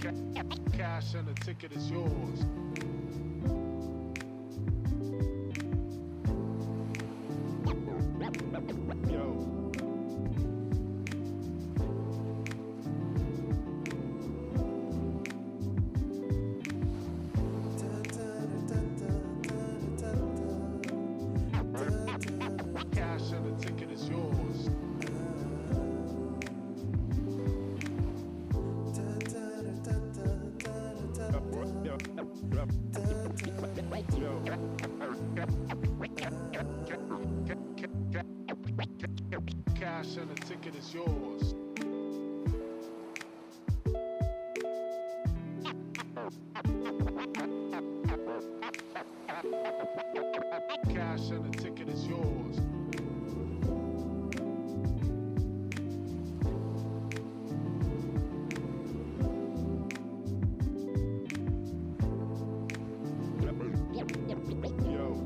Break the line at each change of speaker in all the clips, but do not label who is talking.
Cash and the ticket is yours. Yo. Cash and the ticket is yours. Cash and the ticket is yours. Cash and the ticket is yours. Yo.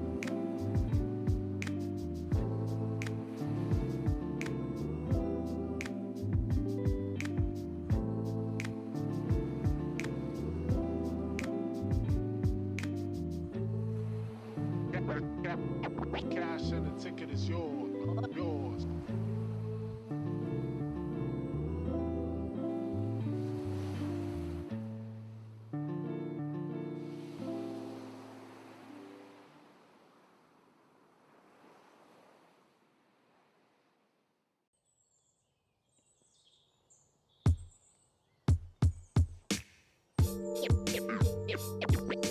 Cash and the ticket is yours.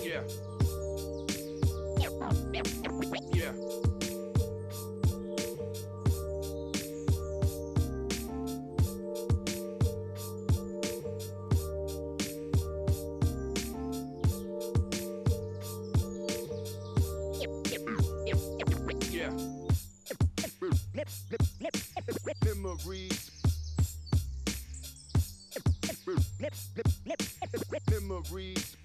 Yeah. Yeah. Yeah. Memories. Memories.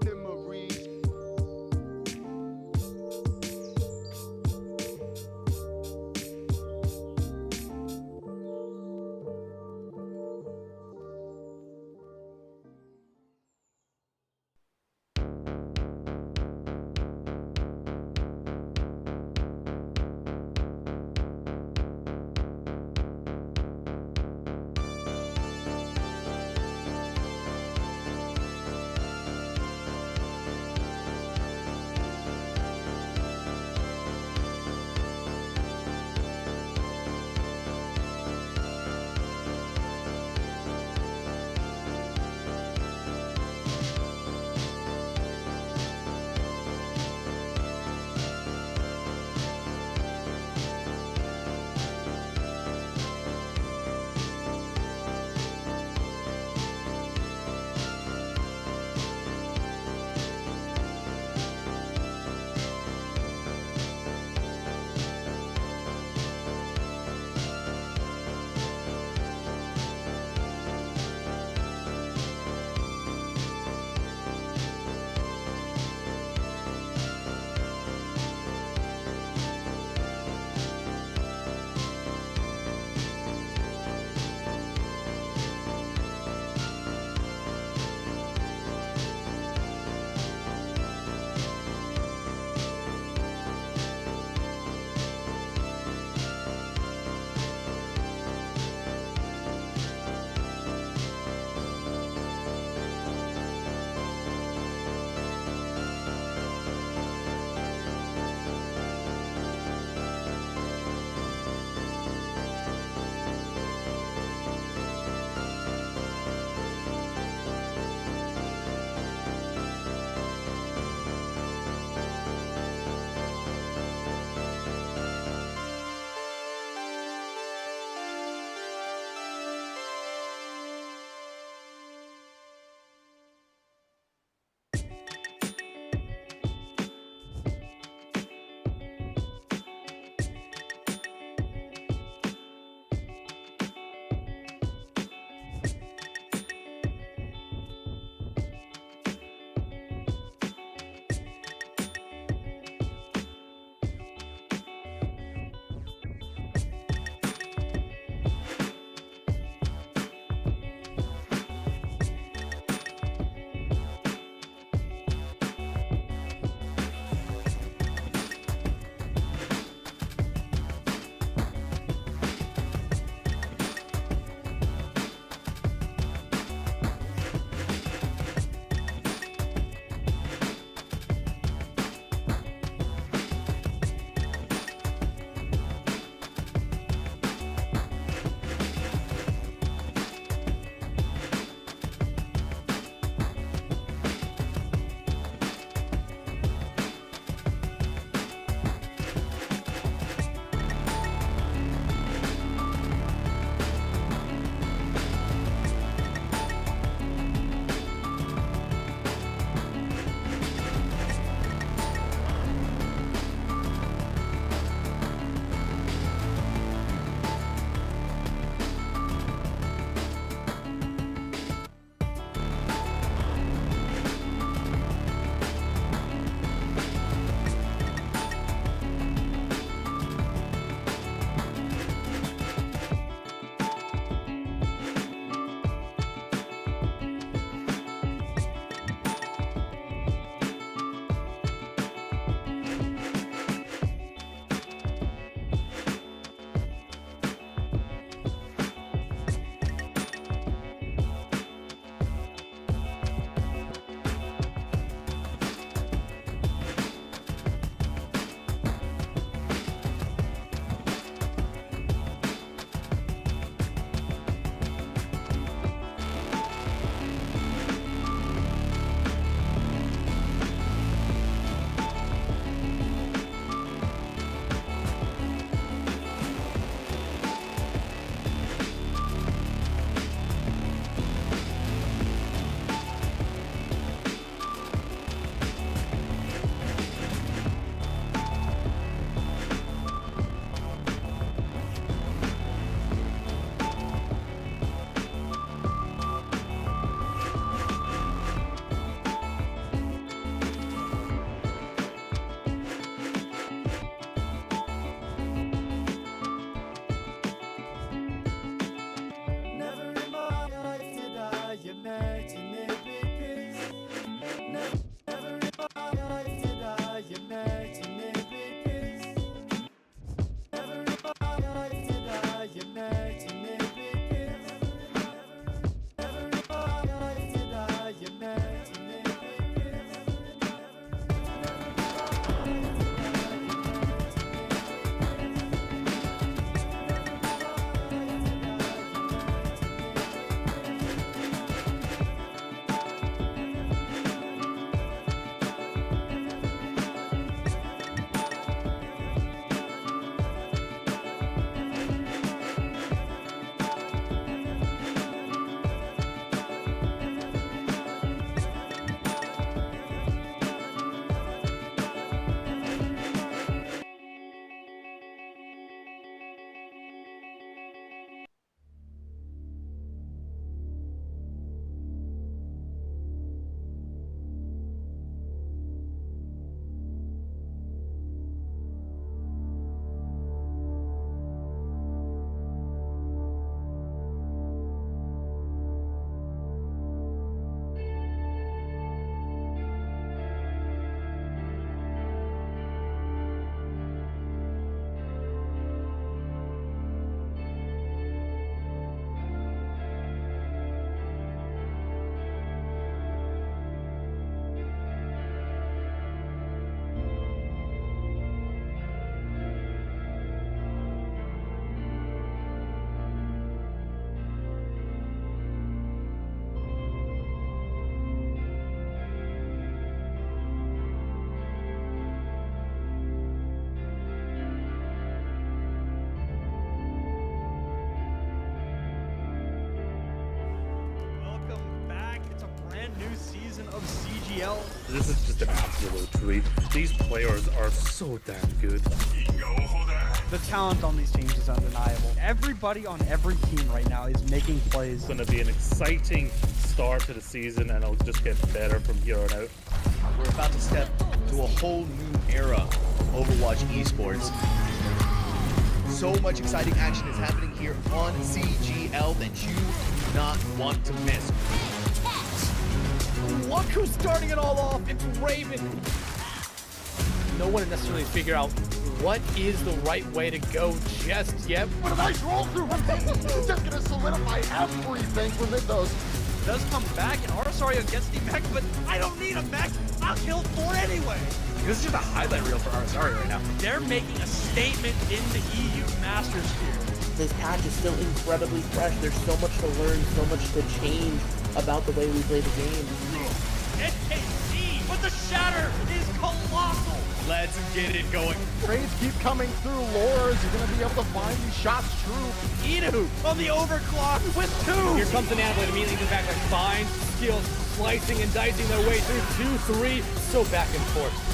Memories.
new season of CGL.
This is just an absolute treat. These players are so damn good.
The talent on these teams is undeniable. Everybody on every team right now is making plays.
It's going to be an exciting start to the season, and it'll just get better from here on out.
We're about to step to a whole new era of Overwatch esports. So much exciting action is happening here on CGL that you do not want to miss. Look who's starting it all off, it's Raven.
No one necessarily figure out what is the right way to go just yet.
What a nice roll through! It's just gonna solidify everything for Mythos.
Does come back, and Arsario gets the mech, but I don't need a mech. I'll kill 4 anyway.
This is just a highlight reel for Arsario right now.
They're making a statement in the EU Masters here.
This patch is still incredibly fresh. There's so much to learn, so much to change about the way we play the game.
NKC, but the shatter is colossal.
Let's get it going.
Trades keep coming through. Lores, you're gonna be able to find these shots true.
Idu on the overclock with 2.
Here comes an Adelaide immediately comes back, like fine skills, slicing and dicing their way through 2-3, so back and forth.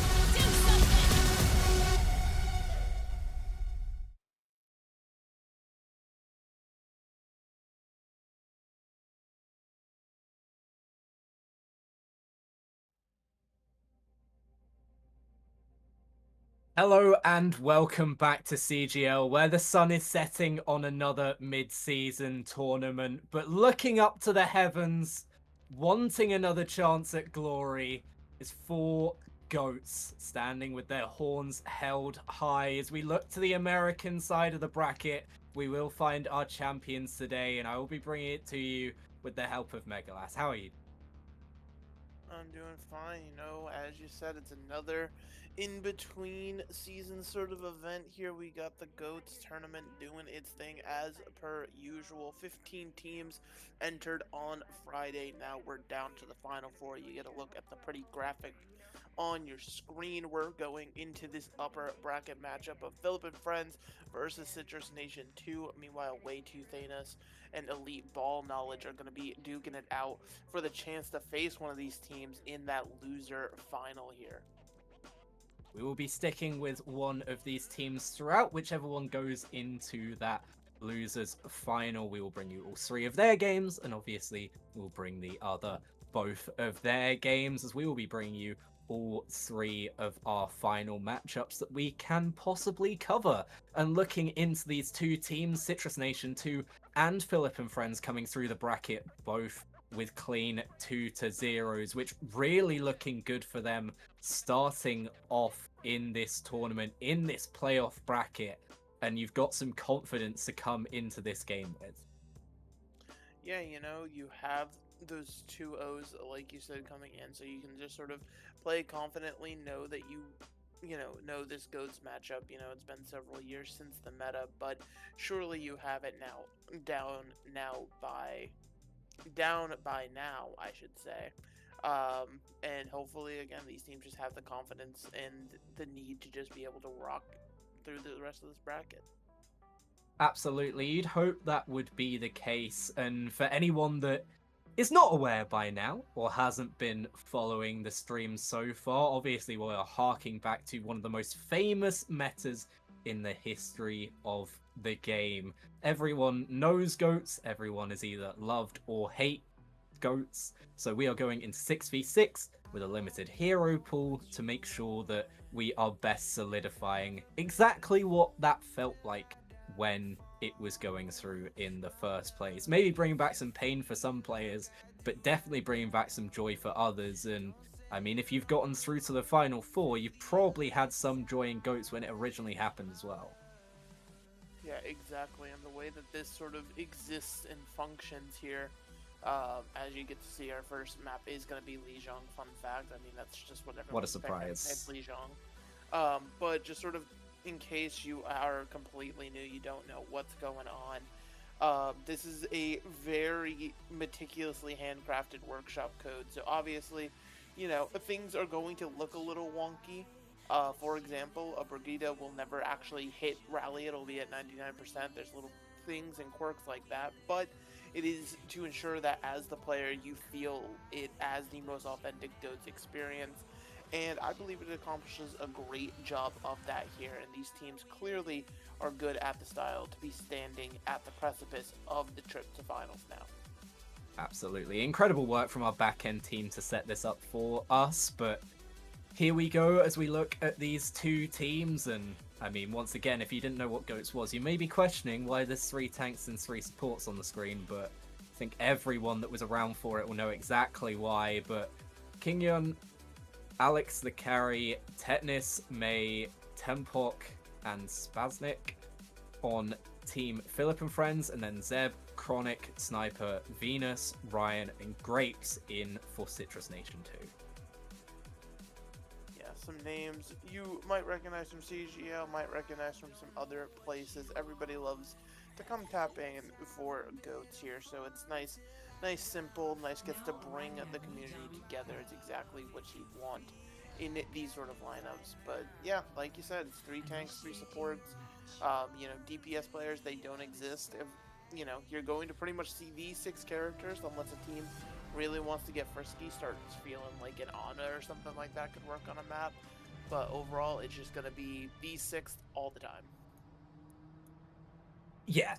Hello and welcome back to CGL, where the sun is setting on another mid-season tournament, but looking up to the heavens, wanting another chance at glory, is 4 goats standing with their horns held high. As we look to the American side of the bracket, we will find our champions today, and I will be bringing it to you with the help of Megalas. How are you?
I'm doing fine, you know, as you said, it's another in-between season sort of event here. We got the GOATS tournament doing its thing as per usual. 15 teams entered on Friday. Now we're down to the final 4. You get a look at the pretty graphic on your screen. We're going into this upper bracket matchup of Philip and Friends versus Citrus Nation 2. Meanwhile, Way to Thanos and Elite Ball Knowledge are going to be duking it out for the chance to face one of these teams in that loser final here.
We will be sticking with one of these teams throughout, whichever one goes into that losers final. We will bring you all 3 of their games, and obviously we'll bring the other both of their games, as we will be bringing you all 3 of our final matchups that we can possibly cover. And looking into these 2 teams, Citrus Nation 2 and Philip and Friends coming through the bracket, both with clean 2-0s, which really looking good for them starting off in this tournament, in this playoff bracket, and you've got some confidence to come into this game with.
Yeah, you know, you have those 2 O's, like you said, coming in, so you can just sort of play confidently, know that you know this GOATS matchup. You know, it's been several years since the meta, but surely you have it now down by now, I should say. And hopefully, again, these teams just have the confidence and the need to just be able to rock through the rest of this bracket.
Absolutely, you'd hope that would be the case. And for anyone that is not aware by now or hasn't been following the stream so far, obviously we're harking back to one of the most famous metas in the history of the game. Everyone knows GOATS, everyone is either loved or hate GOATS, so we are going into 6v6 with a limited hero pool to make sure that we are best solidifying exactly what that felt like when it was going through in the first place. Maybe bringing back some pain for some players, but definitely bringing back some joy for others. And I mean, if you've gotten through to the final 4, you've probably had some joy in GOATS when it originally happened as well.
Yeah, exactly, and the way that this sort of exists and functions here, as you get to see, our first map is going to be Lijiang. Fun fact, I mean, that's just what everyone.
What a surprise.
It's Lijiang. But just sort of in case you are completely new, you don't know what's going on, this is a very meticulously handcrafted workshop code, so obviously, you know, things are going to look a little wonky. For example, a Brigida will never actually hit rally, it'll be at 99%. There's little things and quirks like that, but It is to ensure that as the player, you feel it as the most authentic GOATS experience. And I believe it accomplishes a great job of that here. And these teams clearly are good at the style to be standing at the precipice of the trip to finals now.
Absolutely. Incredible work from our back-end team to set this up for us, but here we go as we look at these two teams, and I mean, once again, if you didn't know what GOATS was, you may be questioning why there's 3 tanks and 3 supports on the screen, but I think everyone that was around for it will know exactly why. But Kingyun, Alex the carry, Tetnis, May, Tempok, and Spaznik on Team Philip and Friends, and then Zeb, Chronic, Sniper, Venus, Ryan, and Grapes in for Citrus Nation 2.
Yeah, some names you might recognize from CGL, might recognize from some other places. Everybody loves to come tap in for GOATS here, so it's nice, simple, gets to bring the community together. It's exactly what you want in these sort of lineups. But yeah, like you said, it's 3 tanks, 3 supports. DPS players, they don't exist. If, you're going to pretty much see these 6 characters unless a team really wants to get frisky, starts feeling like an Ana or something like that could work on a map. But overall, it's just going to be these 6 all the time.
Yeah,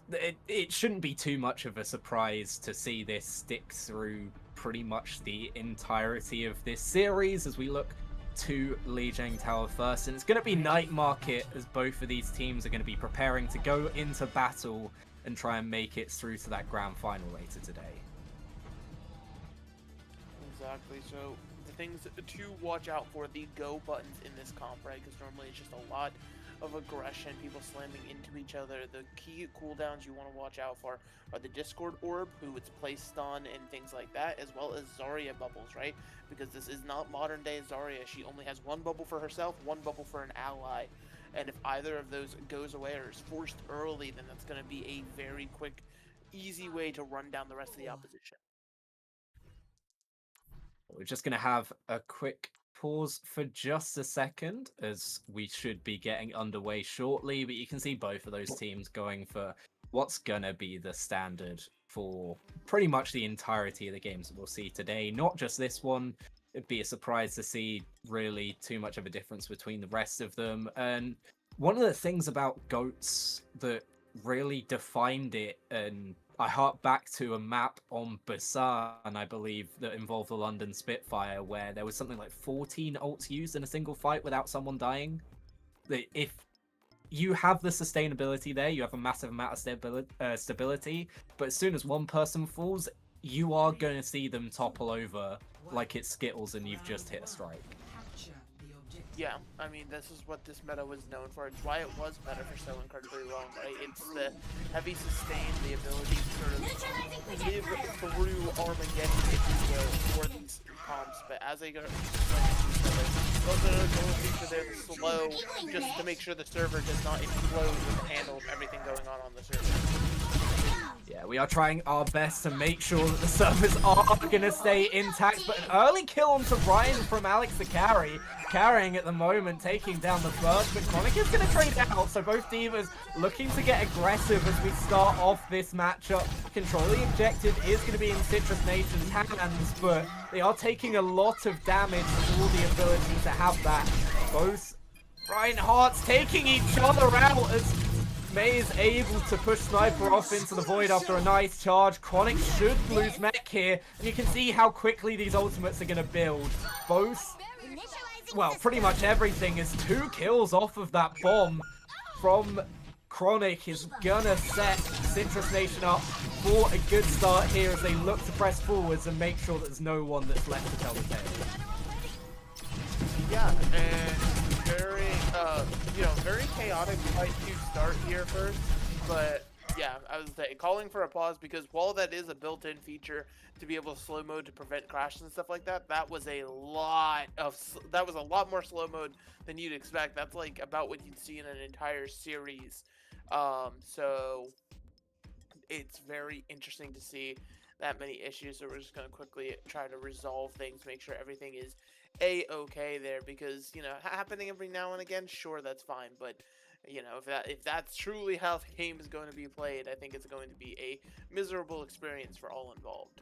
it shouldn't be too much of a surprise to see this stick through pretty much the entirety of this series as we look to Lijiang Tower first. And it's going to be Night Market as both of these teams are going to be preparing to go into battle and try and make it through to that grand final later today.
Exactly, so the things to watch out for, the go buttons in this comp, right? Because normally it's just a lot of aggression, people slamming into each other. The key cooldowns you want to watch out for are the Discord Orb, who it's placed on, and things like that, as well as Zarya bubbles, right? Because this is not modern day Zarya. She only has 1 bubble for herself, 1 bubble for an ally. And if either of those goes away or is forced early, then that's going to be a very quick, easy way to run down the rest of the opposition.
We're just going to have a quick pause for just a second as we should be getting underway shortly, but you can see both of those teams going for what's going to be the standard for pretty much the entirety of the games that we'll see today. Not just this one. It'd be a surprise to see really too much of a difference between the rest of them. And one of the things about GOATS that really defined it, and I hark back to a map on Busan, I believe, that involved the London Spitfire, where there was something like 14 ults used in a single fight without someone dying. If you have the sustainability there, you have a massive amount of stability, but as soon as one person falls, you are going to see them topple over like it's Skittles and you've just hit a strike.
Yeah, I mean, this is what this meta was known for. It's why it was meta for so incredibly long, right? It's the heavy sustain, the ability to sort of live through Armageddon, if you will, for these comps. But as they go those are the feature there, the slow, just to make sure the server does not explode with the handle of everything going on the server.
Yeah, we are trying our best to make sure that the servers are going to stay intact, but an early kill onto Ryan from Alex the carry. Carrying at the moment, taking down the first, but Chronic is going to trade out, so both divas looking to get aggressive as we start off this matchup. Controlling objective is going to be in Citrus Nation's hands, but they are taking a lot of damage for the ability to have that. Both Ryan Hearts taking each other out as May is able to push Sniper off into the void after a nice charge. Chronic should lose mech here, and you can see how quickly these ultimates are going to build. Both, well, pretty much everything is 2 kills off of that bomb from Chronic is gonna set Citrus Nation up for a good start here as they look to press forwards and make sure that there's no one that's left to tell the tale.
Yeah, and very, very chaotic fight to start here first, but yeah, I was saying, calling for a pause because while that is a built-in feature to be able to slow mode to prevent crashes and stuff like that, that was a lot more slow mode than you'd expect. That's like about what you'd see in an entire series. So it's very interesting to see that many issues. So we're just going to quickly try to resolve things, make sure everything is a-okay there, because happening every now and again, sure, that's fine, but you know, if that's truly how the game is going to be played, I think it's going to be a miserable experience for all involved.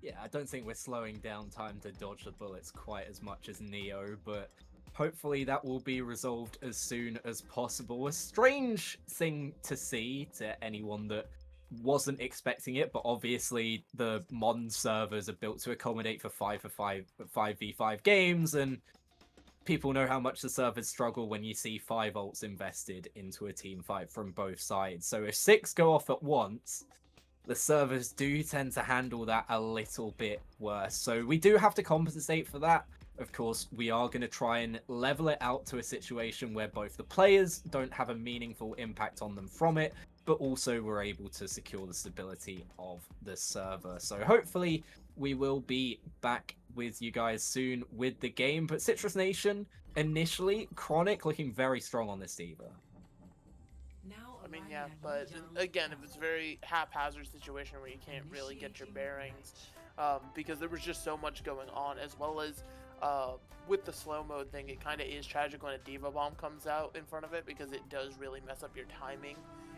Yeah, I don't think we're slowing down time to dodge the bullets quite as much as Neo, but hopefully that will be resolved as soon as possible. A strange thing to see to anyone that wasn't expecting it, but obviously the modern servers are built to accommodate for 5v5 games, and people know how much the servers struggle when you see 5 ults invested into a team fight from both sides. So if 6 go off at once, the servers do tend to handle that a little bit worse. So we do have to compensate for that. Of course, we are going to try and level it out to a situation where both the players don't have a meaningful impact on them from it, but also we're able to secure the stability of the server. So hopefully we will be back with you guys soon with the game. But Citrus Nation, initially, Chronic looking very strong on this D.Va.
I mean, yeah, but again, it was a very haphazard situation where you can't really get your bearings because there was just so much going on, as well as with the slow mode thing, it kind of is tragic when a D.Va bomb comes out in front of it because it does really mess up your timing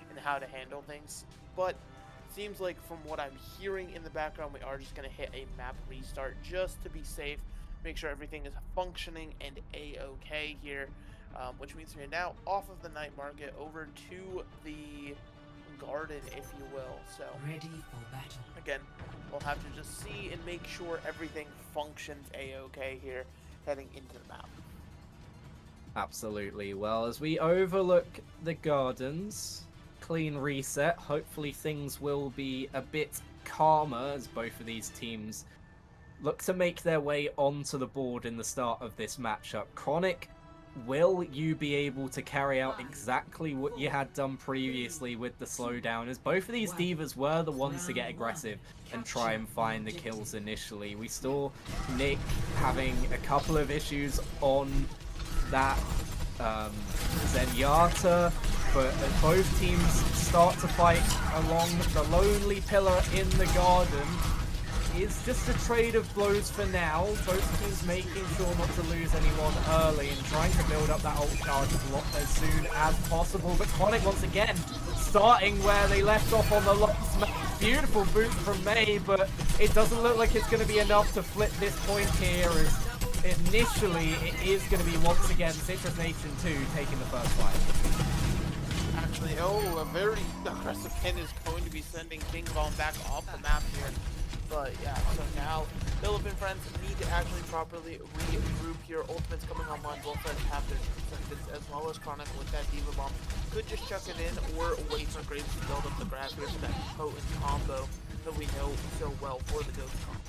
and how to handle things. But it seems like from what I'm hearing in the background, we are just going to hit a map restart just to be safe, make sure everything is functioning and a-okay here. Which means we're now off of the night market over to the garden, if you will. So
ready for battle.
Again, we'll have to just see and make sure everything functions a-okay here heading into the map.
Absolutely. Well, as we overlook the gardens, clean reset, hopefully things will be a bit calmer as both of these teams look to make their way onto the board in the start of this matchup. Chronic, will you be able to carry out exactly what you had done previously with the slowdown, as both of these D.Vas were the ones to get aggressive and try and find the kills initially? We saw Nick having a couple of issues on that Zenyatta, but as both teams start to fight along the lonely pillar in the garden, it's just a trade of blows for now. Both teams making sure not to lose anyone early and trying to build up that ult charge as soon as possible. But Chronic once again starting where they left off on the last match. Beautiful boot from May, but it doesn't look like it's going to be enough to flip this point here, as initially it is going to be once again Citrus Nation 2 taking the first fight.
Actually, a very aggressive pin is going to be sending King Von back off the map here. But yeah, so now Philip and friends need to actually properly regroup here. Ultimates coming online, both sides have their sentence, as well as Chronic with that D.Va bomb. Could just chuck it in or wait for Graves to build up the grab here for that potent combo that we know so well for the Ghost combo.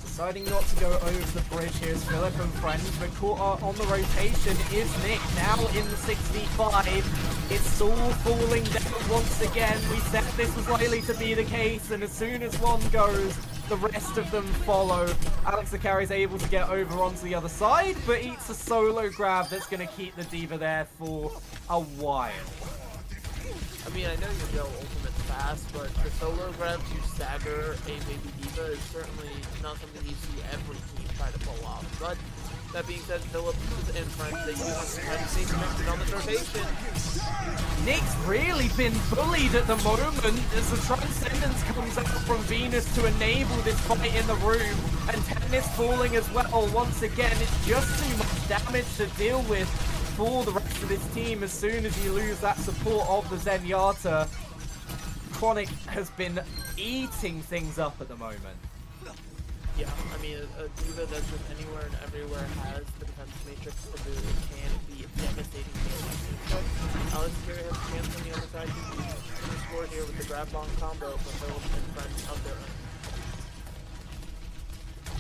Deciding not to go over the bridge here is Philip and friends, but caught on the rotation is Nick, now in the 6v5. It's all falling down once again. We said this was likely to be the case, and as soon as one goes, the rest of them follow. Alex the Carry is able to get over onto the other side, but eats a solo grab that's going to keep the D.Va there for a while.
I mean, I know you go ultimate fast, but the solo grabs you stagger a baby D.Va is certainly not something you see every team try to pull off. But that being said, Philip and friends, they do have to try to stay connected on the rotation.
Nick's really been bullied at the moment as the Transcendence comes out from Venus to enable this fight in the room, and Tennis falling as well. Once again, it's just too much damage to deal with for the rest of this team. As soon as you lose that support of the Zenyatta, Chronic has been eating things up at the moment.
Yeah, I mean, a D.Va that's just anywhere and everywhere has the defense matrix to do it can be devastating. But Alex here has a chance on the other side to score here with the grab bomb combo, but Philip and friends out there.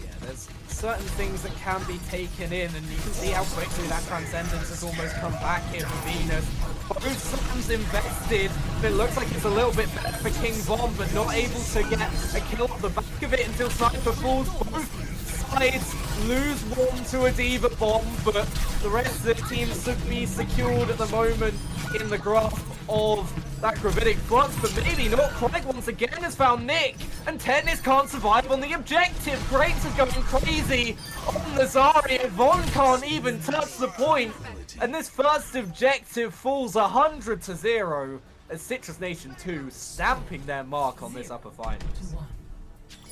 Yeah, there's certain things that can be taken in, and you can see how quickly that Transcendence has almost come back here for Venus. Both slams invested, but it looks like it's a little bit better for King Von, but not able to get a kill off the back of it until Sniper falls. Both sides lose one to a D.Va bomb, but the rest of the team should be secured at the moment in the grasp of that gravitic flux, but maybe not. Chronic once again has found Nick, and Tennis can't survive on the objective. Grapes is going crazy on the Zarya. Von can't even touch the point, and this first objective falls 100-0 as Citrus Nation 2 stamping their mark on this upper finals.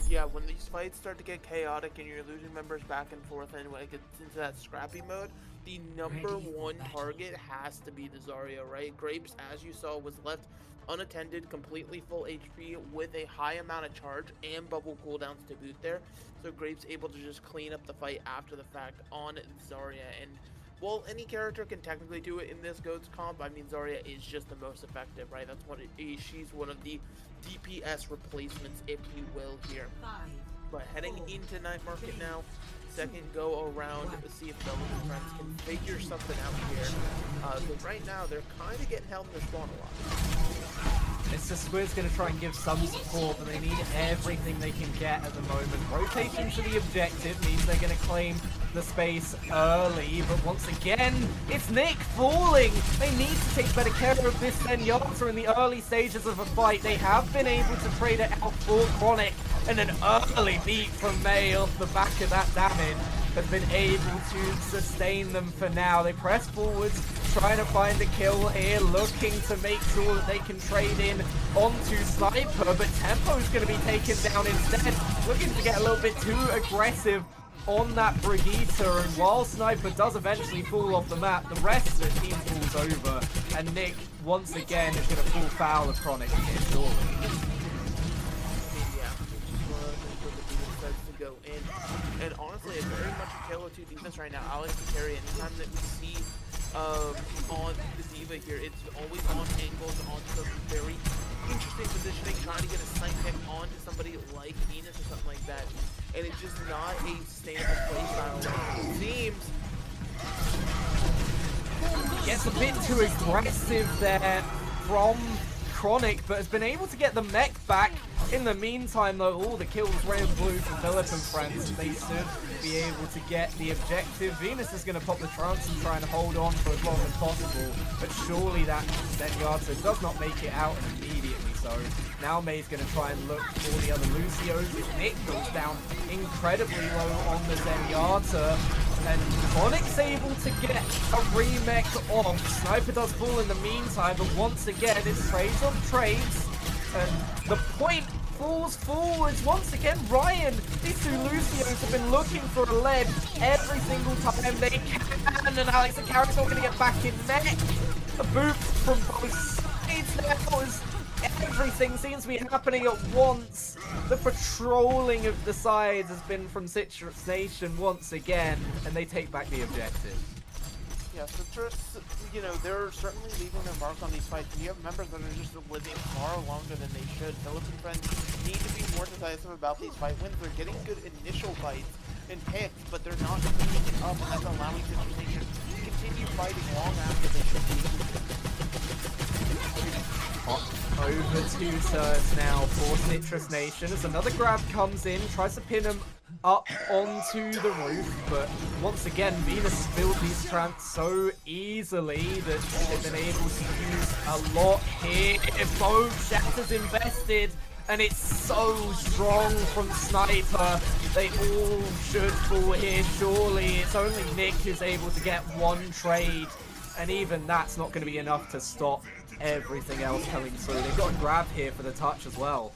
Yeah, when these fights start to get chaotic and you're losing members back and forth and when it gets into that scrappy mode, the number one target has to be the Zarya, right? Grapes, as you saw, was left unattended, completely full HP with a high amount of charge and bubble cooldowns to boot there. So Grapes able to just clean up the fight after the fact on Zarya. And while any character can technically do it in this GOATS comp, I mean, Zarya is just the most effective, right? That's what it is. She's one of the DPS replacements, if you will, here. But heading into Night Market now, second go around to see if Velvet and Friends can figure something out here. But right now, they're kind of getting held in their spawn a lot.
Mr. Squid's going to try and give some support, but they need everything they can get at the moment. Rotation to the objective means they're going to claim the space early, but once again, it's Nick falling. They need to take better care of this Zenyatta in the early stages of a fight. They have been able to trade it out for Chronic, and an early beat from May off the back of that damage has been able to sustain them for now. They press forwards, trying to find a kill here, looking to make sure that they can trade in onto Sniper, but Tempo's going to be taken down instead, looking to get a little bit too aggressive on that Brigitte, and while Sniper does eventually fall off the map, the rest of the team falls over, and Nick, once again, is going to fall foul of Chronic here, surely.
Go in, and honestly, it's very much a tale of two defense right now. Alex can carry anytime that we see on the Diva here, it's always on angles, on some very interesting positioning, trying to get a snipe pick onto somebody like Venus or something like that, and it's just not a sustainable playstyle. It seems
gets a bit too aggressive there from Chronic, but has been able to get the mech back. In the meantime, though, all the kills red and blue from Philip and friends. They should be able to get the objective. Venus is going to pop the trance and try and hold on for as long as possible, but surely that Zenyatta does not make it out immediately. So now May's going to try and look for the other Lucios. Nick goes down incredibly low on the Zenyatta, and Chronic's able to get a remake off. Sniper does fall in the meantime, but once again, it's trades on trades, and the point falls forwards once again. Ryan, these two Lucios have been looking for a lead every single time they can, and Alex and Carrick's not going to get back in net. A boot from both sides now as everything seems to be happening at once. The patrolling of the sides has been from Citrus Nation once again, and they take back the objective.
Yeah, Citrus, you know, they're certainly leaving their mark on these fights. And you have members that are just living far longer than they should. Phillips and friends need to be more decisive about these fight wins. They're getting good initial fights and picks, but they're not cleaning it up, and that's allowing Citrus Nation to continue fighting long after they should be.
Over 2 turns now for Citrus Nation as another grab comes in, tries to pin him up onto the roof, but once again Venus built these trants so easily that they've been able to use a lot here. Both shatters invested, and it's so strong from Sniper. They all should fall here, surely. It's only Nick who's able to get one trade, and even that's not going to be enough to stop everything else coming through. They've got a grab here for the touch as well.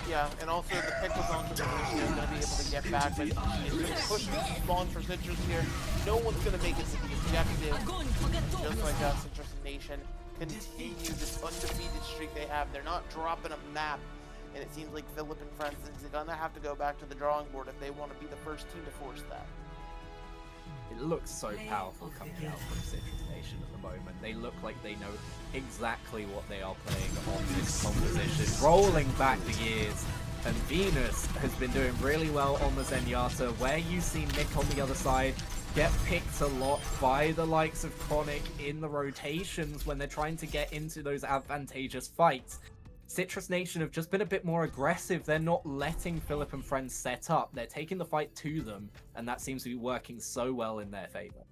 Yeah, and also the pick was on to the Lucio is going to be able to get back, but it's going to push the spawn for Citrus here. No one's going to make it to the objective. Just like that, Citrus Nation continue this undefeated streak they have. They're not dropping a map, and it seems like Philip and friends is going to have to go back to the drawing board if they want to be the first team to force that.
It looks so powerful coming out from Citrus Nation at the moment. They look like they know exactly what they are playing on this composition, rolling back the years. And Venus has been doing really well on the Zenyatta, where you see Nick on the other side get picked a lot by the likes of Chronic in the rotations when they're trying to get into those advantageous fights. Citrus Nation have just been a bit more aggressive. They're not letting Philip and friends set up. They're taking the fight to them, and that seems to be working so well in their favor.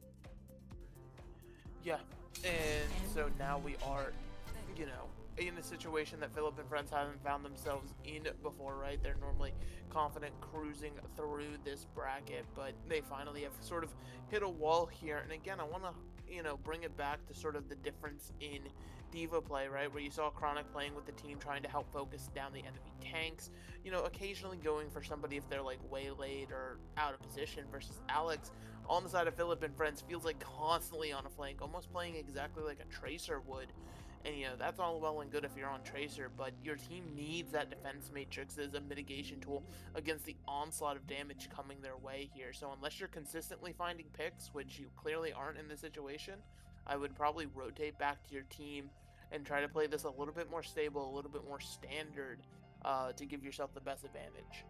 Yeah, And so now we are, you know, in a situation that Philip and friends haven't found themselves in before, right? They're normally confident cruising through this bracket, but they finally have sort of hit a wall here. And again, I want to, you know, bring it back to sort of the difference in Diva play, right? Where you saw Chronic playing with the team, trying to help focus down the enemy tanks, you know, occasionally going for somebody if they're like waylaid or out of position, versus Alex on the side of Philip and friends feels like constantly on a flank, almost playing exactly like a Tracer would. And, you know, that's all well and good if you're on Tracer, but your team needs that defense matrix as a mitigation tool against the onslaught of damage coming their way here. So unless you're consistently finding picks, which you clearly aren't in this situation, I would probably rotate back to your team and try to play this a little bit more stable, a little bit more standard, to give yourself the best advantage.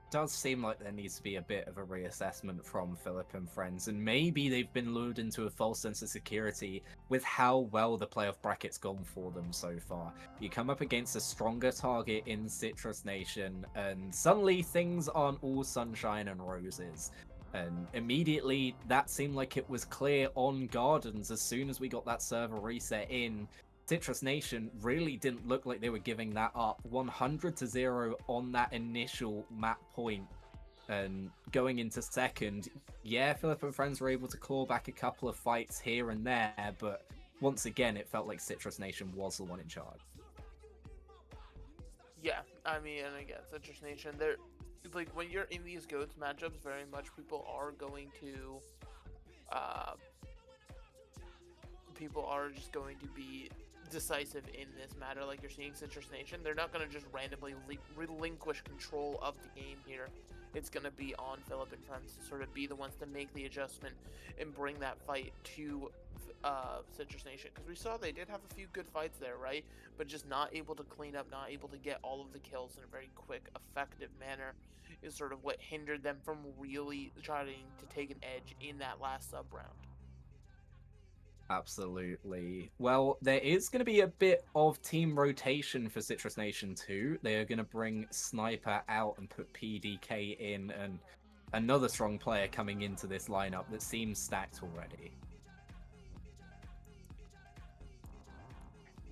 Does seem like there needs to be a bit of a reassessment from Philip and friends, and maybe they've been lured into a false sense of security with how well the playoff bracket's gone for them so far. You come up against a stronger target in Citrus Nation, and suddenly things aren't all sunshine and roses. And immediately that seemed like it was clear on Gardens as soon as we got that server reset in. Citrus Nation really didn't look like they were giving that up. 100-0 on that initial map point. And going into second, yeah, Philip and friends were able to claw back a couple of fights here and there, but once again, it felt like Citrus Nation was the one in charge.
Yeah, I mean, and again, Citrus Nation, they're like, when you're in these GOATS matchups, very much people are going to, people are just going to be decisive in this matter. Like you're seeing Citrus Nation, they're not going to just randomly relinquish control of the game here. It's going to be on Philip and friends to sort of be the ones to make the adjustment and bring that fight to Citrus Nation, because we saw they did have a few good fights there, right? But just not able to clean up, not able to get all of the kills in a very quick, effective manner is sort of what hindered them from really trying to take an edge in that last sub round.
Absolutely. Well, there is going to be a bit of team rotation for Citrus Nation too. They are going to bring Sniper out and put PDK in, and another strong player coming into this lineup that seems stacked already.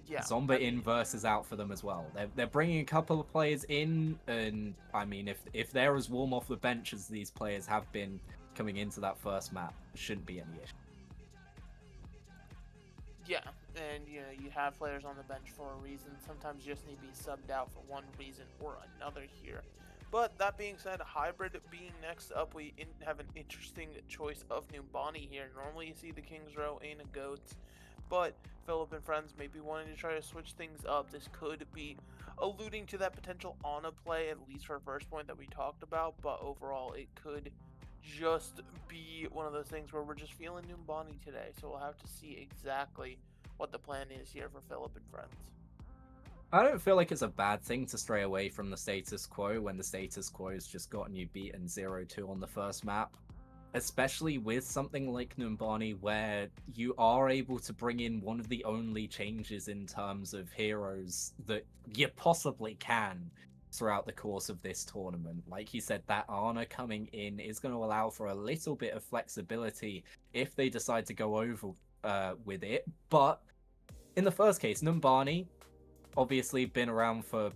Yeah,
Zomba in versus out for them as well. They're bringing a couple of players in, and I mean, if they're as warm off the bench as these players have been coming into that first map, it shouldn't be any issue.
Yeah, and you know, you have players on the bench for a reason. Sometimes you just need to be subbed out for one reason or another here. But that being said, Hybrid being next up, we have an interesting choice of Numbani here. Normally you see the King's Row in a GOATS, but Philip and friends may be wanting to try to switch things up. This could be alluding to that potential Ana play, at least for first point that we talked about, but overall it could just be one of those things where we're just feeling Numbani today. So we'll have to see exactly what the plan is here for Philip and friends.
I don't feel like it's a bad thing to stray away from the status quo when the status quo has just gotten you beaten 0-2 on the first map. Especially with something like Numbani, where you are able to bring in one of the only changes in terms of heroes that you possibly can throughout the course of this tournament. Like you said, that Ana coming in is going to allow for a little bit of flexibility if they decide to go over with it. But in the first case, Numbani, obviously been around for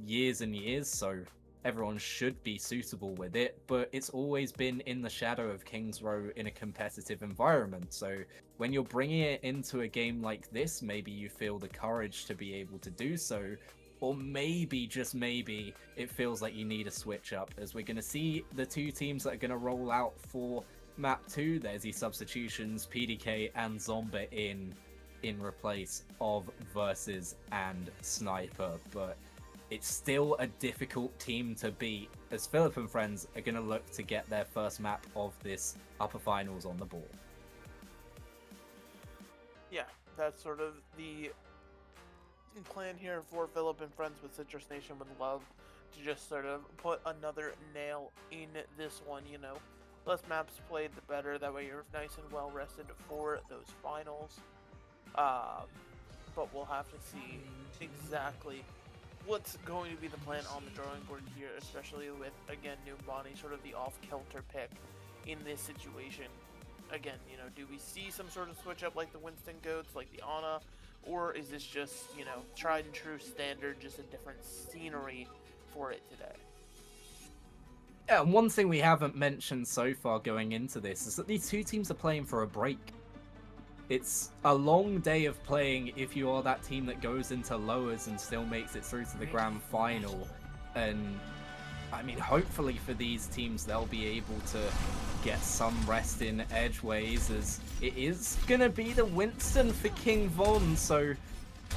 years and years, so everyone should be suitable with it, but it's always been in the shadow of King's Row in a competitive environment. So when you're bringing it into a game like this, maybe you feel the courage to be able to do so, or maybe, just maybe, it feels like you need a switch up, as we're going to see the two teams that are going to roll out for map 2. There's the substitutions, PDK and Zomba in replace of Versus and Sniper, but it's still a difficult team to beat, as Philip and friends are going to look to get their first map of this upper finals on the board.
Yeah, that's sort of the plan here for Philip and friends with Citrus Nation. Would love to just sort of put another nail in this one, you know. Less maps played, the better. That way you're nice and well rested for those finals. But we'll have to see exactly what's going to be the plan on the drawing board here, especially with, again, Numbani, sort of the off-kilter pick in this situation. again, you know, do we see some sort of switch up like the Winston Goats, like the Ana, or is this just, you know, tried and true standard, just a different scenery for it today?
Yeah, and one thing we haven't mentioned so far going into this is that these two teams are playing for a break. It's a long day of playing if you are that team that goes into lowers and still makes it through to the grand final. And I mean, hopefully for these teams, they'll be able to get some rest in Edgeways, as it is gonna be the Winston for King Von. So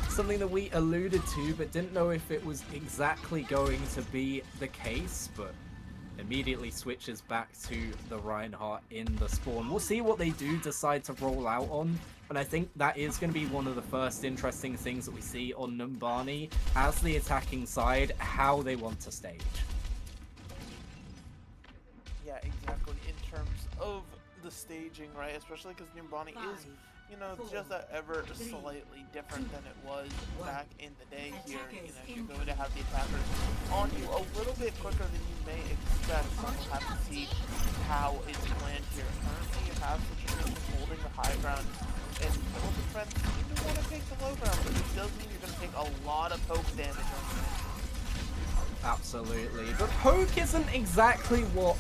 something that we alluded to, but didn't know if it was exactly going to be the case, but immediately switches back to the Reinhardt in the spawn. We'll see what they do decide to roll out on, but I think that is going to be one of the first interesting things that we see on Numbani as the attacking side, how they want to stage.
Yeah, exactly. In terms of the staging, right? Especially because Numbani is, you know, just ever slightly different than it was back in the day here. You know, you're going to have the attackers on you a little bit quicker than you may expect. So we'll have to see how it's planned here. Currently, you have Situation holding the high ground, and Philip and friends seem to want to take the low ground, but it does mean you're going to take a lot of poke damage on you.
Absolutely, but poke isn't exactly what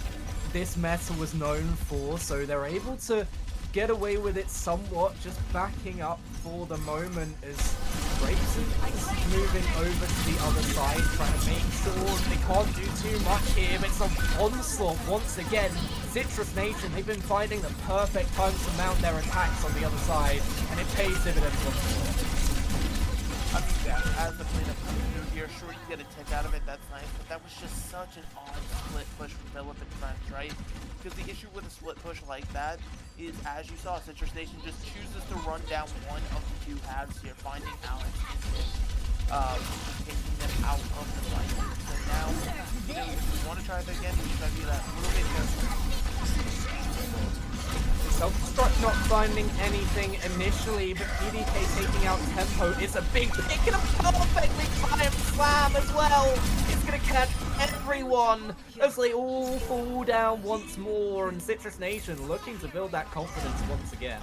this meta was known for, so they're able to get away with it somewhat, just backing up for the moment as Grayson is moving over to the other side, trying to make sure they can't do too much here, but it's an onslaught once again. Citrus Nation, they've been finding the perfect time to mount their attacks on the other side, and it pays dividends once more.
I mean, yeah, as the cleanup comes through here, sure, you get a tick out of it, that's nice, but that was just such an odd split push from Philip and friends, right? Because the issue with a split push like that is, as you saw, Citrus Nation just chooses to run down one of the two halves here, finding Alex and taking them out of the fight. So now, you know, if we want to try that again, we just gotta be that little bit careful.
Self-destruct not finding anything initially, but PDK taking out Tempo. It's a big pick and a perfectly timed slam as well. It's going to catch everyone as they all fall down once more, and Citrus Nation looking to build that confidence once again.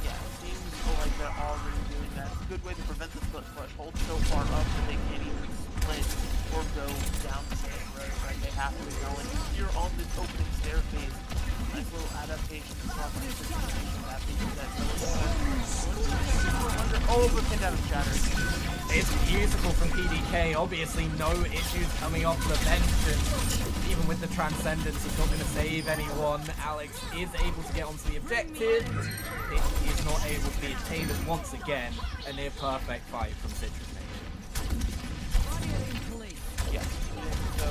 Yeah, it seems like they're already doing that. It's a good way to prevent the split push. Hold so far up that they can't even split or go down the same road, right? They have to be going here on this opening staircase. Nice little adaptation from the situation. That being said, oh, but pinned out of Shatter.
It's beautiful from PDK. Obviously, no issues coming off the bench, and even with the Transcendence, it's not going to save anyone. Alex is able to get onto the objective. It is not able to be attained once again. A near perfect fight from Citrus Nation.
Yes, so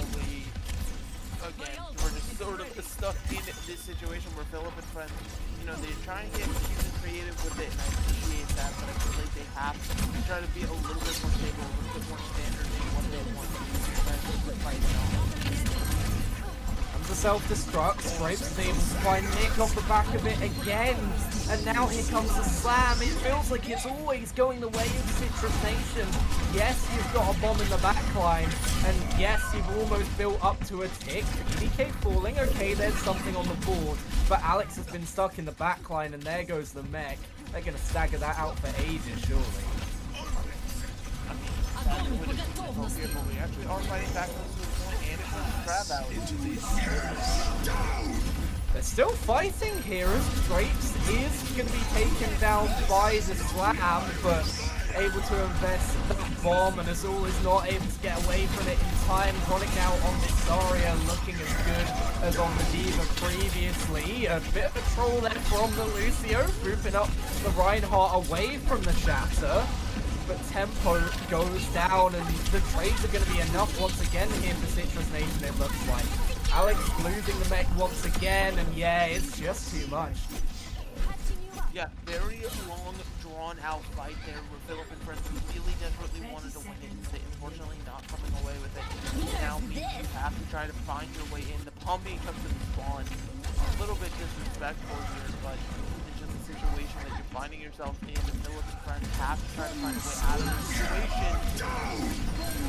again, we're just sort of stuck in this situation where Philip and friends, you know, they're trying to get cute and creative with it, and I appreciate that, but I feel like they have to try to be a little bit more stable, a little bit more standard in what they want to do to try to fight it out.
Comes the self-destruct, Scrapes is able to find Nick off the back of it again, and now here comes the slam. It feels like it's always going the way of Citrus Nation. Yes, you've got a bomb in the backline, and yes, you've almost built up to a tick. DK falling, okay, there's something on the board, but Alex has been stuck in the backline, and there goes the mech. They're going to stagger that out for ages, surely.
I mean, that's what it's appropriate, but we actually are fighting back to the point, and it was grab out.
They're still fighting here as Scrapes is going to be taken down by the slam, but able to invest the bomb, and Azul is not able to get away from it in time. Chronic now on this Zarya, looking as good as on the Diva previously. A bit of a troll there from the Lucio, grouping up the Reinhardt away from the Shatter. But Tempo goes down, and the trades are going to be enough once again here for Citrus Nation, it looks like. Alex losing the mech once again, and yeah, it's just too much.
Yeah, very long, drawn-out fight there where Philip and friends really desperately wanted to win it, and they unfortunately not coming away with it. Now means you have to try to find your way in. The pumping comes to the spawn. A little bit disrespectful here, but it's just a situation that you're finding yourself in, and Philip and friends have to try to find a way out of the situation.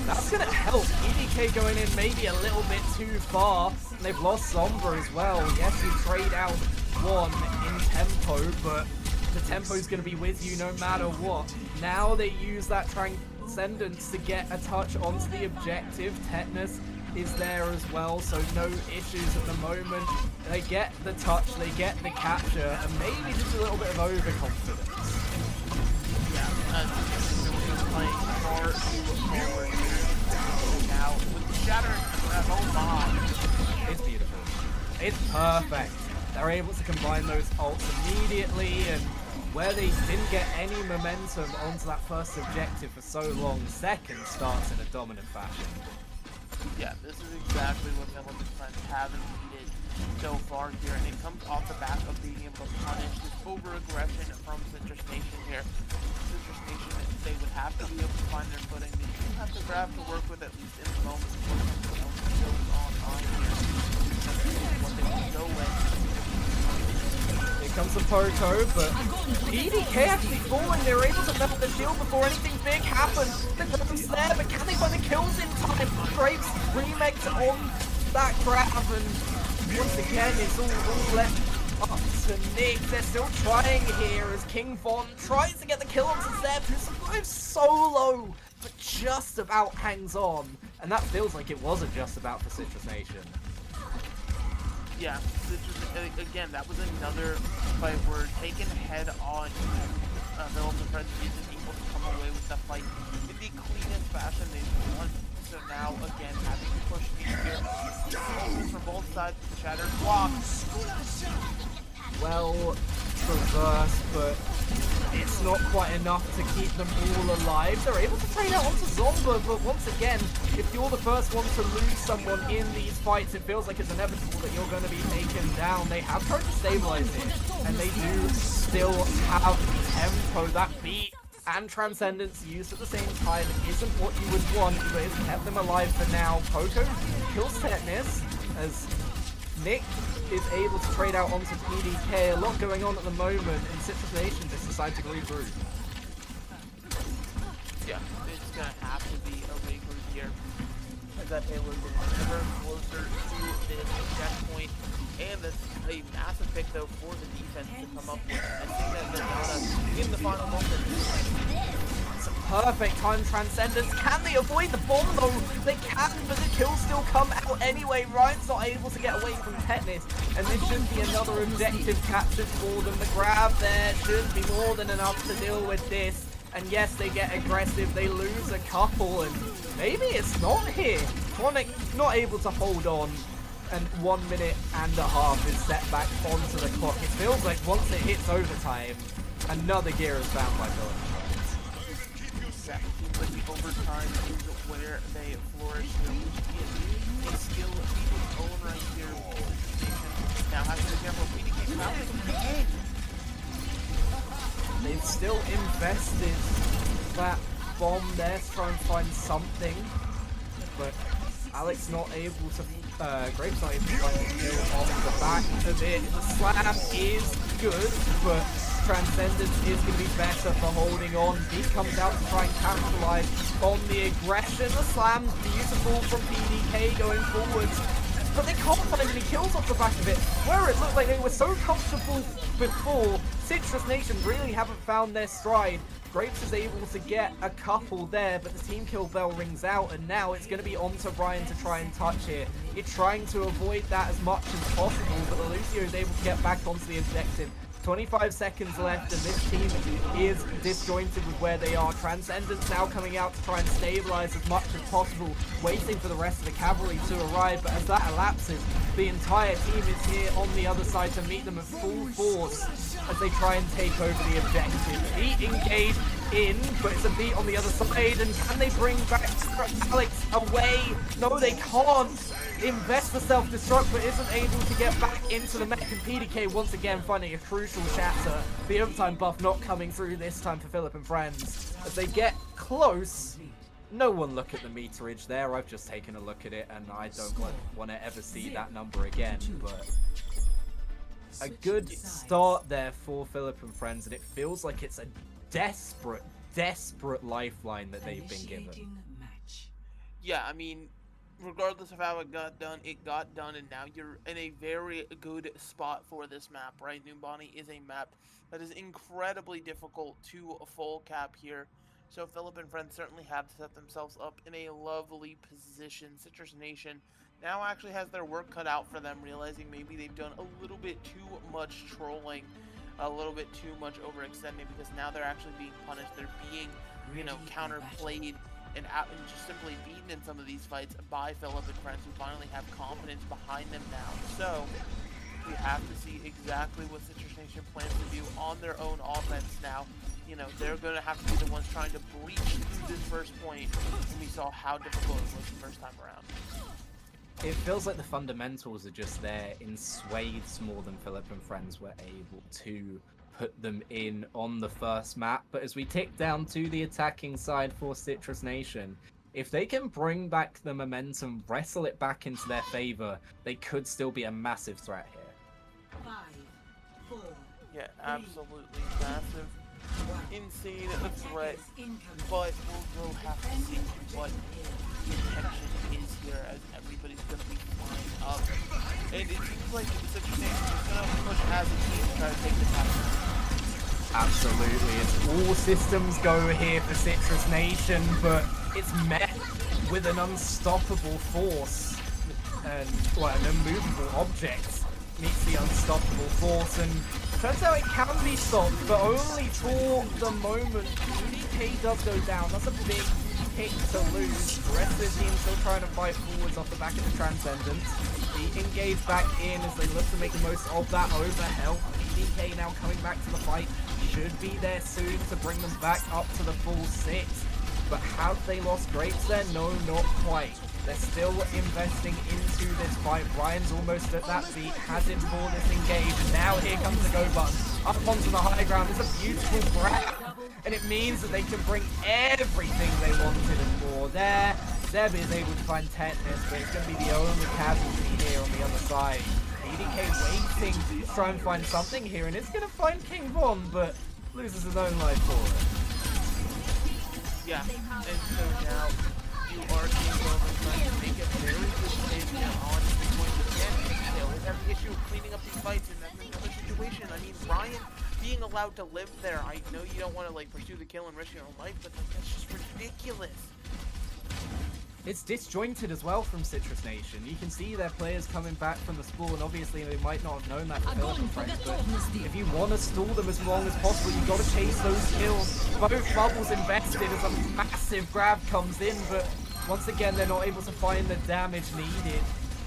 That's going to help. EDK going in maybe a little bit too far. And they've lost Sombra as well. Yes, you trade out 1 in tempo, but the tempo's going to be with you no matter what. Now they use that Transcendence to get a touch onto the objective. Tetanus is there as well, so no issues at the moment. They get the touch, they get the capture, and maybe just a little bit of overconfidence.
Yeah, they're playing far too forward here. Now, with the shatter and grab, oh my.
It's beautiful. It's perfect. They're able to combine those ults immediately, and where they didn't get any momentum onto that first objective for so long, second starts in a dominant fashion.
Yeah, this is exactly what Philip and friends haven't needed so far here, and it comes off the back of being able to punish this over-aggression from Citrus Nation here. Citrus Nation, they would have to be able to find their footing. They do have to grab to work with, at least in the moment, before something else goes on here. What they can go with.
Here comes the Poco, but PDK actually falling. They were able to melt the shield before anything big happened. The Grapes there, but can they find the kills in time? Grapes remix on that grab, and once again, it's all left up to Nick. They're still trying here as King Von tries to get the kill onto Zeb, who survives solo, but just about hangs on. And that feels like it was a just about for Citrus Nation.
Yeah, again, that was another fight where taken head on. Philip and friends isn't able to come away with the fight in the cleanest fashion they've won. So now, again, having to push in here. For both sides, the shattered block.
Well traversed, but it's not quite enough to keep them all alive. They're able to trade out onto Zomba, but once again, if you're the first one to lose someone in these fights, it feels like it's inevitable that you're going to be taken down. They have tried to stabilize it, and they do still have tempo. That beat and Transcendence used at the same time isn't what you would want, but it's kept them alive for now. Poco kills Tetanus as Nick is able to trade out onto PDK. A lot going on at the moment, and Citrus Nation just decide to regroup.
Yeah, it's gonna have to be a regroup here, as that payload is ever closer to this checkpoint, and that's a massive pick though for the defense to come up with. I think that they're gonna in the final moment.
It's a perfect time Transcendence. Can they avoid the bomb though? They can, but the kills still come out anyway. Ryan's not able to get away from Tetanus, and this should be another objective captured for them. The grab there should be more than enough to deal with this. And yes, they get aggressive, they lose a couple, and maybe it's not here. Chronic not able to hold on, and 1 minute and a half is set back onto the clock. It feels like once it hits overtime, another gear is found by Philip.
That seems like the overtime is where they flourish. Which is a skill of people's own right here. Now has to be careful. PDK found.
They've still invested that bomb there to try and find something, but Alex not able to, Grape's not able to find the kill off the back of it. The slam is good, but Transcendence is going to be better for holding on. He comes out to try and capitalize on the aggression. The slam's beautiful from PDK going forwards, but they can't find any kills off the back of it. Where it looked like they were so comfortable before, Citrus Nation really haven't found their stride. Grapes is able to get a couple there, but the team kill bell rings out, and now it's going to be on to Brian to try and touch here. You're trying to avoid that as much as possible, but the Lucio is able to get back onto the objective. 25 seconds left, and this team is disjointed with where they are. Transcendence now coming out to try and stabilize as much as possible, waiting for the rest of the cavalry to arrive, but as that elapses, the entire team is here on the other side to meet them at full force as they try and take over the objective. Beat engaged in, but it's a beat on the other side, and can they bring back Alex away? No, they can't. Invest the self-destruct, but isn't able to get back into the mech, and PDK once again finding a crucial shatter. The overtime buff not coming through this time for Philip and friends. As they get close, no one look at the meterage there. I've just taken a look at it, and I don't want to ever see that number again, but a good start there for Philip and friends, and it feels like it's a desperate lifeline that they've been given.
Yeah, I mean, regardless of how it got done, and now you're in a very good spot for this map, right? Numbani is a map that is incredibly difficult to full cap here. So Philip and friends certainly have set themselves up in a lovely position. Citrus Nation now actually has their work cut out for them, realizing maybe they've done a little bit too much trolling, a little bit too much overextending, because now they're actually being punished. They're being, counterplayed and just simply beaten in some of these fights by Philip and friends, who finally have confidence behind them now. So we have to see exactly what Citrus Nation plans to do on their own offense now. They're going to have to be the ones trying to breach through this first point, and we saw how difficult it was the first time around.
It feels like the fundamentals are just there in swathes more than Philip and friends were able to put them in on the first map. But as we tick down to the attacking side for Citrus Nation, if they can bring back the momentum, wrestle it back into their favor, they could still be a massive threat here.
5, 4.
Yeah, absolutely massive, insane threat, but we'll have to see what the intention is here, as everybody's going to be flying up. And it seems like Citrus Nation is going to push as a team to try to take the top.
Absolutely, it's all systems go here for Citrus Nation, but it's met with an unstoppable force, and an immovable object meets the unstoppable force, and turns out it can be stopped, but only for the moment. UDK does go down. That's a big hit to lose. The rest of the team still trying to fight forwards off the back of the Transcendence. The engage back in as they look to make the most of that overhealth. UDK now coming back to the fight. Should be there soon to bring them back up to the full 6. But have they lost Grapes there? No, not quite. They're still investing into this fight. Ryan's almost at that beat, has him for this engage, and now here comes the go button. Up onto the high ground, it's a beautiful grab, and it means that they can bring everything they wanted and more there. Zeb is able to find Tetanus, but it's going to be the only casualty here on the other side. EDK waiting to try and find something here, and it's going to find King Von, but loses his own life for it.
Yeah, and so now you are King Von trying to make a very good decision on the point again. They always have the issue of cleaning up these fights, and that's another situation. I mean, Ryan being allowed to live there, I know you don't want to pursue the kill and risk your own life, but that's just ridiculous.
It's disjointed as well from Citrus Nation. You can see their players coming back from the spawn. Obviously, they might not have known that for Philip and friends, but if you want to stall them as long as possible, you've got to chase those kills. Both bubbles invested as a massive grab comes in, but once again, they're not able to find the damage needed.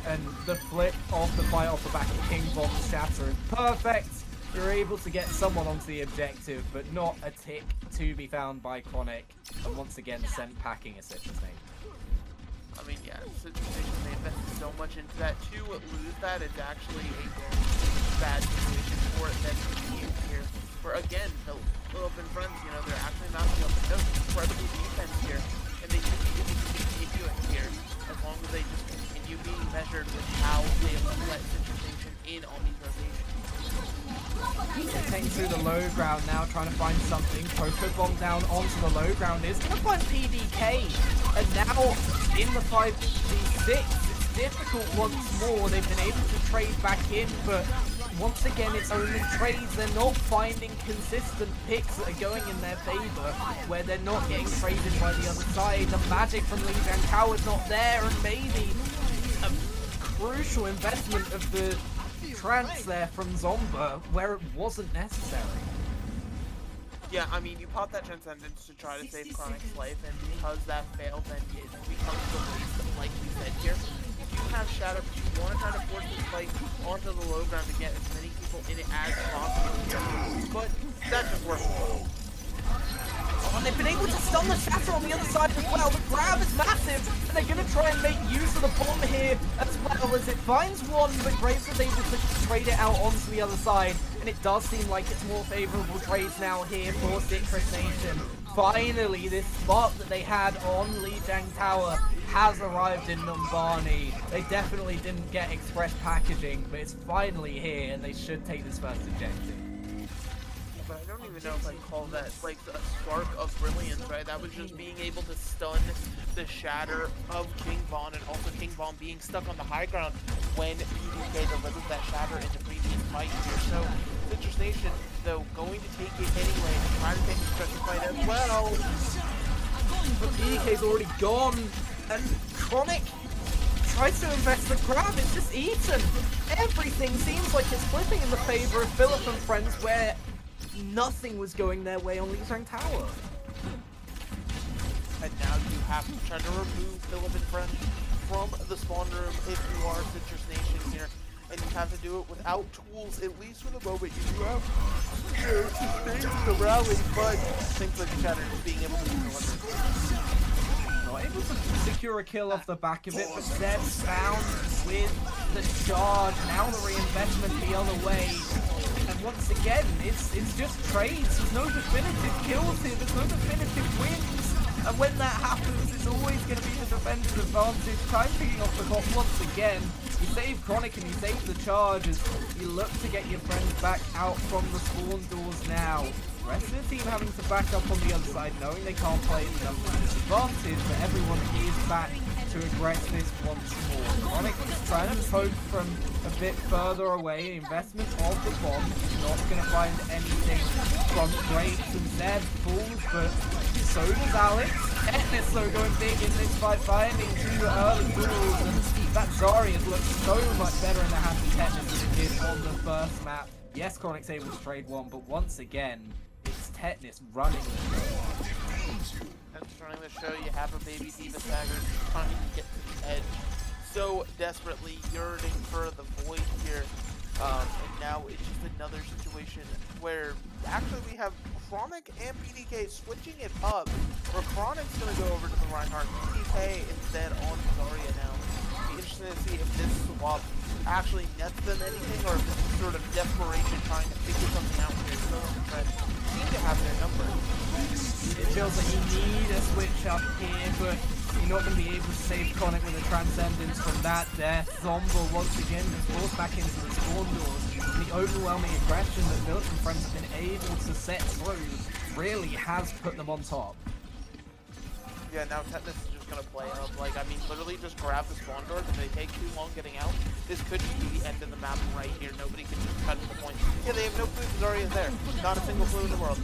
And the flip of the fight off the back of King Von's shatter is perfect. You're able to get someone onto the objective, but not a tick to be found by Chronic. And once again, sent packing a Citrus Nation.
I mean, yeah, Citrus Nation, they invested so much into that. To lose that, it's actually a very bad situation for them to be in here. Where, again, Philip and friends, they're actually mounting up incredible defense here. And they should be able to continue it here, as long as they just continue being measured with how they let Citrus Nation in on these rotations.
They're taking through the low ground now, trying to find something. Coco Bomb down onto the low ground is going to find PDK. And now, in the 5v6, it's difficult once more. They've been able to trade back in, but once again, it's only trades. They're not finding consistent picks that are going in their favor, where they're not getting traded by the other side. The magic from Lee Jiang Tao is not there, and maybe a crucial investment of the trance there from Zomba, where it wasn't necessary.
Yeah, I mean, you pop that Transcendence to try to save Chronic's life, and because that failed, then it becomes the waste, like we said here. If you have Shadow, but you want to try to force this fight onto the low ground to get as many people in it as possible here, but that just works well.
Oh, and they've been able to stun the Shatter on the other side as well. The grab is massive, and they're going to try and make use of the bomb here as well as it finds one, but Graves is able to trade it out onto the other side, and it does seem like it's more favorable trades now here for Citrus Nation. Finally, this spot that they had on Lee Jiang Tower has arrived in Numbani. They definitely didn't get express packaging, but it's finally here, and they should take this first objective.
But I don't even know if I'd call that like a spark of brilliance, right? That was just being able to stun the shatter of King Von, and also King Von being stuck on the high ground when PDK delivered that shatter in the previous fight here. So Citrus Nation, though, going to take it anyway and try to take the stretching fight as well.
But PDK's already gone, and Chronic tries to invest the grab. It's just eaten. Everything seems like it's flipping in the favor of Philip and friends, where nothing was going their way on Lijiang Tower.
And now you have to try to remove Philip and friends from the spawn room if you are Citrus Nation here. And you have to do it without tools, at least for the moment. You do have to sustain the rally, but things like Shatter just being able to deliver.
Not able to secure a kill off the back of it, but Zeb's found with the charge. Now the reinvestment the other way. And once again, it's just trades. There's no definitive kills here. There's no definitive wins. And when that happens, it's always going to be the defender's advantage. Time picking off the clock once again. You save Chronic and you save the charge as you look to get your friends back out from the spawn doors now. The rest of the team having to back up on the other side, knowing they can't play the numbers disadvantage, but everyone is back to aggress this once more. Chronic is trying to poke from a bit further away. Investment of the bomb is not going to find anything from Grapes, and Zeb falls, but so does Alex. So going big in this fight, finding 2 early duels, and that Zarya's looked so much better in the hands of Tetris than it did on the first map. Yes, Chronic's able to trade one, but once again, it's Tetris running the show.
That's running the show. You have a baby Diva Stagger trying to get to the edge, so desperately yearning for the void here. And now it's just another situation where actually we have Chronic and PDK switching it up, where Chronic's going to go over to the Reinhardt, PDK instead on Zarya now. Be interesting to see if this swap actually nets them anything, or if it's sort of desperation trying to figure something out with their zone, but seem to have their number.
It feels like you need a switch up here, but you're not going to be able to save Chronic with a Transcendence from that death. Zombo once again is forced back into the spawn doors. The overwhelming aggression that Philip and friends have been able to set through really has put them on top.
Yeah, now Tetris is just going to play up. Like, I mean, literally just grab the spawn doors. If they take too long getting out, this could be the end of the map right here. Nobody can just cut to the point. Yeah, they have no clue Zarya's there. Not a single clue in the world.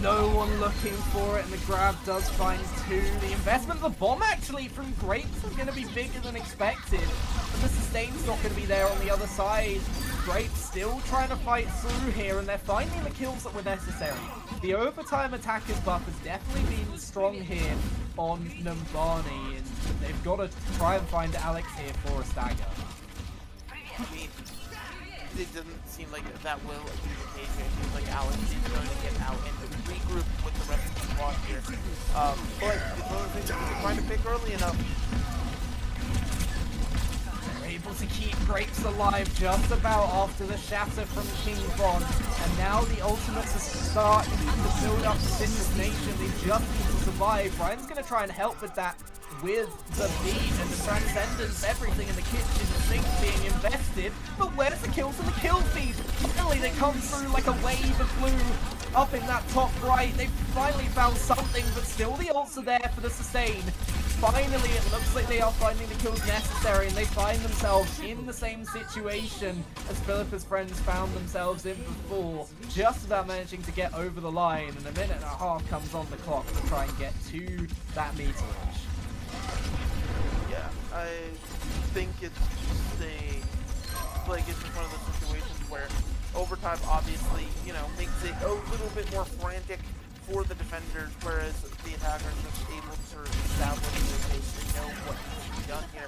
No one looking for it, and the grab does find 2. The investment of the bomb actually from Grapes is going to be bigger than expected. But the sustain's not going to be there on the other side. Grapes still trying to fight through here, and they're finding the kills that were necessary. The overtime attacker's buff has definitely been strong here on Numbani, and they've got to try and find Alex here for a stagger.
I mean, it doesn't seem like that will be the case here. It seems like Alex is going to get out and regroup with the rest of the squad here. But it's one of the things that we can find to pick early enough.
They're able to keep Grapes alive just about after the shatter from King Von, and now the ultimates are starting to build up the Citrus Nation. They just need to survive. Ryan's going to try and help with that, with the beat and the Transcendence, everything in the kitchen, the sink being invested. But where's the kills and the kill feed? Finally, they come through like a wave of blue up in that top right. They've finally found something, but still the ults are there for the sustain. Finally, it looks like they are finding the kills necessary, and they find themselves in the same situation as Philippa's friends found themselves in before, just about managing to get over the line, and a minute and a half comes on the clock to try and get to that meterage.
Yeah, I think it's just one of those situations where overtime obviously, you know, makes it a little bit more frantic for the defenders, whereas the attackers are just able to sort of establish their base and know what needs to be done here.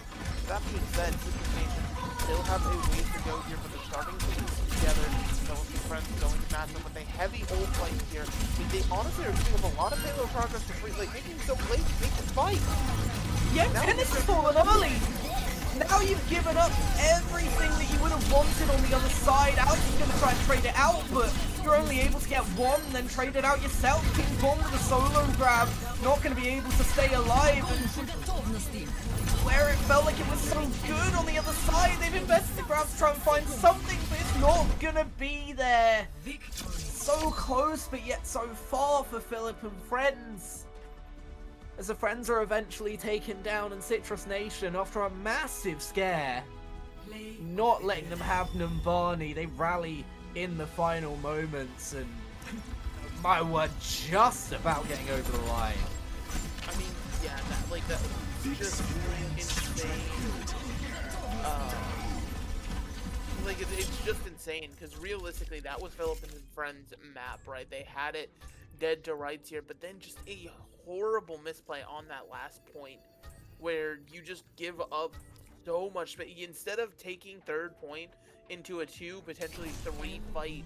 That being said, Citrus Nation still have a ways to go here, but they're starting to piece together. Some of these friends going to match them with a heavy ult fight here. They honestly are giving up a lot of payload progress to free, like making it so late to make this fight.
Yeah, Tennis has fallen early. Now you've given up everything that you would have wanted on the other side. Alex is going to try and trade it out, but you're only able to get one and then trade it out yourself. King Von with a solo grab, not going to be able to stay alive. And where it felt like it was so good on the other side, they've invested the grab to try and find something, but it's not going to be there. So close, but yet so far for Philip and friends. As the friends are eventually taken down, and Citrus Nation, after a massive scare, not letting them have Numbani, they rally in the final moments, and my word, just about getting over the line.
I mean, yeah, that was just insane. Like, it's just insane, because realistically, that was Philip and his friends' map, right? They had it dead to rights here, but then just a horrible misplay on that last point, where you just give up so much. But instead of taking third point into a 2, potentially 3 fight,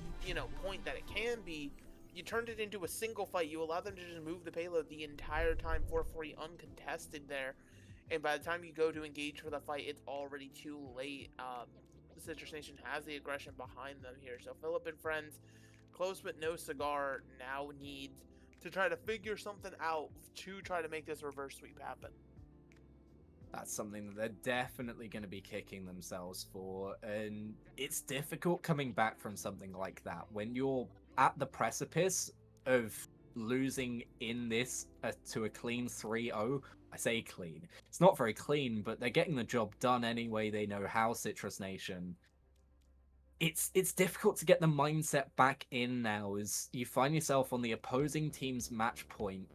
point that it can be, you turned it into a single fight. You allowed them to just move the payload the entire time for free, uncontested there. And by the time you go to engage for the fight, it's already too late. Citrus Nation has the aggression behind them here. So Philip and friends, close but no cigar, now needs to try to figure something out to try to make this reverse sweep happen.
That's something that they're definitely going to be kicking themselves for. And it's difficult coming back from something like that when you're at the precipice of losing in this to a clean 3-0. I say clean. It's not very clean, but they're getting the job done anyway. They know how, Citrus Nation. It's difficult to get the mindset back in now as you find yourself on the opposing team's match point.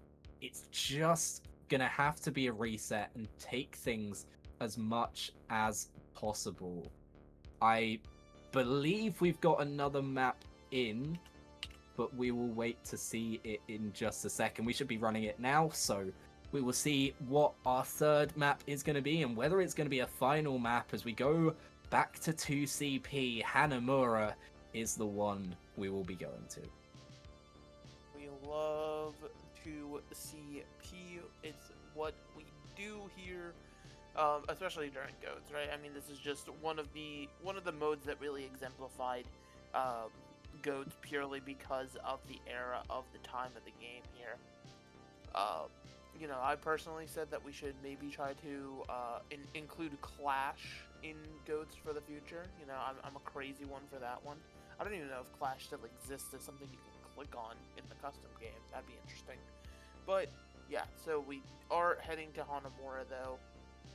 It's just gonna have to be a reset and take things as much as possible. I believe we've got another map in, but we will wait to see it in just a second. We should be running it now, so we will see what our third map is going to be and whether it's going to be a final map as we go back to 2CP. Hanamura is the one we will be going to.
We love to CP. It's what we do here, especially during goats, right? I mean, this is just one of the modes that really exemplified goats purely because of the era of the time of the game here. I personally said that we should maybe try to include Clash in goats for the future. I'm a crazy one for that one. I don't even know if Clash still exists as something you can click on in the custom game. That'd be interesting. But yeah, so we are heading to Hanamura though,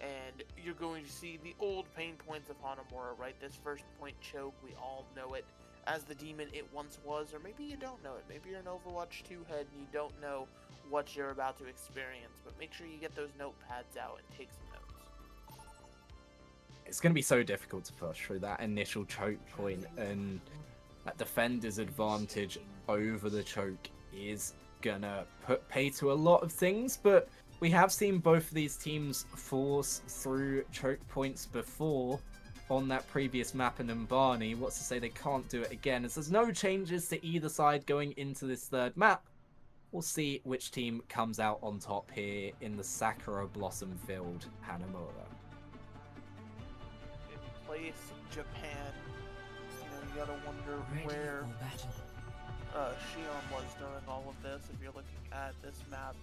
and you're going to see the old pain points of Hanamura, right? This first point choke, we all know it as the demon it once was, or maybe you don't know it. Maybe you're an Overwatch 2 head and you don't know what you're about to experience, but make sure you get those notepads out and take some notes.
It's going to be so difficult to push through that initial choke point, and that defender's advantage over the choke is gonna pay to a lot of things, but we have seen both of these teams force through choke points before on that previous map in Numbani. What's to say they can't do it again, as there's no changes to either side going into this third map. We'll see which team comes out on top here in the Sakura Blossom filled Hanamura.
In place Japan, you gotta wonder where Shion was during all of this. If you're looking at this map,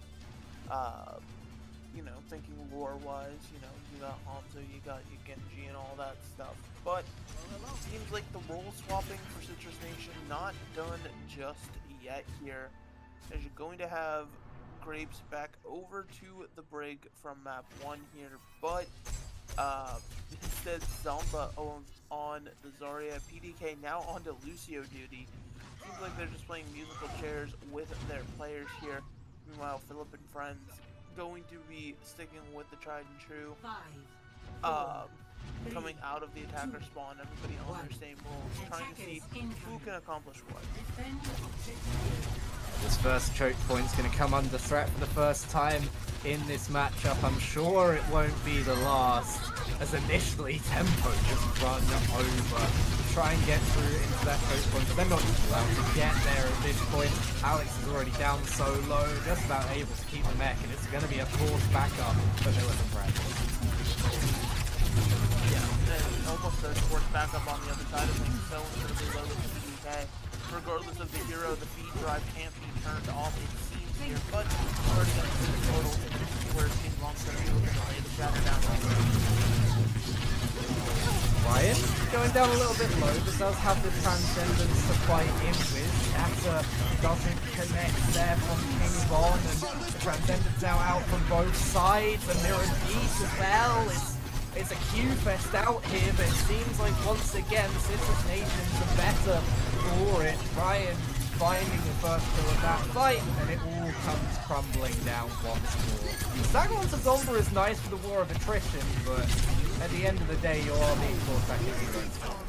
thinking lore-wise, you got Hanzo, you got your Genji and all that stuff. But it seems like the role swapping for Citrus Nation not done just yet here, as you're going to have Grapes back over to the Brig from map 1 here, but instead Zamba on the Zarya, PDK now onto Lucio duty. Seems like they're just playing musical chairs with their players here. Meanwhile, Philip and friends going to be sticking with the tried and true. Coming out of the attacker spawn, everybody on their same roles, trying to see who can accomplish what.
This first choke point's going to come under threat for the first time in this matchup. I'm sure it won't be the last, as initially Tempo just run over to try and get through into that choke point, but they're not allowed to get there at this point. Alex is already down so low, just about able to keep the mech, and it's going to be a forced backup for Philip and friends.
Yeah, and almost a forced backup on the other side of things, so incredibly low with the PDK. Regardless of the hero, the feed drive can't be turned off, it seems here, but we're already going to see the total where Team Long's going to be able to lay the shatter down.
Ryan going down a little bit low, but does have the Transcendence to fight in with. After doesn't connect there from King Von, and the Transcendence now out from both sides, and Mirror Beast as well. It's a Q-fest out here, but it seems like once again, Citrus Nations are better for it. Ryan finding the first kill of that fight, and it all comes crumbling down once more. Stagger onto Zomba is nice for the war of attrition, but at the end of the day, you are being forced back into your own storm.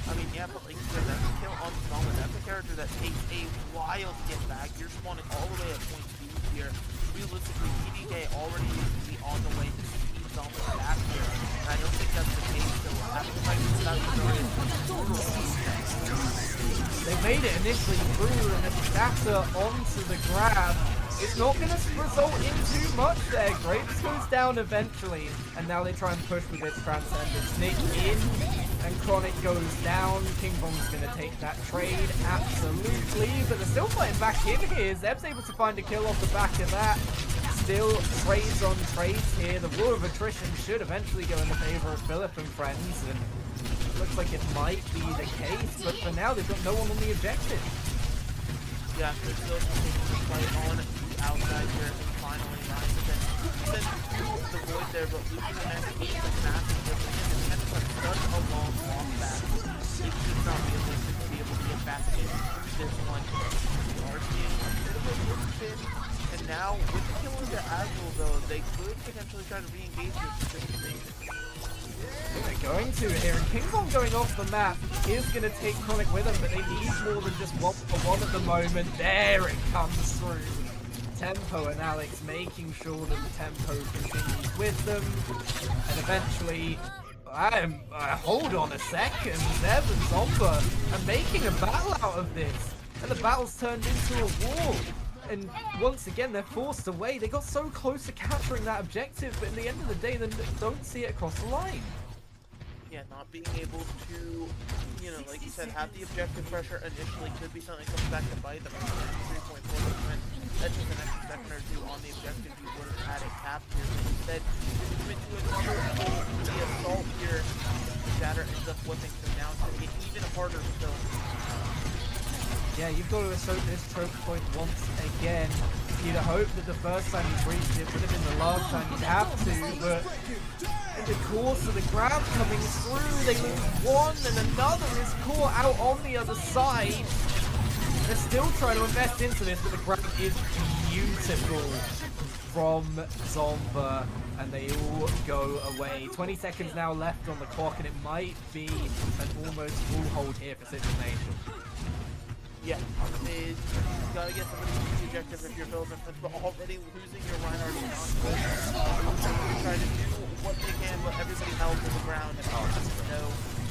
I mean, yeah, but like you said, that's a kill on Zoma. That's a character that takes a while to get back. You're spawning all the way at point 2 here. Realistically, PDK already needs to be on the way to keep Zoma back here. And I don't think that's the case, so having to fight this out
they made it initially through, and it's after onto the grab. It's not going to result in too much there. Grapes goes down eventually, and now they try and push with its Transcendence. Nick in, and Chronic goes down. King Bong's going to take that trade, absolutely, but they're still fighting back in here. Zeb's able to find a kill off the back of that. Still trades on trades here. The war of attrition should eventually go in the favor of Philip and friends, and looks like it might be the case, but for now they've got no one on the objective.
Yeah, they're still taking the fight on the outside here, and finally Ryan sent through the void there, but losing the next piece of massive difference, and Pentagon does a long walk back. It's just not realistic to be able to get back into this one. We are seeing a bit of a work spin, and now with the kill into Azul though, they could potentially try to re-engage this situation.
They're going to here, and King Kong going off the map is going to take Chronic with them, but they need more than just one for one at the moment. There it comes through. Tempo and Alex making sure that the tempo continues with them, and eventually, hold on a second, Zeb and Zomba are making a battle out of this, and the battle's turned into a war. And once again, they're forced away. They got so close to capturing that objective, but in the end of the day, they don't see it across the line.
Yeah, not being able to, you know, like you said, have the objective pressure initially could be something that comes back to bite them. 3.4%. That's just an extra second or two on the objective. You would have had it captured. But instead, you commit to another full the assault here. The Shatter ends up whipping, so now it's going to get even harder still.
Yeah, you've got to assert this choke point once again. You'd hope that the first time you breached it would have been the last time you'd have to, but in the course of the grab coming through, they lose one and another is caught out on the other side. They're still trying to invest into this, but the grab is beautiful from Zomba, and they all go away. 20 seconds now left on the clock, and it might be an almost full hold here for Citrus Nation.
Yeah, you gotta get somebody to the objective if you're Philip and Friends, but already losing your Reinhardt is not good. They're trying to do what they can, but everybody held to the ground, and there's no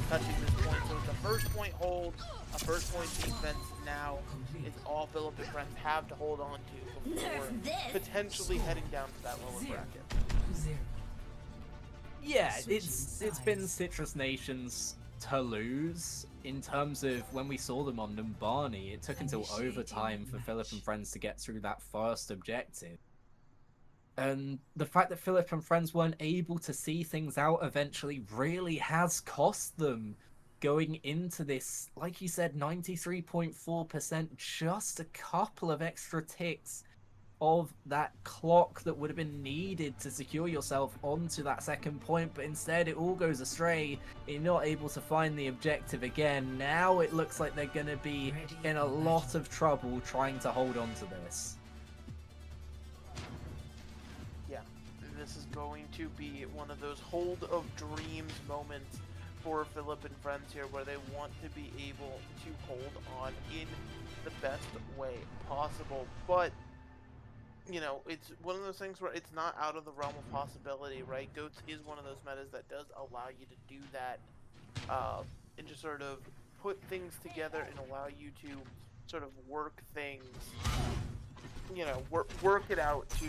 touching this point. So it's a first point hold, a first point defense now. It's all Philip and Friends have to hold on to before potentially heading down to that lower bracket.
Yeah, it's been Citrus Nation's to lose. In terms of when we saw them on Numbani, it took until overtime for Philip and Friends to get through that first objective. And the fact that Philip and Friends weren't able to see things out eventually really has cost them going into this, like you said, 93.4%, just a couple of extra ticks of that clock that would have been needed to secure yourself onto that second point, but instead it all goes astray. You're not able to find the objective again. Now it looks like they're going to be in a lot of trouble trying to hold on to this.
Yeah, this is going to be one of those hold of dreams moments for Philip and Friends here, where they want to be able to hold on in the best way possible, but you know, it's one of those things where it's not out of the realm of possibility, right? Goats is one of those metas that does allow you to do that, and just sort of put things together and allow you to sort of work things, you know, work it out to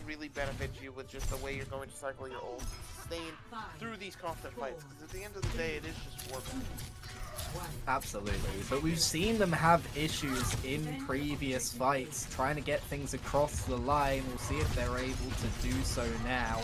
really benefit you with just the way you're going to cycle your ult, sustain through these constant fights, because at the end of the day, it is just working.
Absolutely, but we've seen them have issues in previous fights trying to get things across the line. We'll see if they're able to do so now.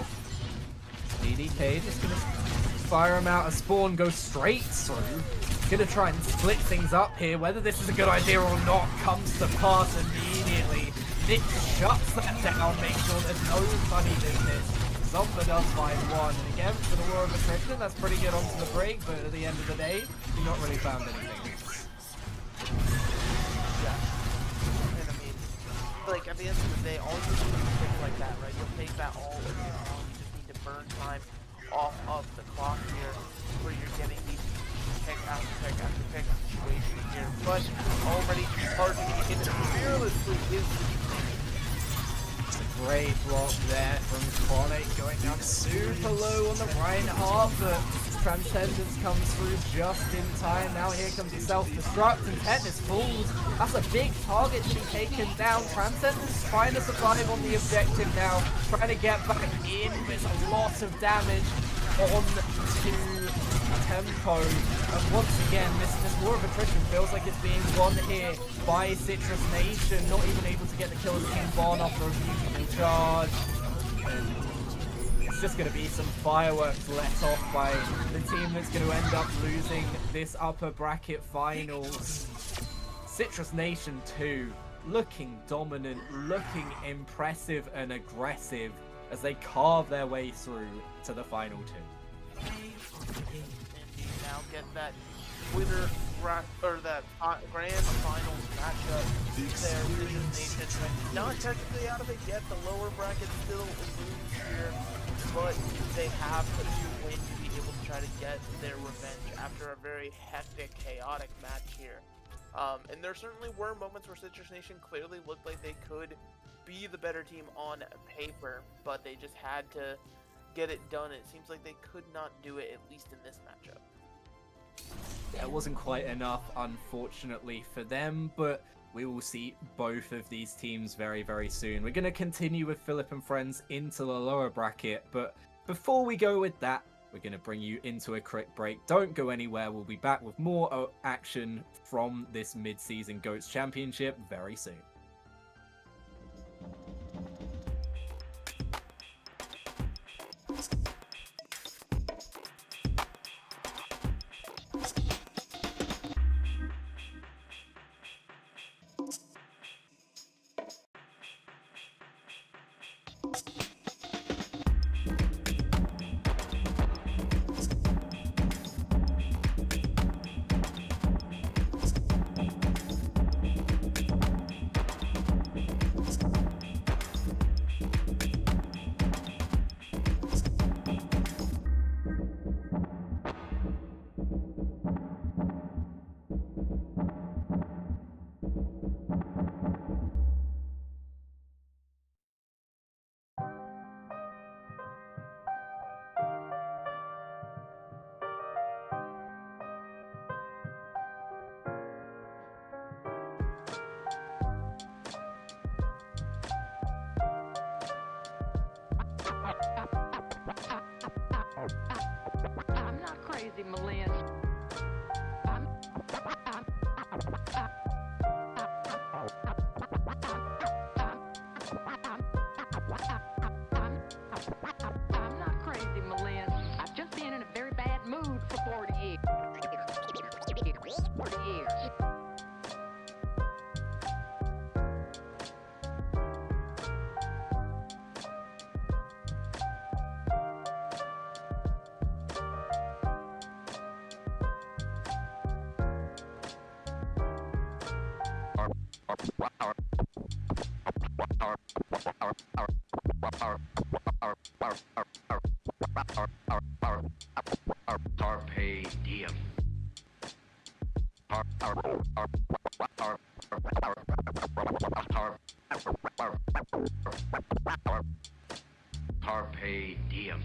DDK just gonna fire him out. A spawn goes straight through. Gonna try and split things up here. Whether this is a good idea or not comes to pass immediately. Nick shuts that down, makes sure there's no funny business. Zomba does find one. And again, for the War of Attrition, that's pretty good onto the break, but at the end of the day, you've not really found anything.
Yeah. And I mean, like, at the end of the day, all you need is things like that, right? You'll take that all day long. You just need to burn time off of the clock here, where you're getting these pick after pick after pick situation here. But already charging it fearlessly is the
Great block there from Quality, going down super low on the right half, but Transcendence comes through just in time. Now here comes the self-destruct, and Tetanus falls. That's a big target to be taken down. Transcendence trying to survive on the objective now, trying to get back in. There's a lot of damage on to Tempo, and once again this War of Attrition feels like it's being won here by Citrus Nation, not even able to get the kill as King Bond after a beautiful charge. And it's just going to be some fireworks let off by the team that's going to end up losing this upper bracket finals. Citrus Nation 2 looking dominant, looking impressive and aggressive as they carve their way through to the final two.
Indeed, now get that winner or that grand finals matchup there. Citrus Nation not technically out of it yet. The lower bracket still lose here, but they have to win to be able to try to get their revenge after a very hectic, chaotic match here. And there certainly were moments where Citrus Nation clearly looked like they could be the better team on paper, but they just had to get it done. It seems like they could not do it, at least in this matchup.
Yeah, it wasn't quite enough, unfortunately, for them, but we will see both of these teams very, very soon. We're going to continue with Philip and friends into the lower bracket, but before we go with that, we're going to bring you into a quick break. Don't go anywhere. We'll be back with more action from this mid-season GOATS Championship very soon.
I'm not crazy, Malin. I'm not crazy, Malin. I've just been in a very bad mood for 40 years. 40 years.
Carpe diem. Carpe diem.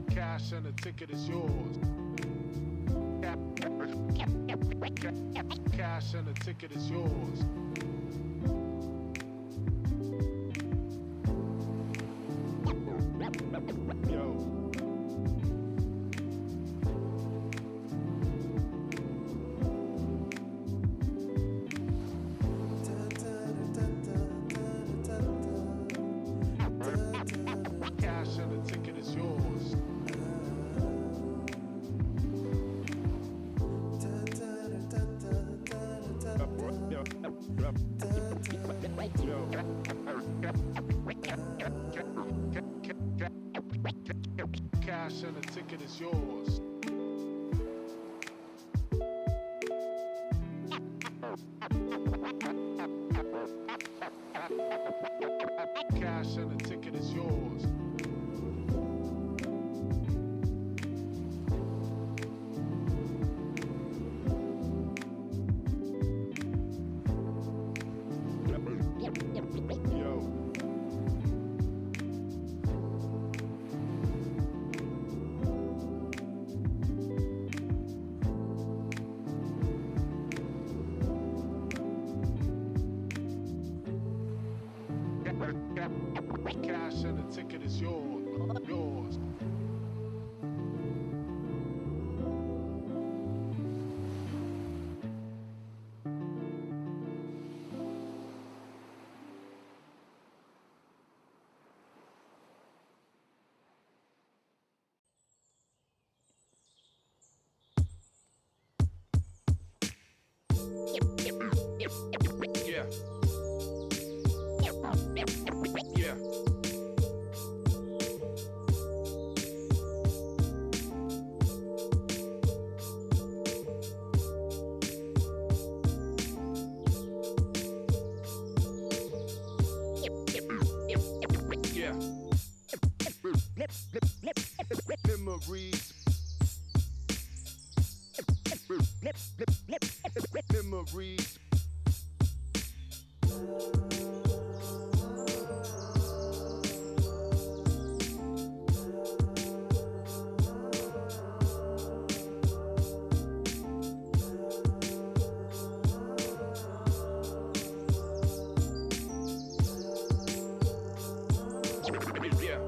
Cash and the ticket is yours. Cash and the ticket is yours. Yo. Cash and the ticket is yours. Cash and the ticket is yours. Cash and the ticket is yours. Yo. Cash and the ticket is yours. Yours. Yeah. Yeah. Yeah. Memories. Memories. Yeah.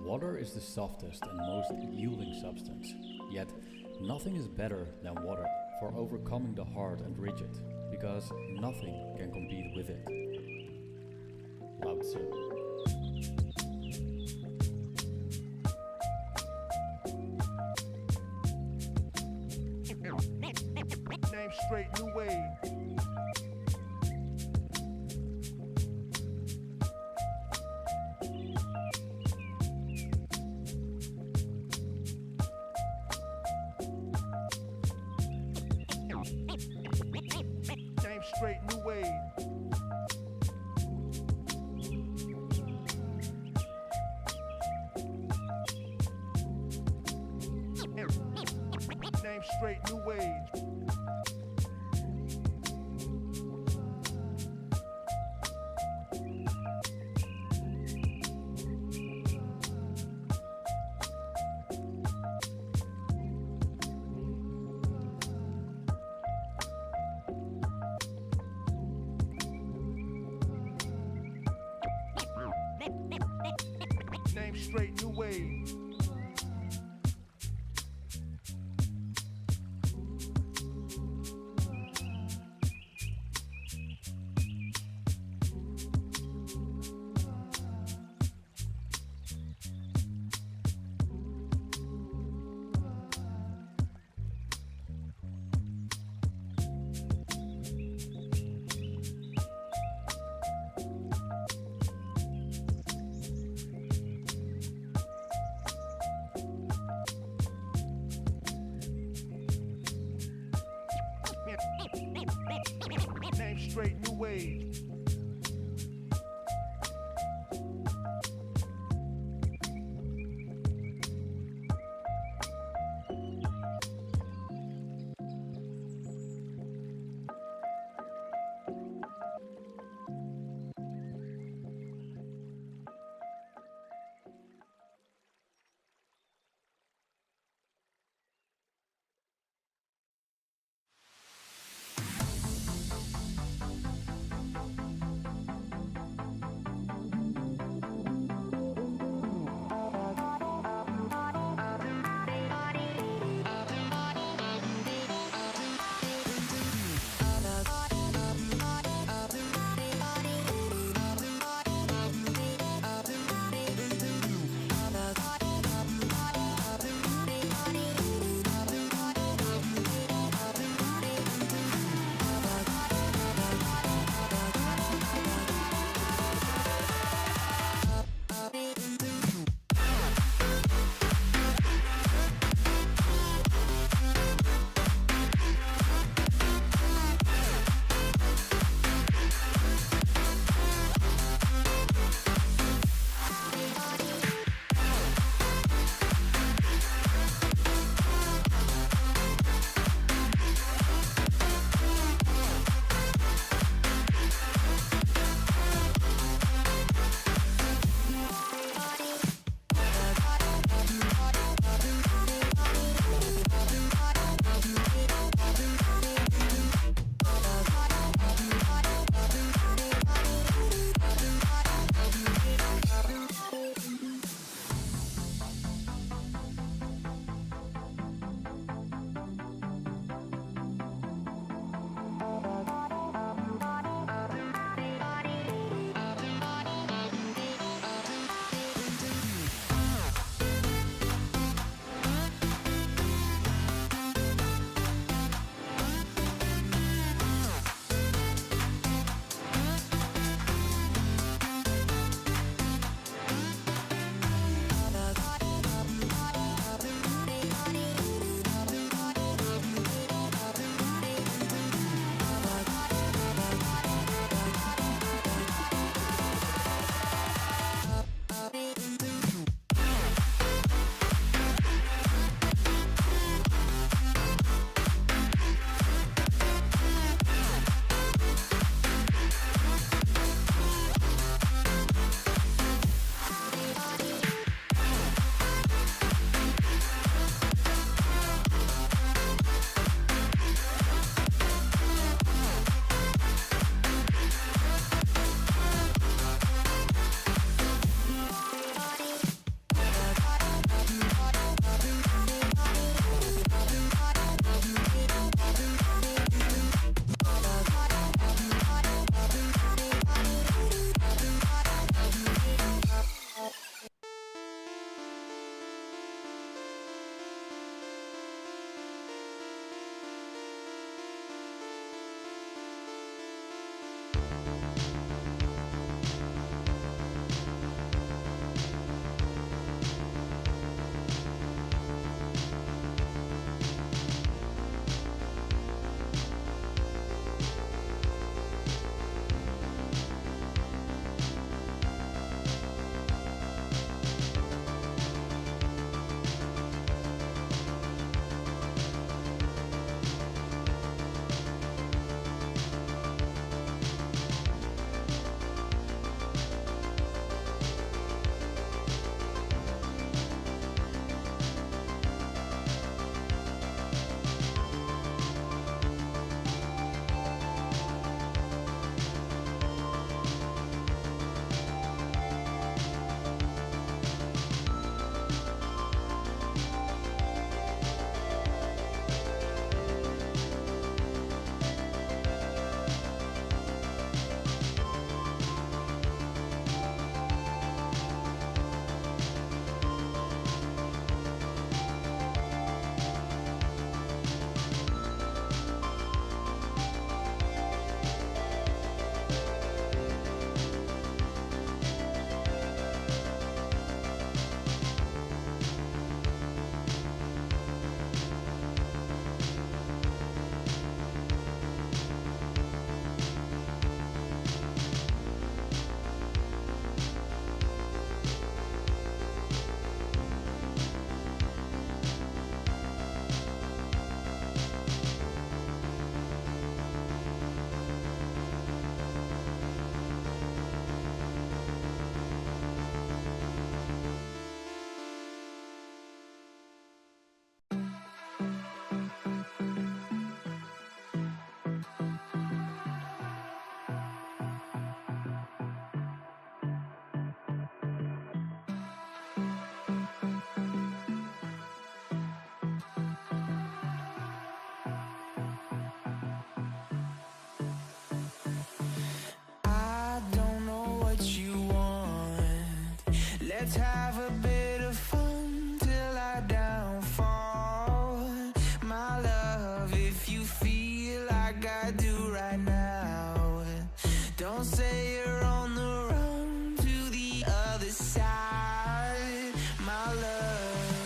Water is the softest and most yielding substance, yet nothing is better than water for overcoming the hard and rigid, because nothing can compete with it. Lao Tzu.
Name straight, new wave. Name straight, new wave. Name straight, new wave. Name straight, new wave. Name straight, new wave.
Let's have a bit of fun till I downfall. My love, if you feel like I do right now, don't say you're on the run to the other side, my love.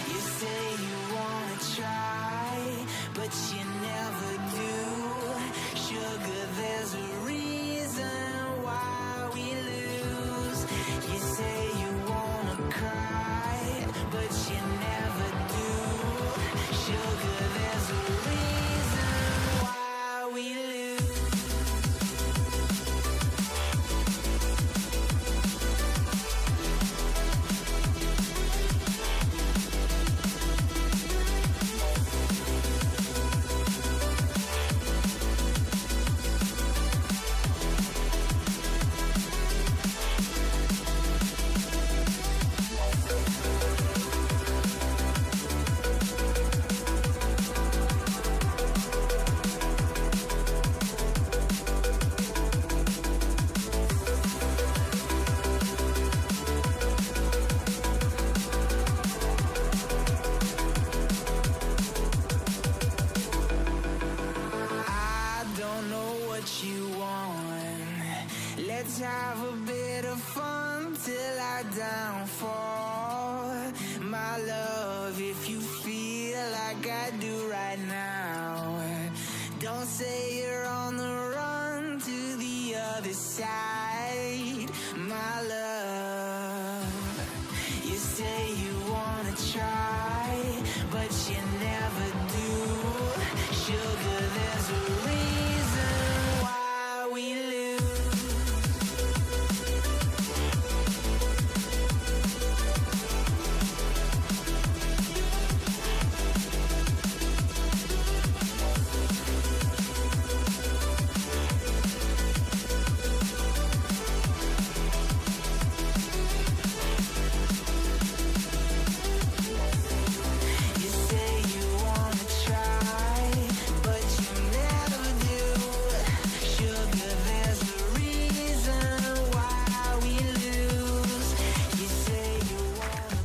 You say you wanna try, but you never do. Sugar, there's a reason why we lose. You say you wanna cry, but you never do. Sugar, there's a reason why we lose. I don't know what you want. Let's have a bit of fun till I downfall. My love, if you feel like I do right now, don't say you're on the run to the other side, my love. You say you wanna try, but you never do. Sugar, there's a reason why we lose. You say you wanna try, but you never do. Sugar, there's a reason why we lose. You say you wanna.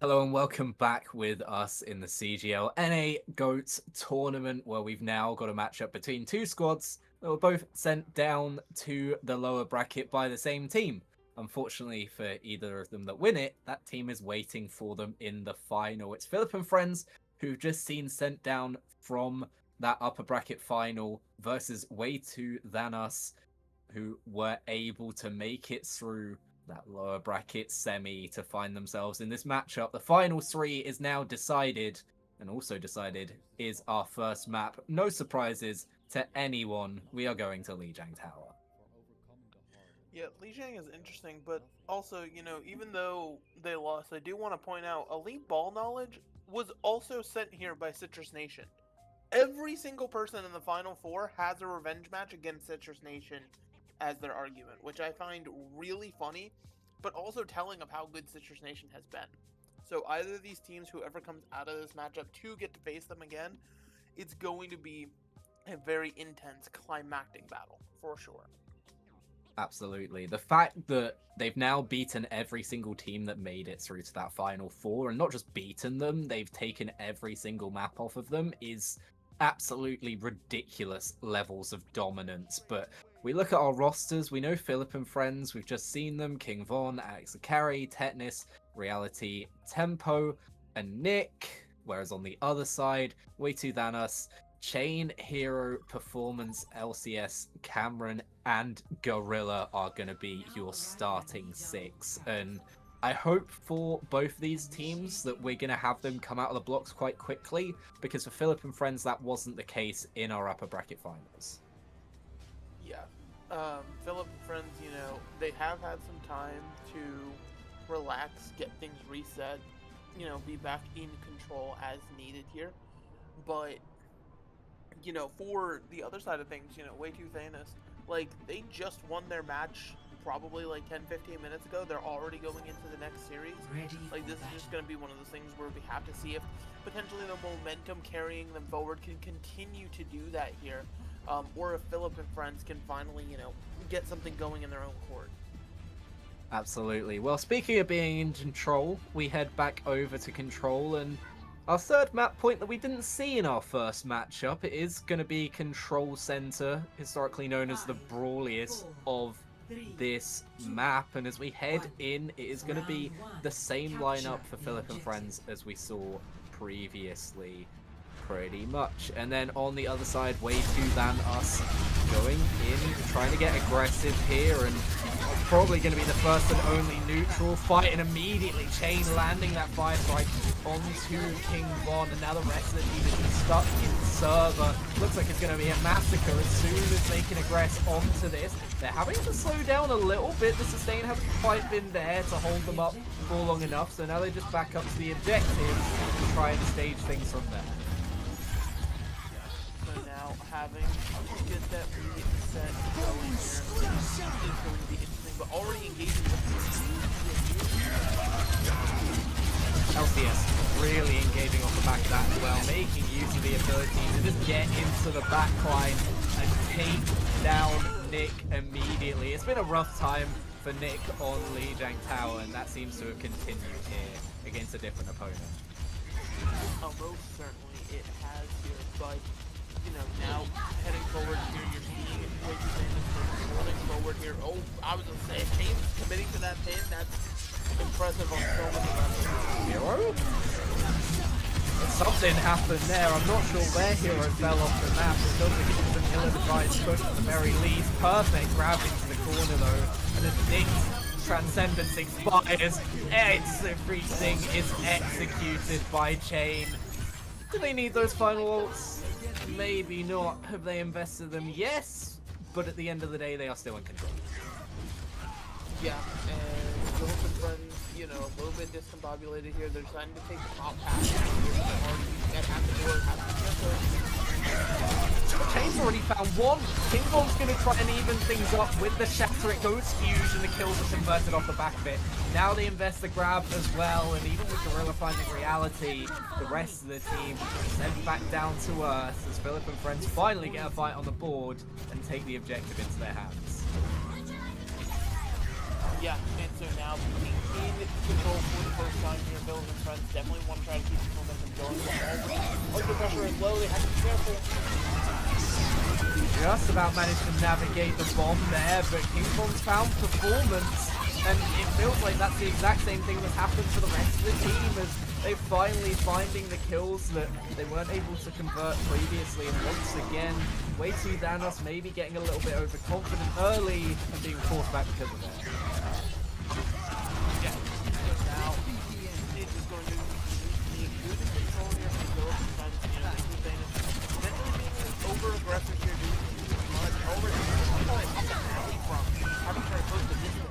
Hello and welcome back with us in the CGL NA GOATS tournament, where we've now got a matchup between two squads that were both sent down to the lower bracket by the same team. Unfortunately for either of them that win it, that team is waiting for them in the final. It's Philip and friends who've just seen sent down from that upper bracket final versus Way 2 Than Us, who were able to make it through that lower bracket semi to find themselves in this matchup. The final three is now decided, and also decided is our first map. No surprises to anyone. We are going to Lijiang Tower.
Yeah, Lijiang is interesting, but also, you know, even though they lost, I do want to point out Elite Ball Knowledge was also sent here by Citrus Nation. Every single person in the Final Four has a revenge match against Citrus Nation as their argument, which I find really funny, but also telling of how good Citrus Nation has been. So either of these teams, whoever comes out of this matchup to get to face them again, it's going to be a very intense climactic battle, for sure.
Absolutely. The fact that they've now beaten every single team that made it through to that Final Four, and not just beaten them, they've taken every single map off of them, is absolutely ridiculous levels of dominance. But we look at our rosters, we know Philip and friends, we've just seen them, King Von, Alex Akari, Tetnis, Reality, Tempo, and Nick. Whereas on the other side, Way 2 Than Us, Chain, Hero, Performance, LCS, Cameron, and Gorilla are going to be your starting six. And I hope for both these teams that we're going to have them come out of the blocks quite quickly, because for Philip and friends, that wasn't the case in our upper bracket finals.
Philip and friends, you know, they have had some time to relax, get things reset, you know, be back in control as needed here. But, you know, for the other side of things, you know, way too Thanos, like, they just won their match probably like 10-15 minutes ago. They're already going into the next series. Like, this is just going to be one of those things where we have to see if potentially the momentum carrying them forward can continue to do that here, or if Philip and friends can finally, you know, get something going in their own court.
Absolutely. Well, speaking of being in control, we head back over to control, and our third map point that we didn't see in our first matchup, it is going to be Control Center, historically known as the brawliest of this map. And as we head in, it is going to be the same lineup for Philip and friends as we saw previously, pretty much. And then on the other side, way too than us going in, trying to get aggressive here, and probably going to be the first and only neutral fight, and immediately Chain landing that fire strike onto King Von, and now the rest of the team is stuck in server. Looks like it's going to be a massacre as soon as they can aggress onto this. They're having to slow down a little bit. The sustain hasn't quite been there to hold them up for long enough, so now they just back up to the objective and try and stage things from there.
So now having to get that reset going here is going to be interesting, but already engaging with
LCS really engaging off the back of that as well, making use of the ability to just get into the backline and take down Nick immediately. It's been a rough time for Nick on Lijiang Tower, and that seems to have continued here against a different opponent.
Oh, most certainly it has here, but, you know, now heading forward here, you're seeing it way too famous, rolling forward here. Oh, I was going to say, James committing to that pin, that's impressive on so many levels.
Something happened there. I'm not sure where Hero fell off the map. It feels like it was an ill-advised push at the very least. Perfect grab into the corner though. And as Nick's Transcendence expires, everything is executed by Chain. Do they need those final ults? Maybe not. Have they invested them? Yes. But at the end of the day, they are still in control.
Yeah, and Philip and friends, you know, a little bit discombobulated here. They're trying to take the top pass.
Chain's already found one. King Von's going to try and even things up with the Shatter. It goes huge, and the kills are converted off the back of it. Now they invest the grab as well, and even with Gorilla finding reality, the rest of the team sent back down to earth as Philip and friends finally get a fight on the board and take the objective into their hands.
Yeah, and so now being in control for the first time here, Philip and friends definitely want to try to keep the momentum going. Under pressure is low, they have to be careful.
Just about managed to navigate the bomb there, but King Kong's found performance, and it feels like that's the exact same thing that's happened for the rest of the team as they're finally finding the kills that they weren't able to convert previously, and once again, way too Thanos maybe getting a little bit overconfident early and being forced back because of that.
Yeah, so now it is going to be good control here from Philip and friends, you know, making things potentially being over-aggressive here, doing too much, from having to close the distance.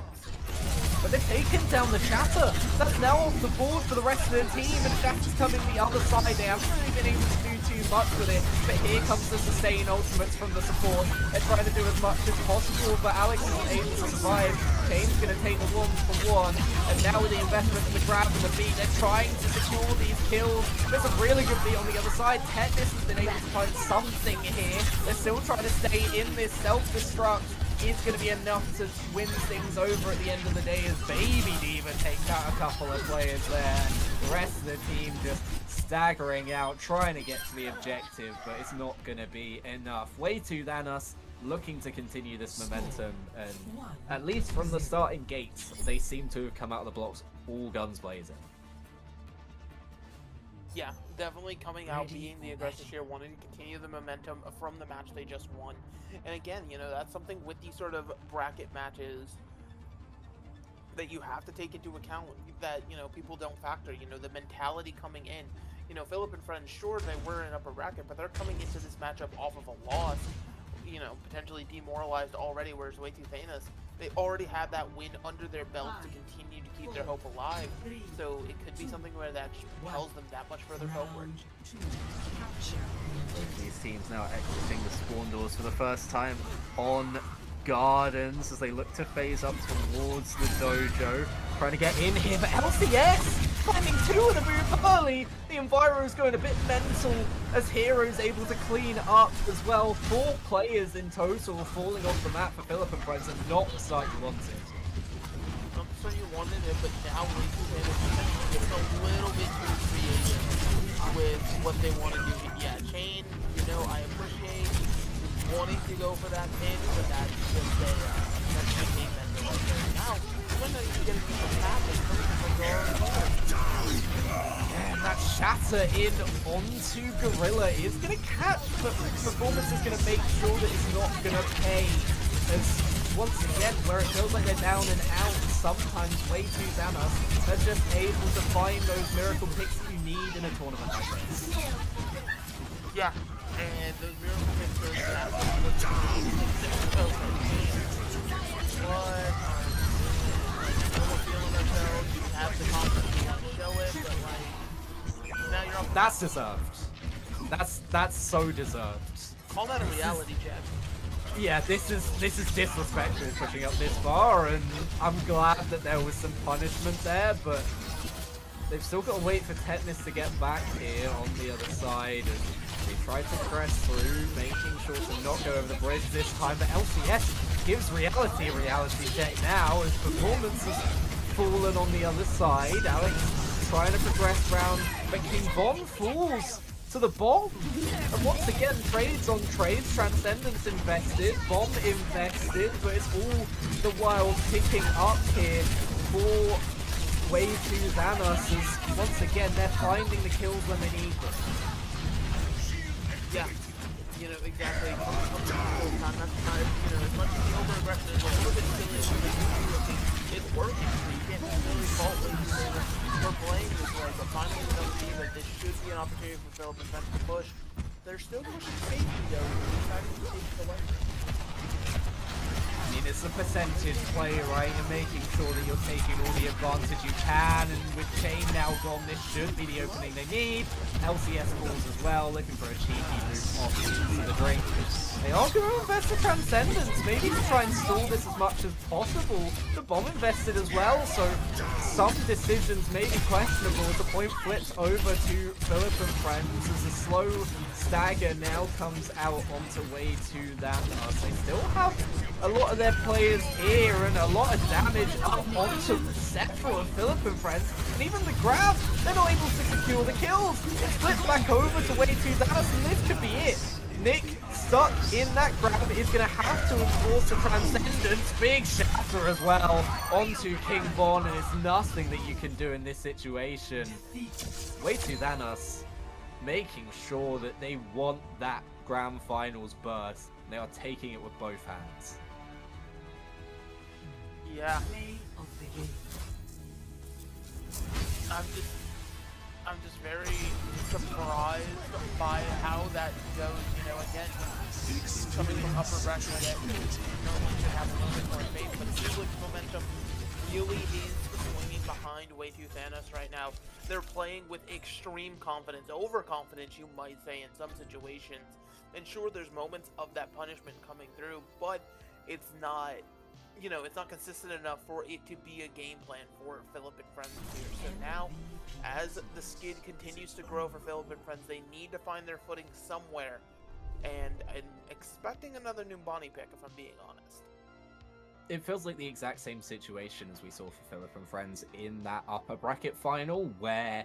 But they've taken down the Shatter. That's now off the board for the rest of the team, and Shatter's coming the other side. They haven't really been able to do too much with it, but here comes the sustain ultimates from the support. They're trying to do as much as possible, but Alex isn't able to survive. Kane's going to take the 1-for-1, and now with the investment in the grab and the beat, they're trying to secure these kills. There's a really good beat on the other side. Tetris has been able to find something here. They're still trying to stay in this self-destruct. Is going to be enough to win things over at the end of the day as Baby Diva takes out a couple of players there. The rest of the team just staggering out, trying to get to the objective, but it's not going to be enough. Way too than us, looking to continue this momentum, and at least from the starting gates, they seem to have come out of the blocks all guns blazing.
Yeah, definitely coming out, being the aggressor here, wanting to continue the momentum from the match they just won. And again, you know, that's something with these sort of bracket matches that you have to take into account that, you know, people don't factor, you know, the mentality coming in. You know, Philip and friends, sure, they were in upper bracket, but they're coming into this matchup off of a loss. potentially demoralized already, whereas way too famous, they already have that win under their belt to continue to keep their hope alive. So it could be something where that just propels them that much further forward.
These teams now exiting the spawn doors for the first time on Gardens as they look to phase up towards the dojo. Trying to get in here, but LCS finding 2 of the move early. The Enviro is going a bit mental as Hero's able to clean up as well. 4 players in total falling off the map for Philip and Friends, and not the start you wanted.
Not the start you wanted it, but now we can get a little bit too creative with what they want to do. Yeah, Chain, I appreciate wanting to go for that pin, but that's just a game that right there. Now, we're not even getting some happen.
And that shatter in onto Gorilla is going to catch, but Performance is going to make sure that it's not going to pay. As once again, where it feels like they're down and out, sometimes way too Xanos, they're just able to find those miracle picks that you need in a tournament like this.
Yeah, and those miracle picks are exactly what you feeling ourselves, you have the confidence to show it, but now you're up.
That's deserved. That's so deserved.
Call that a reality check.
Yeah, this is disrespectful pushing up this far, and I'm glad that there was some punishment there, but they've still got to wait for Tetanus to get back here on the other side, and they try to press through, making sure to not go over the bridge this time, but LCS gives Reality a reality check now, as Performance has fallen on the other side. Alex trying to progress round, but King Von falls to the bomb, and once again, trades on trades, Transcendence invested, Bomb invested, but it's all the while picking up here for Way to Xanos, as once again, they're finding the kills when they need them.
Yeah, exactly. That's not, as much as the over-aggression is a little bit silly, it's working, so you can't really fault them for playing this way, but finally we don't see that this should be an opportunity for Philip and Friends to push. They're still pushing safety though, deciding to take it away.
I mean, it's a percentage play, right? You're making sure that you're taking all the advantage you can, and with Chain now gone, this should be the opening they need. LCS falls as well, looking for a cheeky route off into the drink. They are going to invest the Transcendence, maybe to try and stall this as much as possible. The Bomb invested as well, so some decisions may be questionable as the point flips over to Philip and Friends as the slow stagger now comes out onto Way to Xanos. They still have a lot of their players here and a lot of damage up onto the Sephiroth of Philip and Friends, and even the grab, they're not able to secure the kills. It's flipped back over to Way to Xanos, and this could be it. Nick, stuck in that grab, is going to have to enforce the Transcendence. Big shatter as well onto King Von, and it's nothing that you can do in this situation. Way to Xanos, making sure that they want that Grand Finals berth. They are taking it with both hands.
Yeah. I'm just very surprised by how that goes. Again, coming from upper bracket, that normally should have a little bit more faith, but it seems like momentum really is swinging behind Way to Xanos right now. They're playing with extreme confidence, overconfidence, you might say, in some situations. And sure, there's moments of that punishment coming through, but it's not, it's not consistent enough for it to be a game plan for Philip and Friends here. So now, as the skid continues to grow for Philip and Friends, they need to find their footing somewhere. And I'm expecting another Numbani pick, if I'm being honest.
It feels like the exact same situation as we saw for Philip and Friends in that upper bracket final, where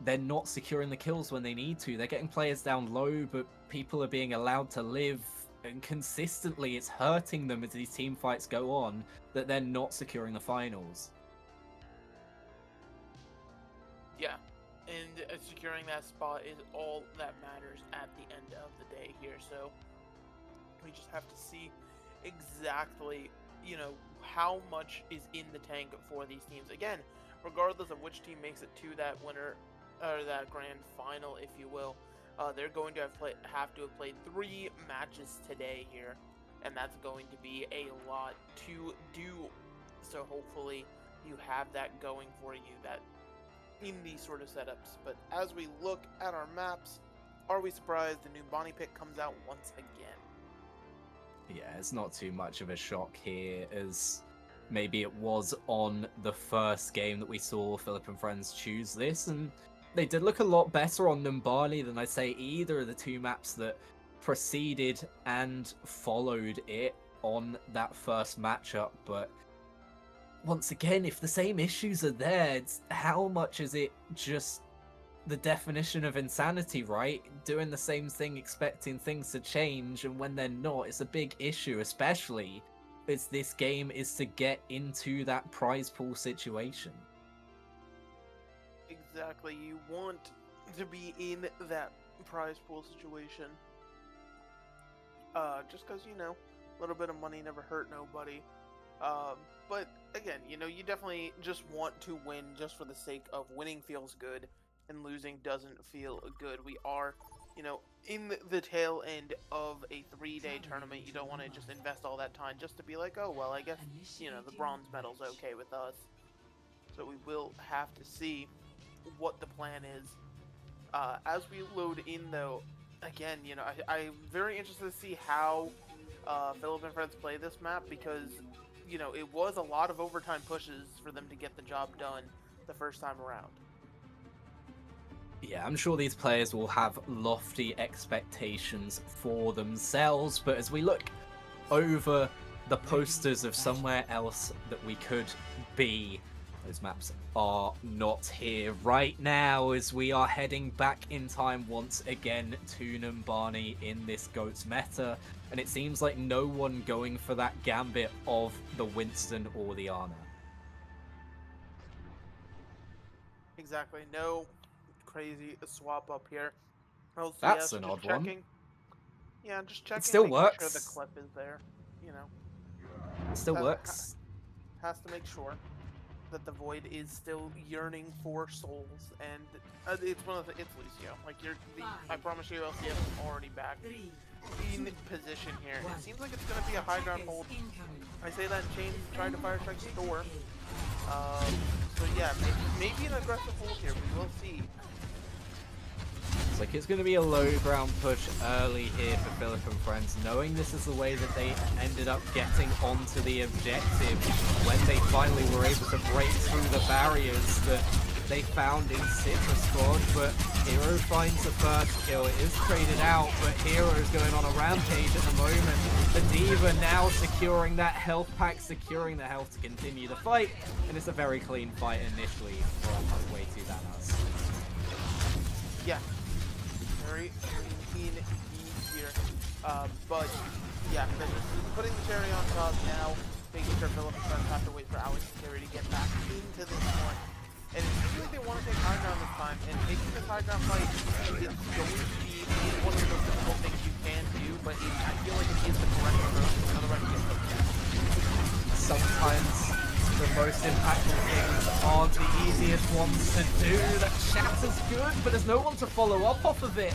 they're not securing the kills when they need to. They're getting players down low, but people are being allowed to live, and consistently it's hurting them as these team fights go on, that they're not securing the finals.
Yeah, and securing that spot is all that matters at the end of the day here, so we just have to see exactly, how much is in the tank for these teams. Again, regardless of which team makes it to that winner, or that grand final, if you will, They're going to have to have played 3 matches today here, and that's going to be a lot to do. So hopefully you have that going for you that in these sort of setups. But as we look at our maps, are we surprised the new Bonnie pick comes out once again?
Yeah, it's not too much of a shock here, as maybe it was on the first game that we saw Philip and friends choose this, and they did look a lot better on Numbani than I'd say either of the 2 maps that preceded and followed it on that first matchup. But once again, if the same issues are there, it's how much is it just the definition of insanity, right? Doing the same thing, expecting things to change, and when they're not, it's a big issue, especially as this game is to get into that prize pool situation.
Exactly, you want to be in that prize pool situation. Just because, you know, a little bit of money never hurt nobody. But again, you know, you definitely just want to win just for the sake of winning feels good, and losing doesn't feel good. We are, you know, in the tail end of a 3-day tournament. You don't want to just invest all that time just to be like, oh, well, I guess, you know, the bronze medal's okay with us. So we will have to see what the plan is. As we load in, though, again, you know, I'm very interested to see how Philip and friends play this map, because, you know, it was a lot of overtime pushes for them to get the job done the first time around.
Yeah, I'm sure these players will have lofty expectations for themselves, but as we look over the posters of somewhere else that we could be, those maps are not here right now, as we are heading back in time once again to Numbani in this GOATS meta, and it seems like no one going for that gambit of the Winston or the Ana.
Exactly, no crazy swap up here. LCS,
That's an odd
checking.
one.
Yeah, just checking.
It still
making
works.
Sure the clip is there. You know.
It still works.
Has to make sure that the Void is still yearning for souls, and it's one of the, it's Lucio. Like I promise you, LCS is already back in position here. It seems like it's gonna be a high ground hold. I say that Chain tried to fire strike Store. So yeah, maybe an aggressive hold here. We will see.
It's like it's going to be a low ground push early here for Philip and friends, knowing this is the way that they ended up getting onto the objective when they finally were able to break through the barriers that they found in Citra Squad. But Hero finds the first kill. It is traded out, but Hero is going on a rampage at the moment. The Diva now securing that health pack, securing the health to continue the fight, and it's a very clean fight initially from way to Thanos.
Yeah. Very clean here. But yeah, just putting the cherry on top now, making sure Philip and friends have to wait for Alex and Terry to get back into this one. And it seems like they want to take high ground this time, and taking this high ground fight is going to be one of the most difficult things you can do, but I feel like it is the correct approach, otherwise you get so
sometimes the most impactful things aren't the easiest ones to do. That Shatter's good, but there's no one to follow up off of it.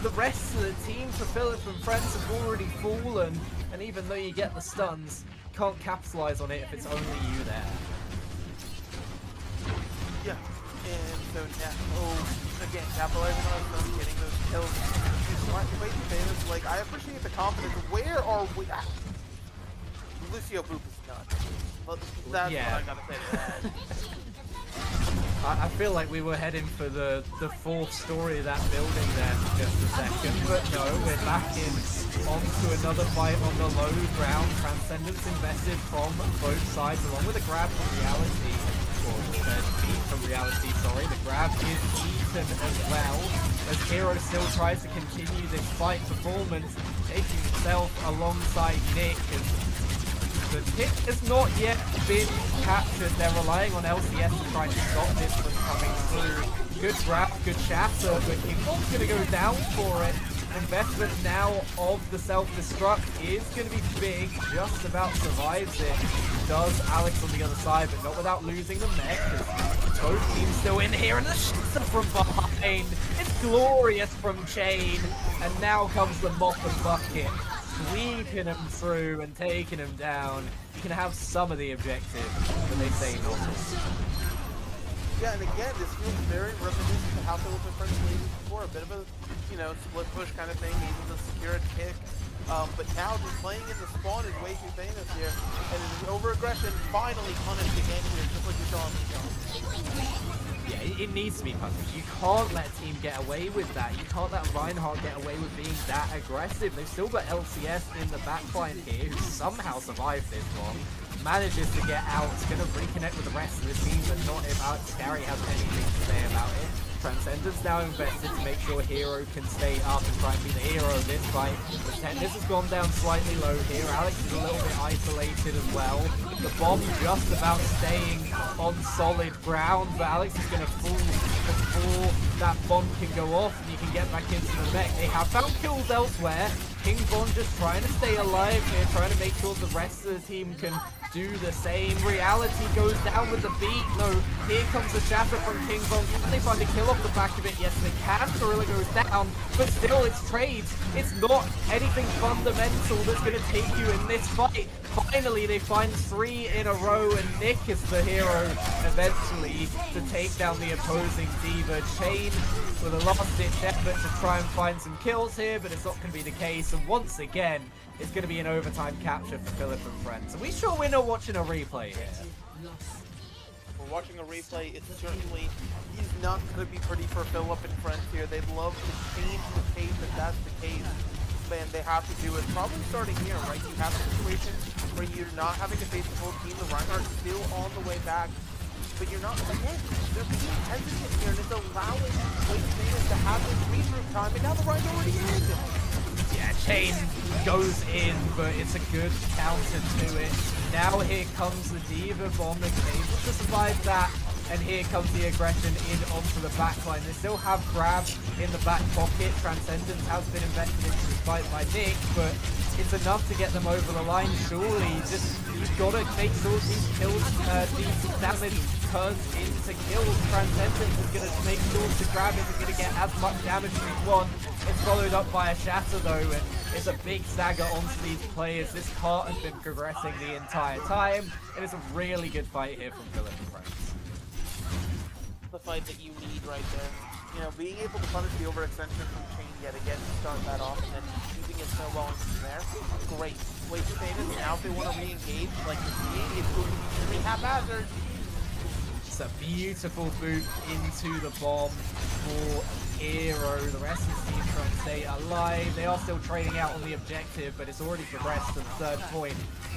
The rest of the team for Philip and friends have already fallen, and even though you get the stuns, you can't capitalize on it if it's only you there.
Yeah, and so now, again, capitalizing on those, getting those kills. Like, I appreciate the confidence. Where are we at? Lucio Boop is nuts. That's what I gotta say to that.
I feel like we were heading for the fourth story of that building there for just a second, but no, we're back in onto another fight on the low ground. Transcendence invested from both sides, along with a grab from Reality. Or beat from Reality, sorry. The grab is eaten as well, as Hero still tries to continue this fight performance, taking himself alongside Nick. The pick has not yet been captured. They're relying on LCS to try to stop this from coming through. Good grab, good shatter, but Kingdom's going to go down for it. Investment now of the self-destruct is going to be big, just about survives it. Does Alex on the other side, but not without losing the mech. Both teams still in here, and the shatter from behind. It's glorious from Chain, and now comes the mop and bucket, sweeping him through and taking him down. You can have some of the objective, but they say not.
Yeah, and again, this feels very reminiscent to how Philip and Friends played before. A bit of a, you know, split push kind of thing, able to secure a kick. But now just playing in the spawn is way too famous here. And his over-aggression finally punished again here, just like we saw on the
Yeah, it needs to be punished. You can't let a team get away with that. You can't let Reinhardt get away with being that aggressive. They've still got LCS in the backline here, who somehow survived this one. Manages to get out, it's going to reconnect with the rest of the team, but not if Alex Scary has anything to say about it. Transcendence now invested to make sure Hero can stay up and try and be the hero of this fight. The Tennis has gone down slightly low here. Alex is a little bit isolated as well. The bomb just about staying on solid ground, but Alex is going to fall before that bomb can go off and you can get back into the mech. They have found kills elsewhere. King Von just trying to stay alive here, trying to make sure the rest of the team can do the same. Reality goes down with the beat. No, here comes the shatter from King Von. Can they find a kill off the back of it? Yes, they can. Gorilla goes down, but still, it's trades. It's not anything fundamental that's going to take you in this fight. Finally, they find 3 in a row, and Nick is the hero eventually to take down the opposing Diva. Chain with a last-ditch effort to try and find some kills here, but it's not going to be the case. And once again, it's going to be an overtime capture for Philip and Friends. Are we sure we're not watching a replay here?
We're watching a replay. It's certainly, he's not going to be pretty for Philip and Friends here. They'd love to change the pace if that's the case. Man, they have to do it. Probably starting here, right? You have a situation where you're not having to face the full team. The Reinhardt is still on the way back. But you're not, again, they're being hesitant here, and it's allowing Wayne to have this regroup time, and now the Reinhardt already is.
Yeah, Chain goes in, but it's a good counter to it. Now here comes the Diva bomb, able to survive that, and here comes the aggression in onto the backline. They still have grab in the back pocket. Transcendence has been invested into this fight by Nick, but it's enough to get them over the line, surely. Just, you've got to make sure these kills, these damage turns into kills. Transcendence is going to make sure the grab isn't going to get as much damage as he wants. It's followed up by a shatter though, and it's a big stagger onto these players. This cart has been progressing the entire time, and it's a really good fight here from Philip and Friends.
The fight that you need right there. You know, being able to punish the overextension from Chain yet again to start that off, and then keeping it snowballing from there. Great. Wait for Famous. Now if they want to re-engage, like you're seeing, it's going to be pretty haphazard.
It's a beautiful boot into the bomb for Hero. The rest of the team trying to stay alive. They are still trading out on the objective, but it's already progressed to the 3rd point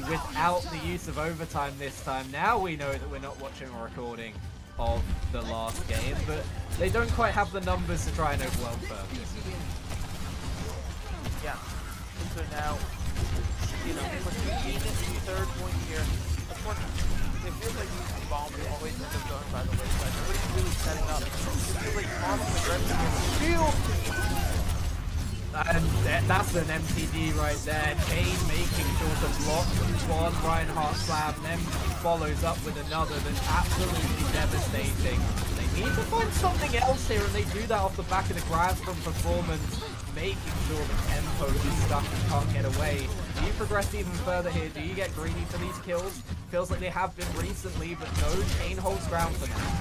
without the use of overtime this time. Now we know that we're not watching a recording of the last game, but they don't quite have the numbers to try and overwhelm first.
Yeah. And so now, you know, with the 3rd point here, of course, it feels like these bombs always end up going by the wayside. Nobody's really setting up. It feels like constant aggression here.
And that's an MTD right there. Chain making sure to block one Reinhardt slam, then follows up with another that's absolutely devastating. They need to find something else here, and they do that off the back of the grabs from Performance, making sure the tempo is stuck and can't get away. Do you progress even further here? Do you get greedy for these kills? Feels like they have been recently, but no, Chain holds ground for now.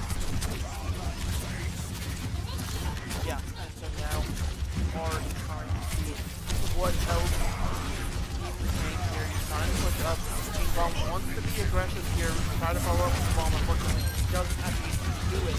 Yeah, and so now, hard trying to see what else he can make here. He's trying to push up. King Bomb wants to be aggressive here, try to follow up with the bomb. Unfortunately, he doesn't actually do it.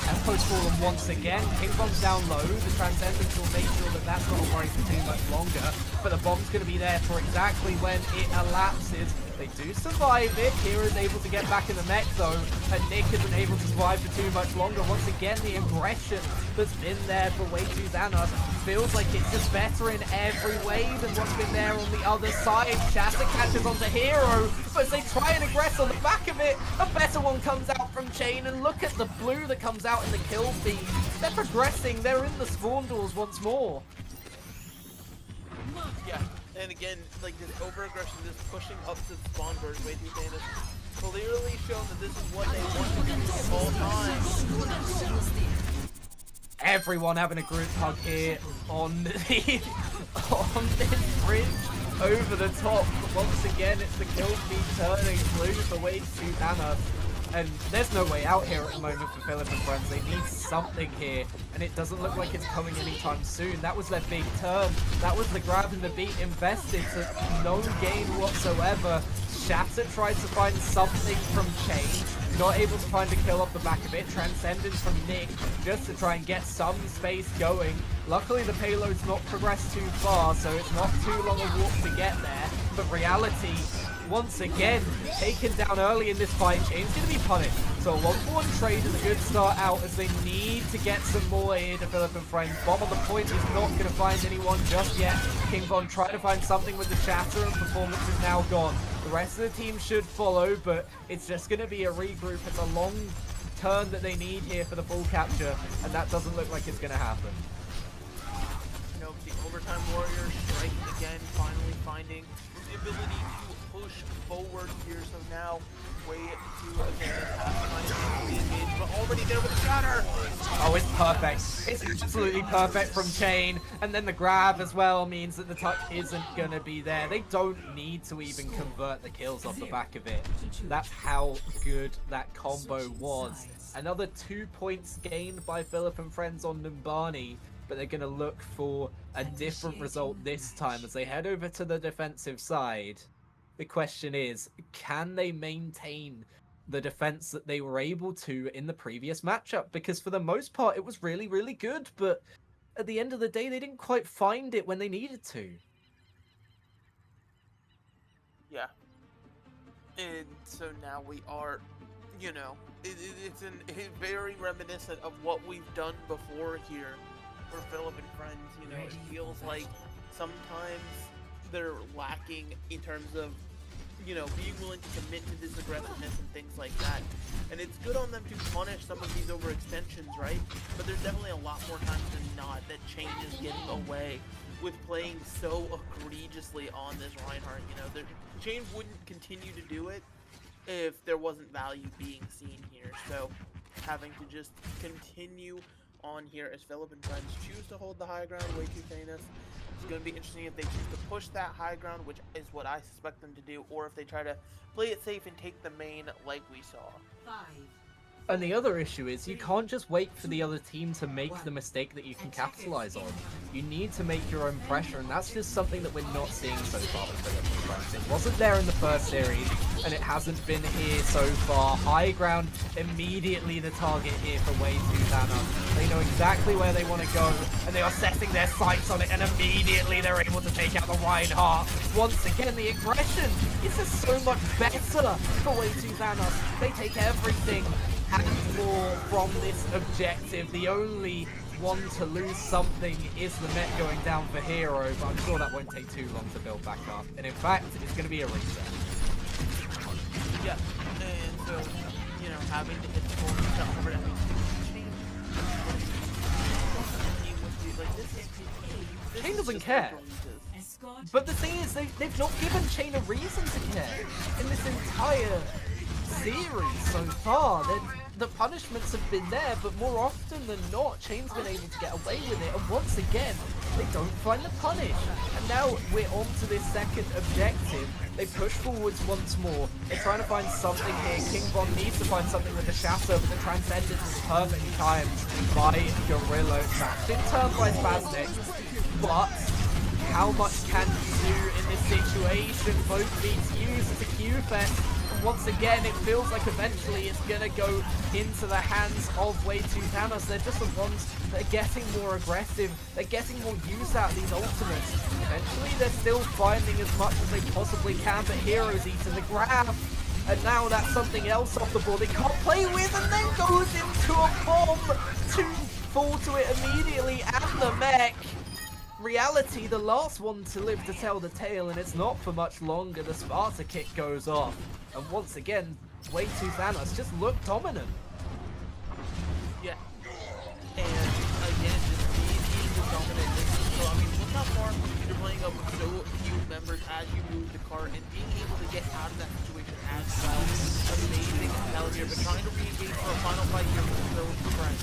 Tempo's fallen once again. King Bomb's down low. The Transcendence will make sure that that's not a worry for too much longer. But the bomb's going to be there for exactly when it elapses. They do survive it. Hero's able to get back in the mech though, and Nick isn't able to survive for too much longer. Once again, the aggression that's been there for way too Xanos feels like it's just better in every way than what's been there on the other side. Shatter catches onto Hero, but as they try and aggress on the back of it, a better one comes out from Chain, and look at the blue that comes out in the kill feed. They're progressing, they're in the spawn doors once more.
Yeah. And again, like this over-aggression, this pushing up to the spawn bird, way too famous, clearly shown that this is what they want to do at all times.
Everyone having a group hug here on the on this bridge over the top. Once again, it's the kill feed turning blue for way to Thanos. And there's no way out here at the moment for Philip and friends. They need something here, and it doesn't look like it's coming anytime soon. That was their big turn. That was the grab and the beat invested to no gain whatsoever. Shatter tried to find something from Chain, not able to find a kill off the back of it. Transcendence from Nick, just to try and get some space going. Luckily, the payload's not progressed too far, so it's not too long a walk to get there. But Reality, once again, taken down early in this fight. Chain's going to be punished. So a 1-for-1 trade is a good start out as they need to get some more here to Philip and friends. Bomb on the point is not going to find anyone just yet. King Von tried to find something with the Shatter, and performance is now gone. The rest of the team should follow, but it's just going to be a regroup. It's a long turn that they need here for the full capture, and that doesn't look like it's going to happen.
You know, the Overtime Warriors striking again, finally finding the ability to push forward here. So now, way to engage, but already there with the Shatter.
Oh, it's perfect. It's absolutely perfect from Chain. And then the grab as well means that the touch isn't going to be there. They don't need to even convert the kills off the back of it. That's how good that combo was. Another 2 points gained by Philip and friends on Numbani, but they're going to look for a different result this time as they head over to the defensive side. The question is, can they maintain the defense that they were able to in the previous matchup? Because for the most part, it was really, really good, but at the end of the day, they didn't quite find it when they needed to.
Yeah. And so now we are, you know, it's very reminiscent of what we've done before here for Philip and friends. You know, it feels like sometimes they're lacking in terms of, you know, being willing to commit to this aggressiveness and things like that. And it's good on them to punish some of these overextensions, right? But there's definitely a lot more times than not that Chain is getting away with playing so egregiously on this Reinhardt. You know, Chain wouldn't continue to do it if there wasn't value being seen here. So having to just continue on here as Philip and friends choose to hold the high ground way too famous. It's going to be interesting if they choose to push that high ground, which is what I suspect them to do, or if they try to play it safe and take the main like we saw.
And the other issue is you can't just wait for the other team to make the mistake that you can capitalize on. You need to make your own pressure, and that's just something that we're not seeing so far with Philip and friends. It wasn't there in the first series, and it hasn't been here so far. High ground, immediately the target here for way to Thanos. They know exactly where they want to go, and they are setting their sights on it, and immediately they're able to take out the Reinhardt. Once again, the aggression is just so much better for way to Thanos. They take everything and more from this objective. The only one to lose something is the net going down for Hero, but I'm sure that won't take too long to build back up. And in fact, it's going to be a reset.
Yeah, and so, you know, having to hit the full reset over every
Chain doesn't care. But the thing is, they've not given Chain a reason to care in this entire series so far. The punishments have been there, but more often than not, Chain's been able to get away with it, and once again, they don't find the punish. And now we're on to this second objective. They push forwards once more. They're trying to find something here. King Von needs to find something with the Shatter, but the Transcendence is perfectly timed by Gorilla. Trapped in turn by Spastic, but how much can you do in this situation? Both beats used to Q-Fest. Once again, it feels like eventually it's going to go into the hands of way to Thanos. They're just the ones that are getting more aggressive. They're getting more use out of these ultimates. Eventually, they're still finding as much as they possibly can, but Hero's eating the grab. And now that's something else off the board they can't play with, and then goes into a bomb to fall to it immediately, and the mech. Reality, the last one to live to tell the tale, and it's not for much longer. The Sparta kick goes off, and once again, way to Thanos just look dominant.
Yeah, and again, just being the dominant. So I mean, look how far you're playing up with so few members as you move the cart, and being able to get out of that situation as well. Amazing hell here, but trying to re-engage for a final fight here with Philip and friends.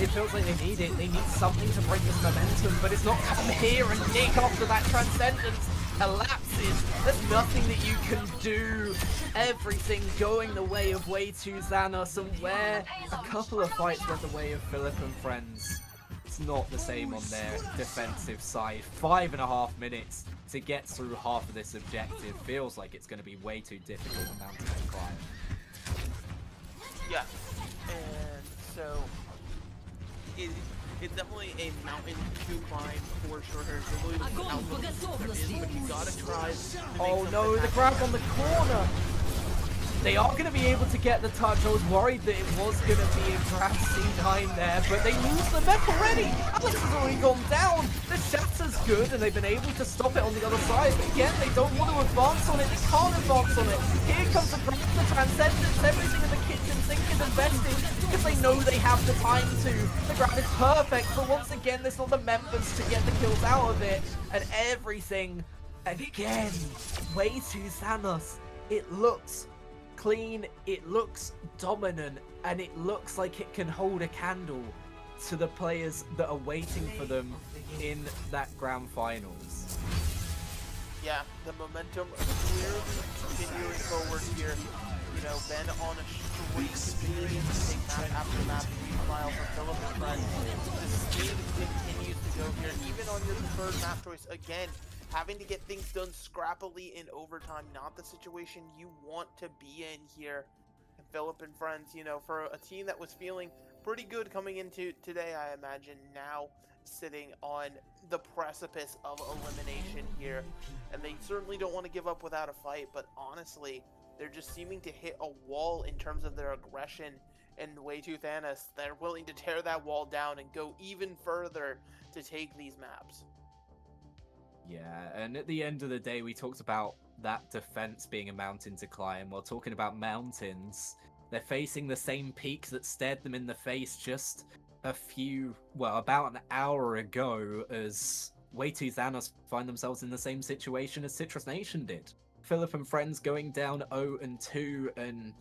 It feels like they need it. They need something to break this momentum, but it's not come here and nick after that Transcendence elapses. There's nothing that you can do. Everything going the way of Way to Xanos, and where a couple of fights went the way of Philip and friends, it's not the same on their defensive side. 5.5 minutes to get through half of this objective. Feels like it's going to be way too difficult for Mountain to climb.
Yeah, and so it's definitely a mountain to climb for sure. There's a little outlook there is, but you gotta try to make
Oh no,
something
the grab
happen.
on the corner! They are going to be able to get the touch. I was worried that it was going to be a grab C9 there, but they lose the map already! Alex has already gone down! The Shatter's good, and they've been able to stop it on the other side, but again, they don't want to advance on it. They can't advance on it. Here comes the grab, the Transcendence, everything in the kitchen sink is invested, because they know they have the time to. The grab is perfect, but once again, there's not the members to get the kills out of it, and everything, again, Way to Xanos. It looks clean, it looks dominant, and it looks like it can hold a candle to the players that are waiting for them in that grand finals.
Yeah, the momentum clearly continuing forward here. You know, Ben on a streak, ability to take map after map. Meanwhile, for Philip and friends, the speed continues to go here, even on your preferred map choice. Again, having to get things done scrappily in overtime, not the situation you want to be in here. And Philip and friends, you know, for a team that was feeling pretty good coming into today, I imagine, now sitting on the precipice of elimination here. And they certainly don't want to give up without a fight, but honestly, they're just seeming to hit a wall in terms of their aggression. And Way to Xanos, they're willing to tear that wall down and go even further to take these maps.
Yeah, and at the end of the day, we talked about that defense being a mountain to climb. While talking about mountains, they're facing the same peak that stared them in the face just about an hour ago, as Way to Xanos find themselves in the same situation as Citrus Nation did. Philip and friends going down 0-2, and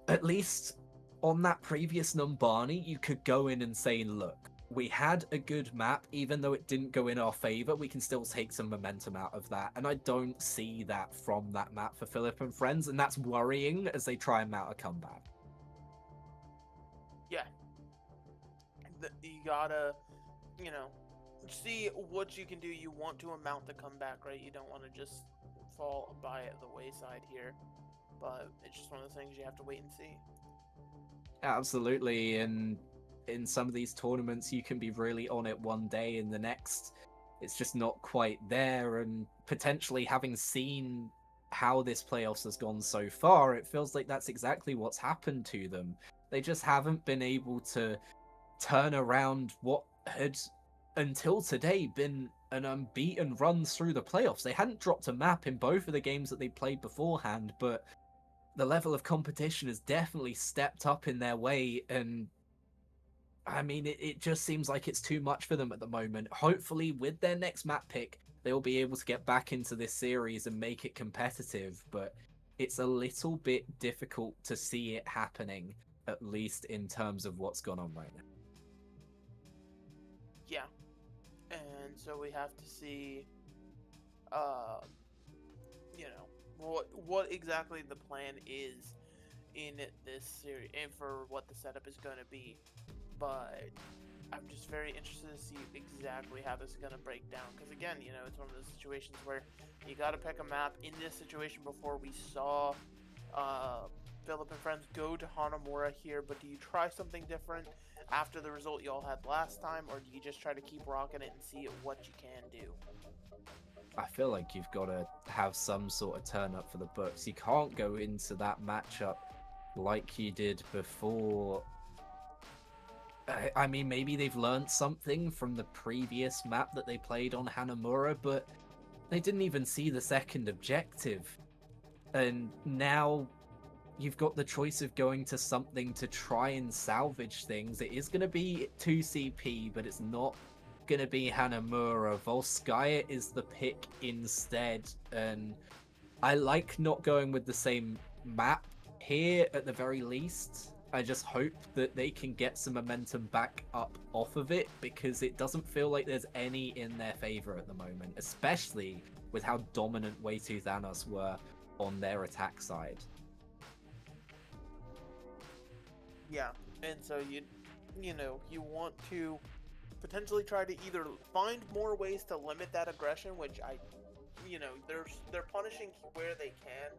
at least on that previous Numbani, you could go in and say, look, we had a good map, even though it didn't go in our favor, we can still take some momentum out of that. And I don't see that from that map for Philip and friends, and that's worrying as they try and mount a comeback.
Yeah. You gotta, you know, see what you can do. You want to mount the comeback, right? You don't want to just fall by the wayside here. But it's just one of those things you have to wait and see.
Absolutely, and in some of these tournaments you can be really on it one day and the next it's just not quite there, and potentially having seen how this playoffs has gone so far, it feels like that's exactly what's happened to them. They just haven't been able to turn around what had until today been an unbeaten run through the playoffs. They hadn't dropped a map in both of the games that they played beforehand, but the level of competition has definitely stepped up in their way, and I mean, it just seems like it's too much for them at the moment. Hopefully, with their next map pick, they'll be able to get back into this series and make it competitive, but it's a little bit difficult to see it happening, at least in terms of what's gone on right now.
Yeah. And so we have to see, you know, what exactly the plan is in this series and for what the setup is going to be. But I'm just very interested to see exactly how this is going to break down. Because again, you know, it's one of those situations where you got to pick a map. In this situation before, we saw Philip and friends go to Hanamura here. But do you try something different after the result you all had last time? Or do you just try to keep rocking it and see what you can do?
I feel like you've got to have some sort of turn up for the books. You can't go into that matchup like you did before. I mean, maybe they've learned something from the previous map that they played on Hanamura, but they didn't even see the second objective. And now you've got the choice of going to something to try and salvage things. It is going to be 2CP, but it's not going to be Hanamura. Volskaya is the pick instead, and I like not going with the same map here at the very least. I just hope that they can get some momentum back up off of it, because it doesn't feel like there's any in their favor at the moment, especially with how dominant Way 2 Thanos were on their attack side.
Yeah, and so you know, you want to potentially try to either find more ways to limit that aggression, which they're punishing where they can,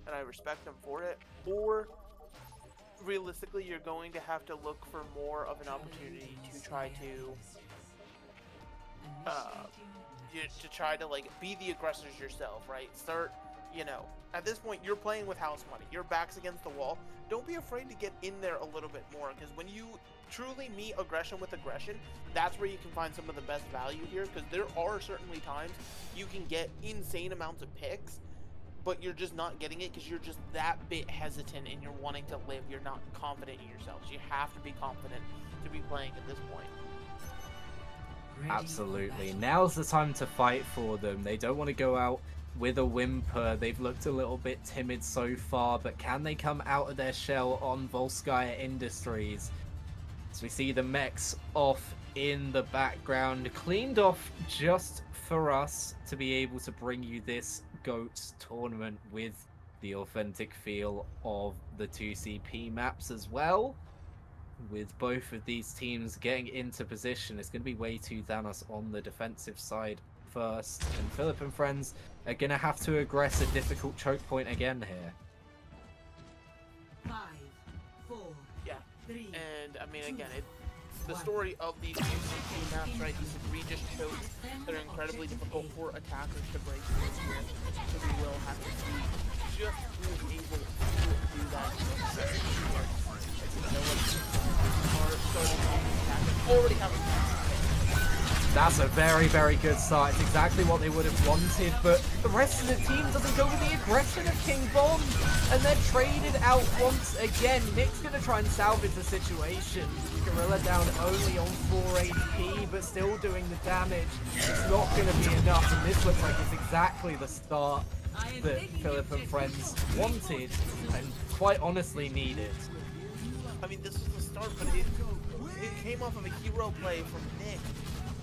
and I respect them for it, or realistically you're going to have to look for more of an opportunity to try to like be the aggressors yourself, right? Start, at this point you're playing with house money, your back's against the wall. Don't be afraid to get in there a little bit more, because when you truly meet aggression with aggression, that's where you can find some of the best value here, because there are certainly times you can get insane amounts of picks, but you're just not getting it because you're just that bit hesitant and you're wanting to live. You're not confident in yourselves. You have to be confident to be playing at this point.
Absolutely. Now's the time to fight for them. They don't want to go out with a whimper. They've looked a little bit timid so far, but can they come out of their shell on Volskaya Industries? So we see the mechs off in the background, cleaned off just for us to be able to bring you this GOATS tournament with the authentic feel of the 2CP maps as well. With both of these teams getting into position, it's going to be Way 2 Thanos on the defensive side first, and Philip and friends are going to have to aggress a difficult choke point again here.
5, 4,
yeah.
3,
and I mean, again, the story of these 2CP maps, right? These egregious chokes that are incredibly difficult for attackers to break through here. So we will have to see just who is able to do that. Already having
That's a very, very good start. It's exactly what they would have wanted, but the rest of the team doesn't go with the aggression of King Von, and they're traded out once again. Nick's going to try and salvage the situation. Gorilla down only on 4 HP, but still doing the damage. It's not going to be enough, and this looks like it's exactly the start that Philip and friends wanted, and quite honestly needed.
I mean, this was the start, but it came off of a hero play from Nick.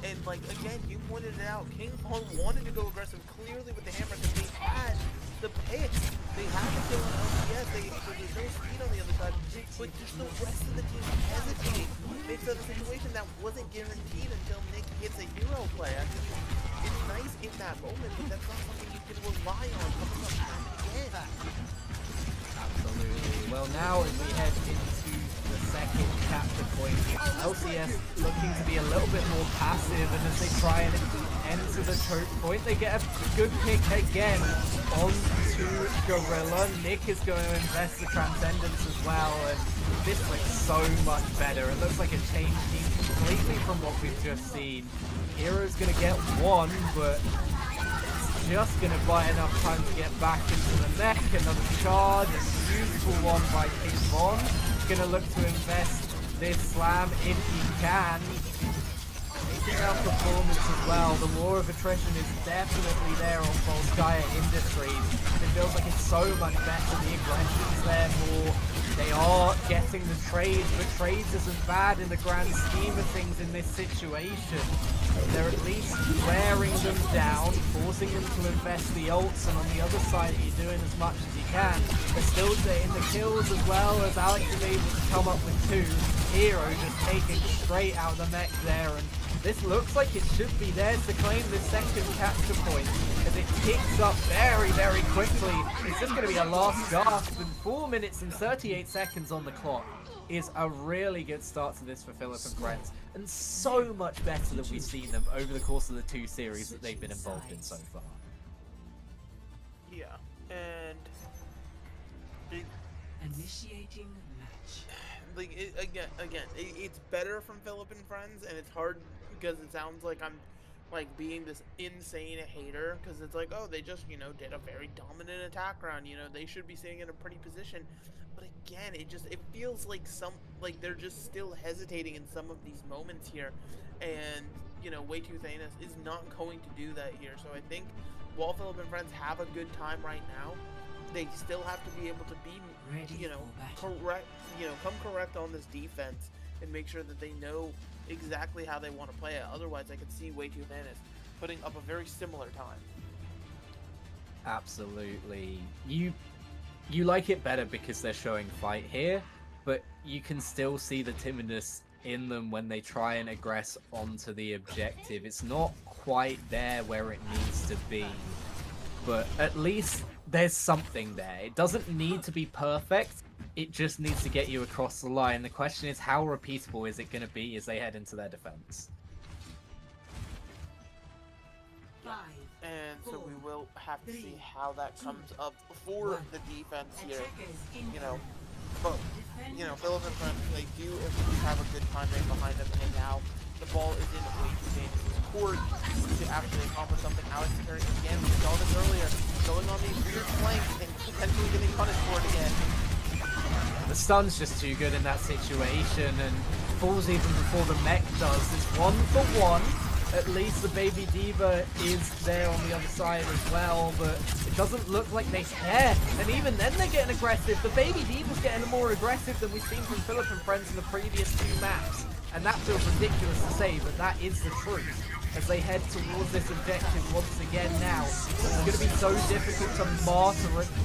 And, like, again, you pointed it out, King Von wanted to go aggressive clearly with the hammer because they had the pick. They had the kill on LCS, there's no speed on the other side, but just the rest of the team hesitated. Makes that a situation that wasn't guaranteed until Nick hits a hero play. I mean, it's nice in that moment, but that's not something you can rely on coming up time and again.
Absolutely. Well, now as we head into the second capture point, LCS looking to be a little bit more passive, and as they try and enter the choke point, they get a good pick again onto Gorilla. Nick is going to invest the Transcendence as well, and this looks so much better. It looks like a change team completely from what we've just seen. Hero's going to get one, but just going to buy enough time to get back into the mech. Another charge, a beautiful one by King Von. Going to look to invest this slam if he can. Taking out performance as well. The war of attrition is definitely there on Volskaya Industries. It feels like it's so much better. The aggression's there more. They are getting the trades, but trades isn't bad in the grand scheme of things in this situation. They're at least wearing them down, forcing them to invest the ults, and on the other side you're doing as much as you can. They're still getting the kills as well, as Alex is able to come up with 2. Hero just taking straight out of the mech there, and this looks like it should be theirs to claim the second capture point, as it ticks up very, very quickly. It's just going to be a last gasp, and 4 minutes and 38 seconds on the clock is a really good start to this for Philip and friends, and so much better than we've seen them over the course of the 2 series that they've been involved in so far.
Yeah, and
initiating match.
Like it's better from Philip and friends, and it's hard because it sounds like I'm like being this insane hater, because it's like, oh, they just did a very dominant attack round, they should be sitting in a pretty position. But again, it feels like they're just still hesitating in some of these moments here, and Way 2 Thanos is not going to do that here. So I think while Philip and friends have a good time right now, they still have to be able to be, correct, come correct on this defense and make sure that they know exactly how they want to play it. Otherwise, I could see Way Too Thanos putting up a very similar time.
Absolutely. You like it better because they're showing fight here, but you can still see the timidness in them when they try and aggress onto the objective. It's not quite there where it needs to be, but at least there's something there. It doesn't need to be perfect, it just needs to get you across the line. The question is, how repeatable is it going to be as they head into their defense?
And so we will have to see how that comes up for the defense here. But Philip and Friends, they do have a good time right behind them, and now the ball is in Way Too Thanos' court to actually accomplish something. Alex Carey, again, we saw this earlier, going on these weird flanks and potentially getting punished for it again.
The stun's just too good in that situation, and falls even before the mech does. It's 1-for-1. At least the Baby Diva is there on the other side as well, but it doesn't look like they care. And even then they're getting aggressive. The Baby Diva's getting more aggressive than we've seen from Philip and Friends in the previous 2 maps. And that feels ridiculous to say, but that is the truth. As they head towards this objective once again now, it's going to be so difficult to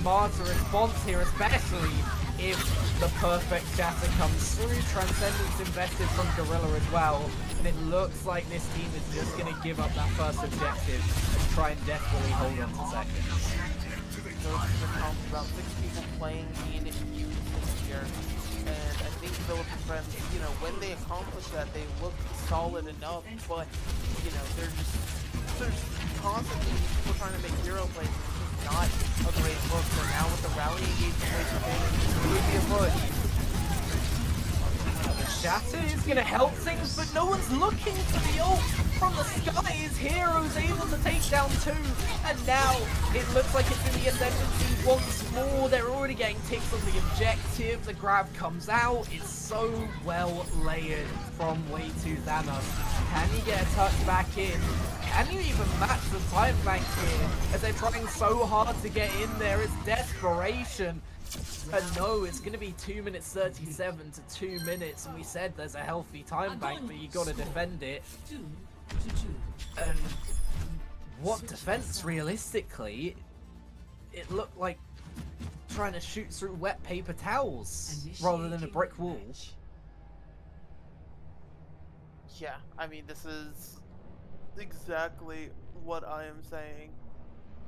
martyr response here, especially if the perfect shatter comes through. Transcendence invested from Gorilla as well, and it looks like this team is just going to give up that first objective and try and desperately hold on to second.
So it's about 6 people playing in unison here, and I think Philip and Friends, when they accomplish that, they look solid enough, but there's constantly people trying to make hero plays. It's not a great look. So now with the rally engagement, it would be a push.
The shatter is going to help things, but no one's looking for the ult from the skies. Hero's able to take down 2, and now it looks like it's in the ascendancy once more. They're already getting ticks on the objective. The grab comes out. It's so well layered from Way Too Thanos. Can you get a touch back in? Can you even match the time bank here? As they're trying so hard to get in there, it's desperation. And no, it's going to be 2 minutes 37 to 2 minutes, and we said there's a healthy time bank, but you got to defend it. And what defense, realistically? It looked like trying to shoot through wet paper towels rather than a brick wall.
Yeah, I mean, this is exactly what I am saying,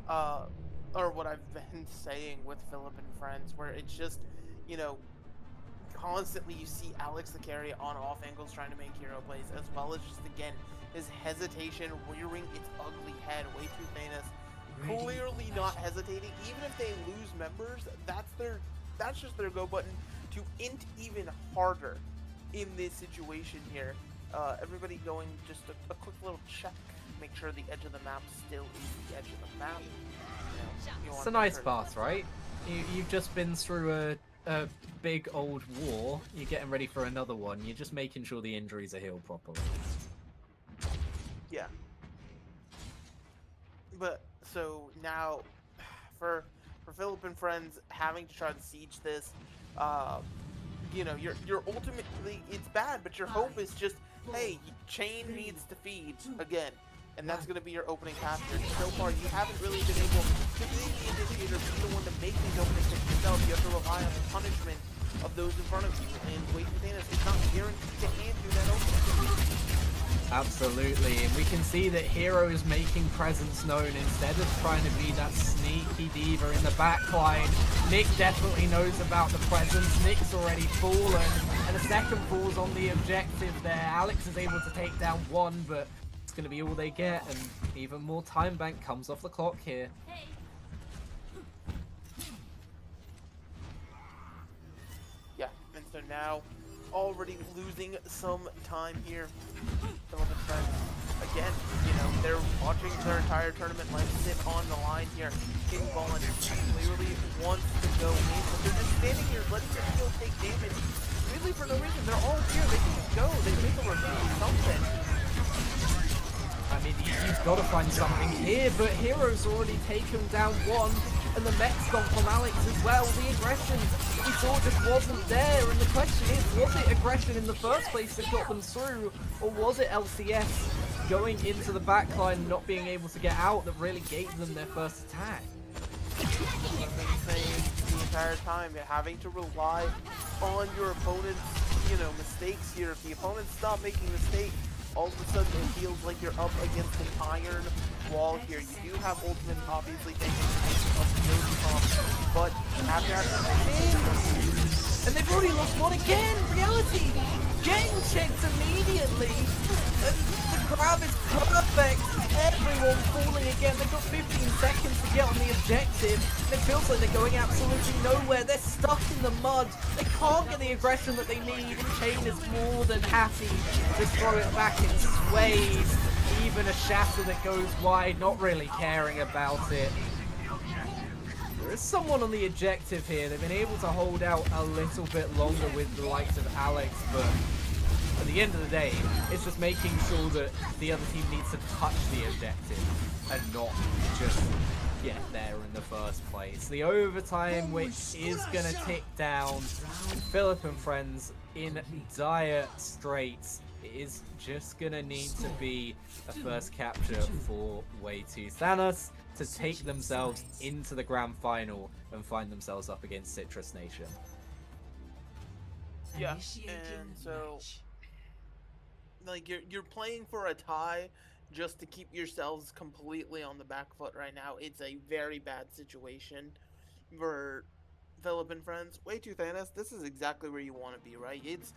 or what I've been saying with Philip and Friends, where it's just, constantly you see Alex the carry on off angles trying to make hero plays, as well as just, again, his hesitation rearing its ugly head. Way Too Thanos clearly not hesitating. Even if they lose members, that's just their go button to int even harder in this situation here. Everybody going just a quick little check, make sure the edge of the map still is the edge of the map.
It's a nice path, right? You've just been through a big old war. You're getting ready for another one. You're just making sure the injuries are healed properly.
Yeah. But so now, for Philip and Friends having to try to siege this, you're ultimately, it's bad, but your hope is just, hey, Chain needs to feed again, and that's going to be your opening capture. So far, you haven't really been able to be the initiator, be the one to make these opening picks yourself. You have to rely on the punishment of those in front of you, and Way Too Thanos is not guaranteed to hand you that opening.
Absolutely, and we can see that Hero is making presence known instead of trying to be that sneaky diva in the backline. Nick definitely knows about the presence. Nick's already fallen, and a second falls on the objective there. Alex is able to take down 1, but it's going to be all they get, and even more time bank comes off the clock here.
Yeah, and so now, already losing some time here. Philip and Friends, again, they're watching their entire tournament life sit on the line here. King Ballin clearly wants to go in, but they're just standing here letting the field take damage. Really for no reason. They're all here. They can just go. They can make a review, something.
I mean, you've got to find something here, but Hero's already taken down 1.
and the mech stomp from Alex as well. The aggression we saw just wasn't there, and the question is, was it aggression in the first place that got them through, or was it LCS going into the backline and not being able to get out that really gave them their first attack?
I've been saying the entire time, you're having to rely on your opponent's, mistakes here. If the opponents stop making mistakes, all of a sudden it feels like you're up against an iron wall here. You do have ultimate, obviously, taking of no comp, but after
and they've already lost one again. Reality getting checked immediately. The grab is perfect. Everyone falling again. They've got 15 seconds to get on the objective. And it feels like they're going absolutely nowhere. They're stuck in the mud. They can't get the aggression that they need. And Chain is more than happy to throw it back in sways. Even a shatter that goes wide, not really caring about it. There is someone on the objective here. They've been able to hold out a little bit longer with the likes of Alex, but at the end of the day, it's just making sure that the other team needs to touch the objective and not just get there in the first place. The overtime, which is going to tick down, Philip and friends in dire straits. It is just going to need to be a first capture for Way2 Thanos to take themselves into the grand final and find themselves up against Citrus Nation.
Yeah, and so, like, you're playing for a tie just to keep yourselves completely on the back foot right now. It's a very bad situation for Philip and friends. Way2 Thanos, this is exactly where you want to be, right? It's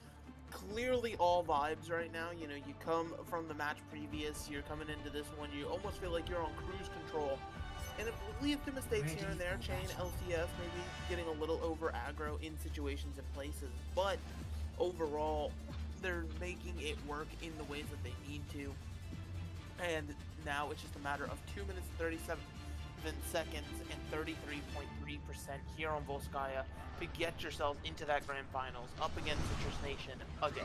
clearly all vibes right now. You come from the match previous, you're coming into this one, you almost feel like you're on cruise control. And it will lead to mistakes here and there. Chain, LCS, maybe getting a little over aggro in situations and places. But overall, they're making it work in the ways that they need to. And now it's just a matter of 2 minutes, 37 seconds, and 33.3% here on Volskaya to get yourselves into that grand finals up against Citrus Nation again.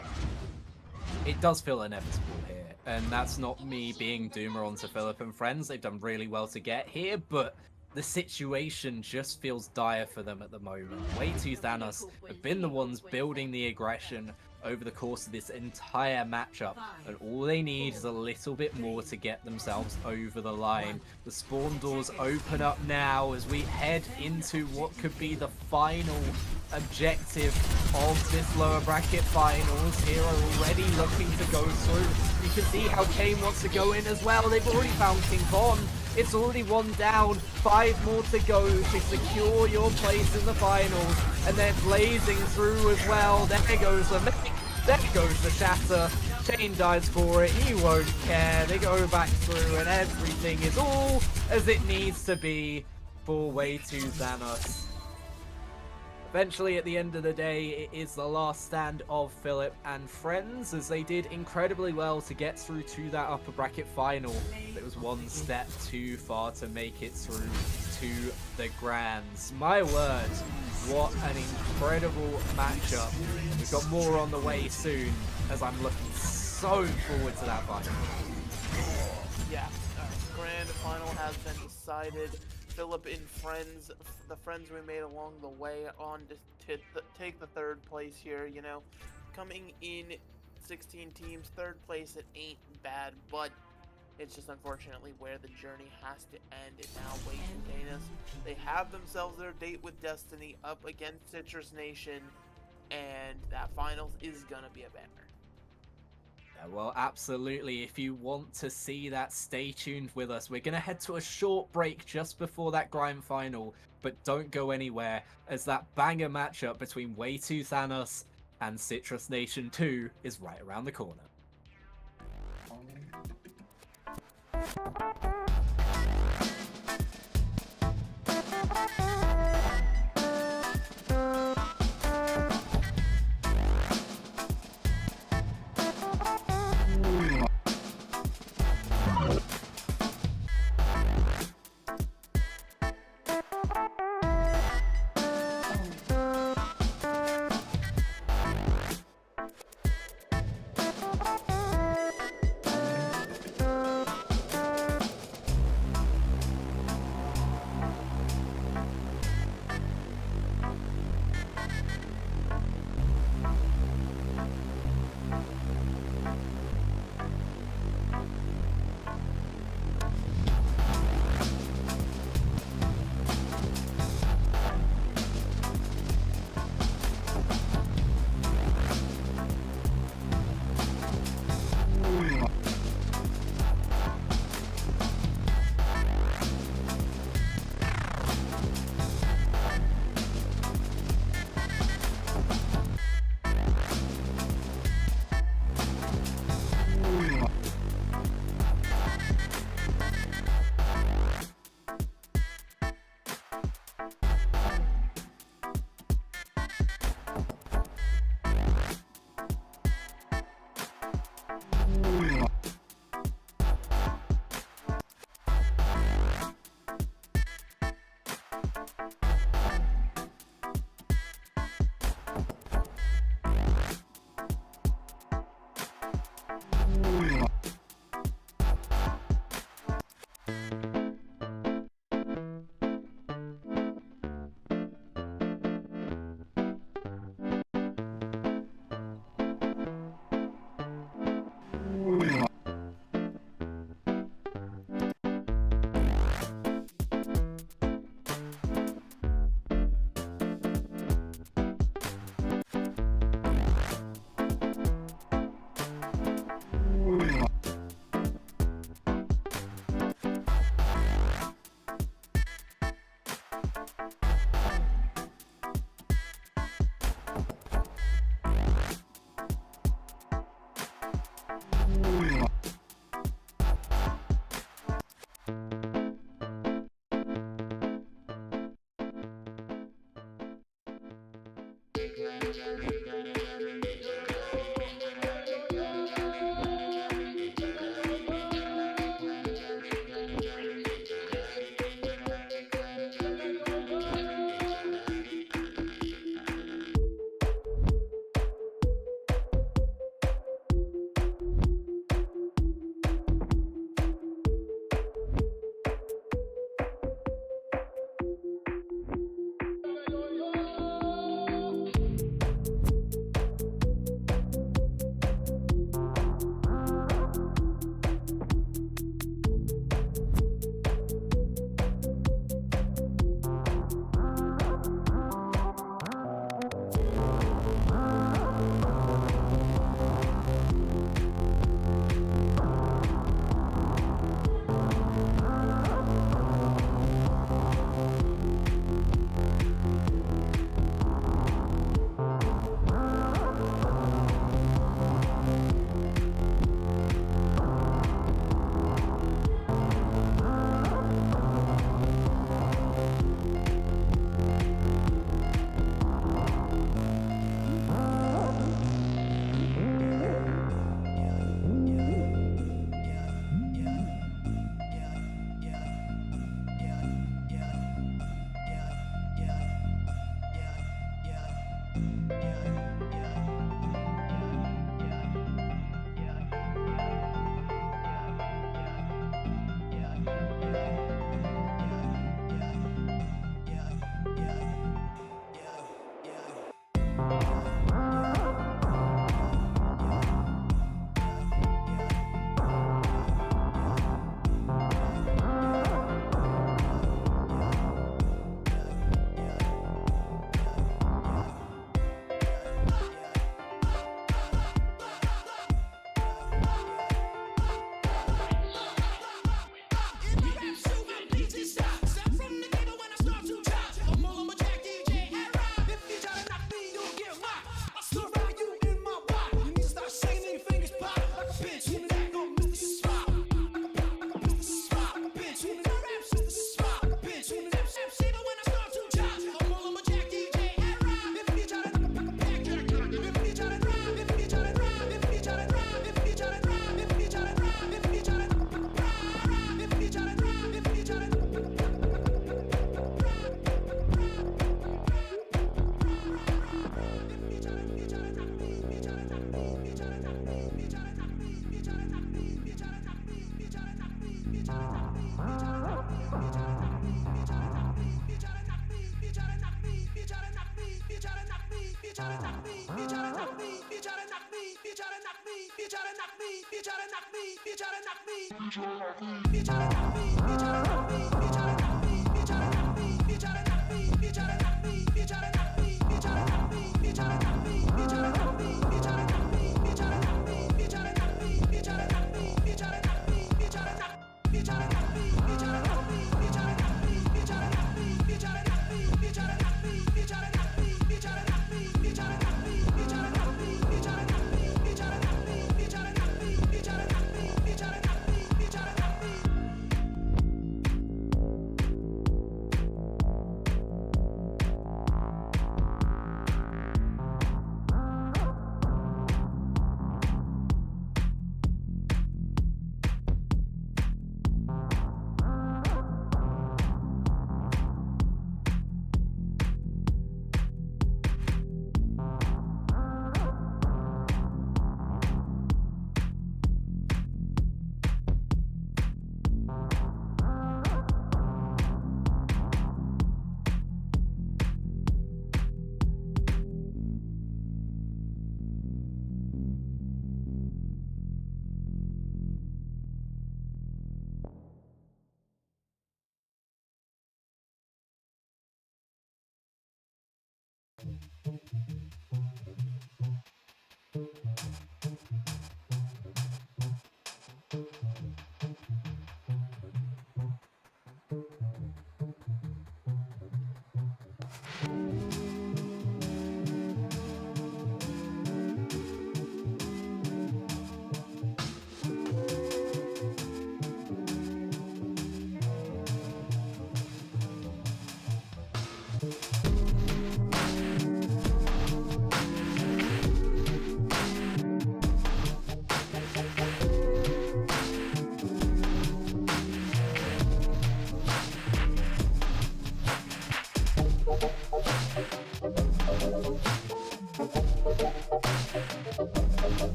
It does feel inevitable here, and that's not me being doomer onto Philip and friends. They've done really well to get here, but the situation just feels dire for them at the moment. Way2 Thanos have been the ones building the aggression over the course of this entire matchup, and all they need is a little bit more to get themselves over the line. The spawn doors open up now as we head into what could be the final objective of this lower bracket finals. Here are already looking to go through. You can see how Kane wants to go in as well. They've already found King Von. It's already one down, 5 more to go to secure your place in the finals. And they're blazing through as well. There goes the mech, there goes the shatter. Chain dies for it, he won't care. They go back through and everything is all as it needs to be for Way2 Thanos. Eventually, at the end of the day, it is the last stand of Philip and friends, as they did incredibly well to get through to that upper bracket final. It was one step too far to make it through to the Grands. My word, what an incredible matchup. We've got more on the way soon, as I'm looking so forward to that final.
Yeah, grand final has been decided. Philip and friends, the friends we made along the way on to take the third place here, coming in 16 teams, third place, it ain't bad, but it's just unfortunately where the journey has to end. And now Way2 Thanos, they have themselves their date with Destiny up against Citrus Nation, and that finals is gonna be a banger.
Well, absolutely. If you want to see that, stay tuned with us. We're going to head to a short break just before that grand final, but don't go anywhere, as that banger matchup between Way2 Thanos and Citrus Nation 2 is right around the corner.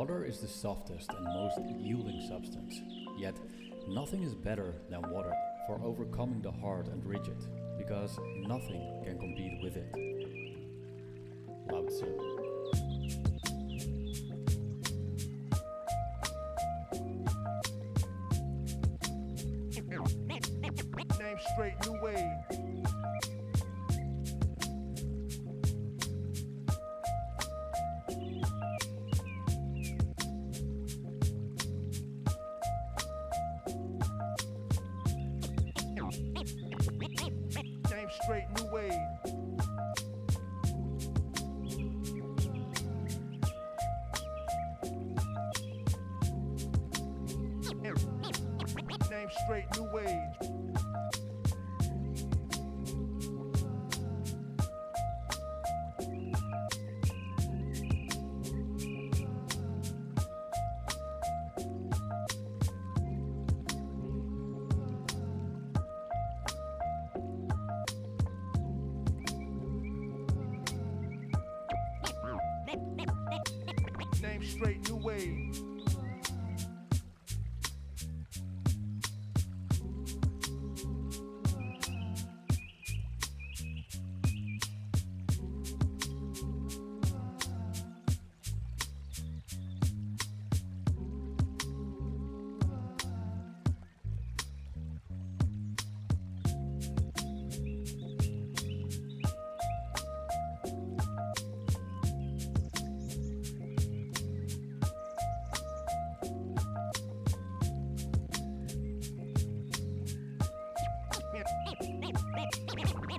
Water is the softest and most yielding substance, yet nothing is better than water for overcoming the hard and rigid, because nothing can compete with it. Lao Tzu.
Name straight, new wave. Name straight, new wave. Name straight, new wave. Name straight, new wave.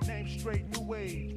Name straight, new wave.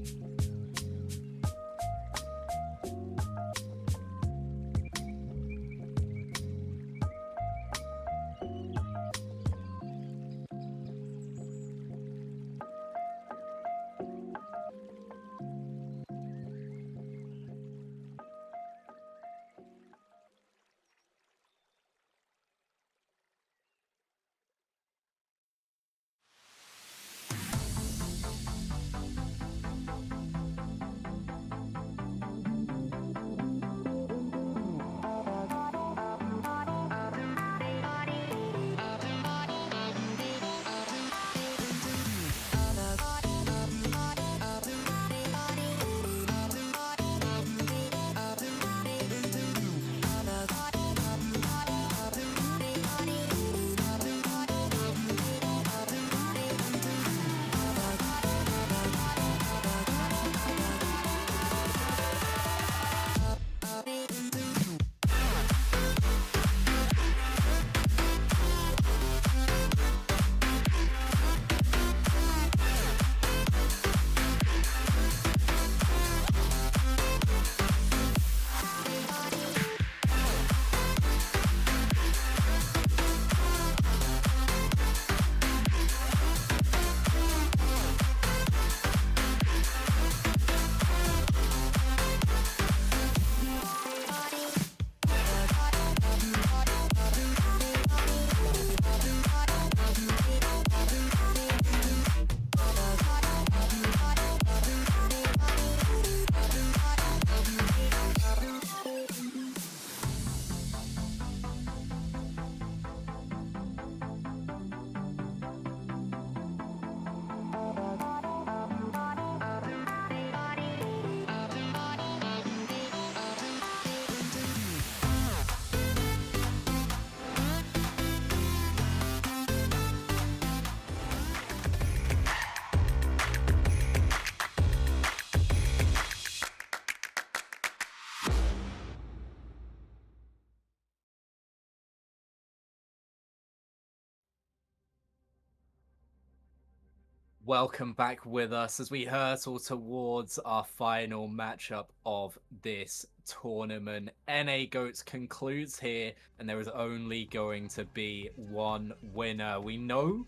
Welcome back with us as we hurtle towards our final matchup of this tournament. NA Goats concludes here, and there is only going to be one winner. We know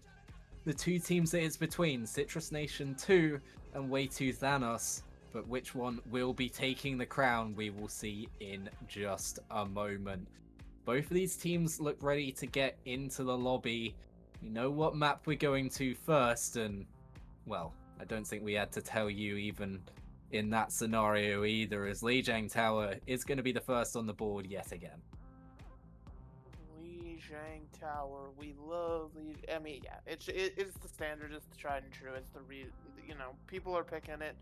the two teams that it's between, Citrus Nation 2 and Way 2 Thanos, but which one will be taking the crown, we will see in just a moment. Both of these teams look ready to get into the lobby. We know what map we're going to first, and well, I don't think we had to tell you even in that scenario either, as Lijiang Tower is going to be the first on the board yet again.
Lijiang Tower, we love I mean, yeah, it's the standard, it's the tried and true, it's the you know, people are picking it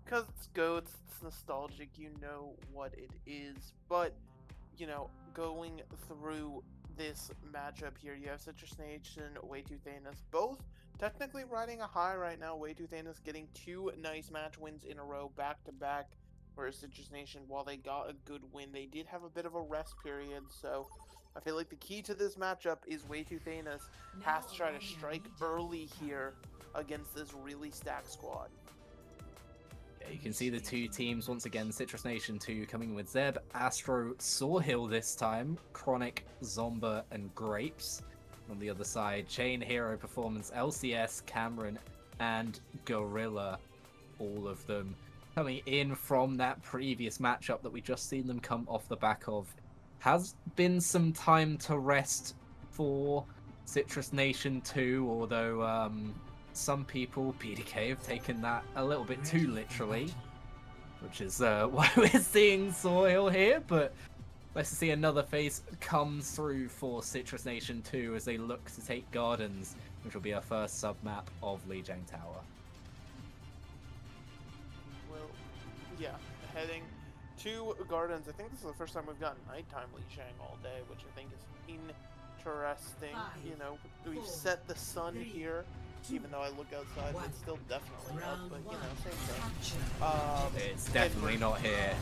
because it's goats, it's nostalgic, you know what it is. But you know, going through this matchup here, you have Citrus Nation, Way Too Thanos, both technically riding a high right now. Way Too Thanos getting 2 nice match wins in a row, back to back. Whereas Citrus Nation, while they got a good win, they did have a bit of a rest period. So I feel like the key to this matchup is Way Too Thanos has to try to strike early here against this really stacked squad.
Yeah, you can see the two teams once again. Citrus Nation 2 coming with Zeb, Astro, Sawhill this time, Chronic, Zomba, and Grapes. On the other side, Chain, Hero, Performance, LCS, Cameron, and Gorilla. All of them coming in from that previous matchup that we just seen them come off the back of. Has been some time to rest for Citrus Nation 2, although some people, PDK, have taken that a little bit too literally, which is why we're seeing Soil here, but let's see another phase come through for Citrus Nation 2 as they look to take Gardens, which will be our first sub-map of Lijiang Tower.
Well, yeah, heading to Gardens. I think this is the first time we've gotten nighttime Lijiang all day, which I think is interesting. You know, we've set the sun here. Even though I look outside, it's still definitely up, but you know, same thing.
It's definitely not here.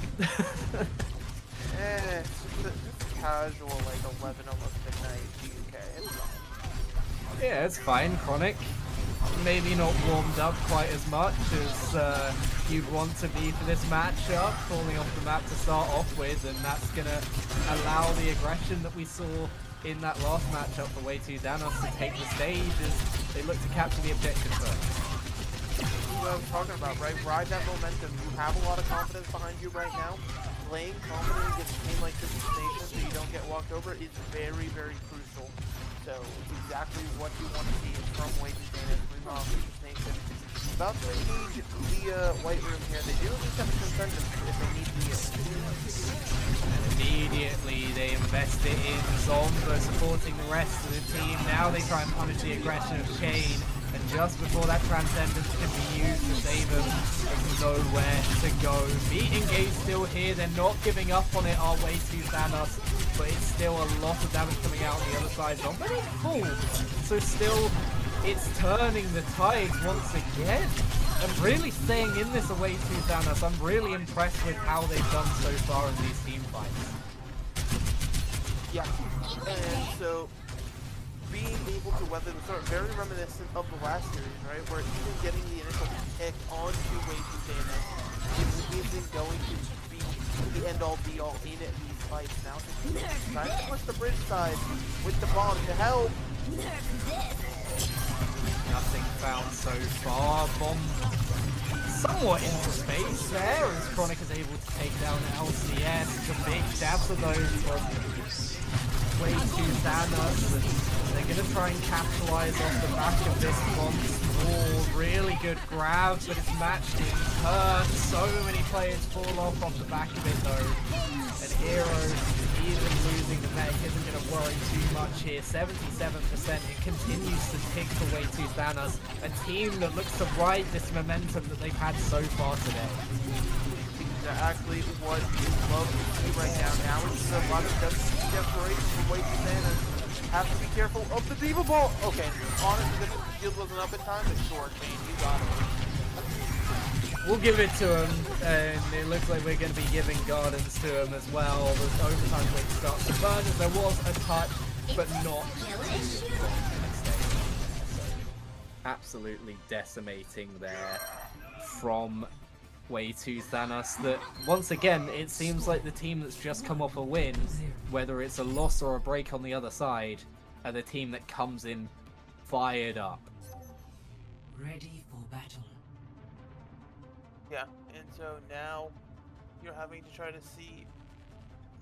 It's just casual, like 11, almost midnight UK. It's fine.
Yeah, it's fine. Chronic, maybe not warmed up quite as much as you'd want to be for this matchup, falling off the map to start off with, and that's gonna allow the aggression that we saw in that last matchup for Way Too Thanos to take the stage as they look to capture the objective first.
What I was talking about, right? Ride that momentum. You have a lot of confidence behind you right now. Playing confident against a team like Citrus Nation so you don't get walked over is very, very crucial. So it's exactly what you want to see from Way Too Thanos. Meanwhile, Citrus Nation about to engage the White Room here. They do at least have a consensus if they need to.
And immediately they invest it in Zomba supporting the rest of the team. Now they try and punish the aggression of Chain. And just before that Transcendence can be used to save them, there's nowhere to go. Meat engaged still here. They're not giving up on it our Way Too Thanos. But it's still a lot of damage coming out on the other side. Zomba is full. So still, it's turning the tides once again. And really staying in this Way Too Thanos. I'm really impressed with how they've done so far in these team fights.
Yeah, and so being able to weather the storm, very reminiscent of the last series, right? Where even getting the initial pick onto Way Too Thanos isn't going to be the end-all be-all in it these fights now. Trying to push the bridge side with the bomb to help.
Nothing found so far. Bomb somewhat into space there as Chronic is able to take down LCS. It's a big dab for those from Way Too Thanos. They're going to try and capitalize off the back of this once more. Really good grab, but it's matched in turn. So many players fall off the back of it though. And Hero, even losing the mech, isn't going to worry too much here. 77%. It continues to tick for Way Too Thanos. A team that looks to ride this momentum that they've had so far today.
Exactly what you love to see right now. Now it's a lot of desperation from Way Too Thanos. Have to be careful of the Diva Ball. Okay, honestly, the shield wasn't up in time, but sure, Shane, you got it.
We'll give it to him, and it looks like we're going to be giving Gardens to him as well. The overtime wait starts to burn, as there was a touch, but not. Absolutely decimating there from Way Too Thanos. That once again, it seems like the team that's just come off a win, whether it's a loss or a break on the other side, are the team that comes in fired up.
Ready for battle.
Yeah, and so now you're having to try to see,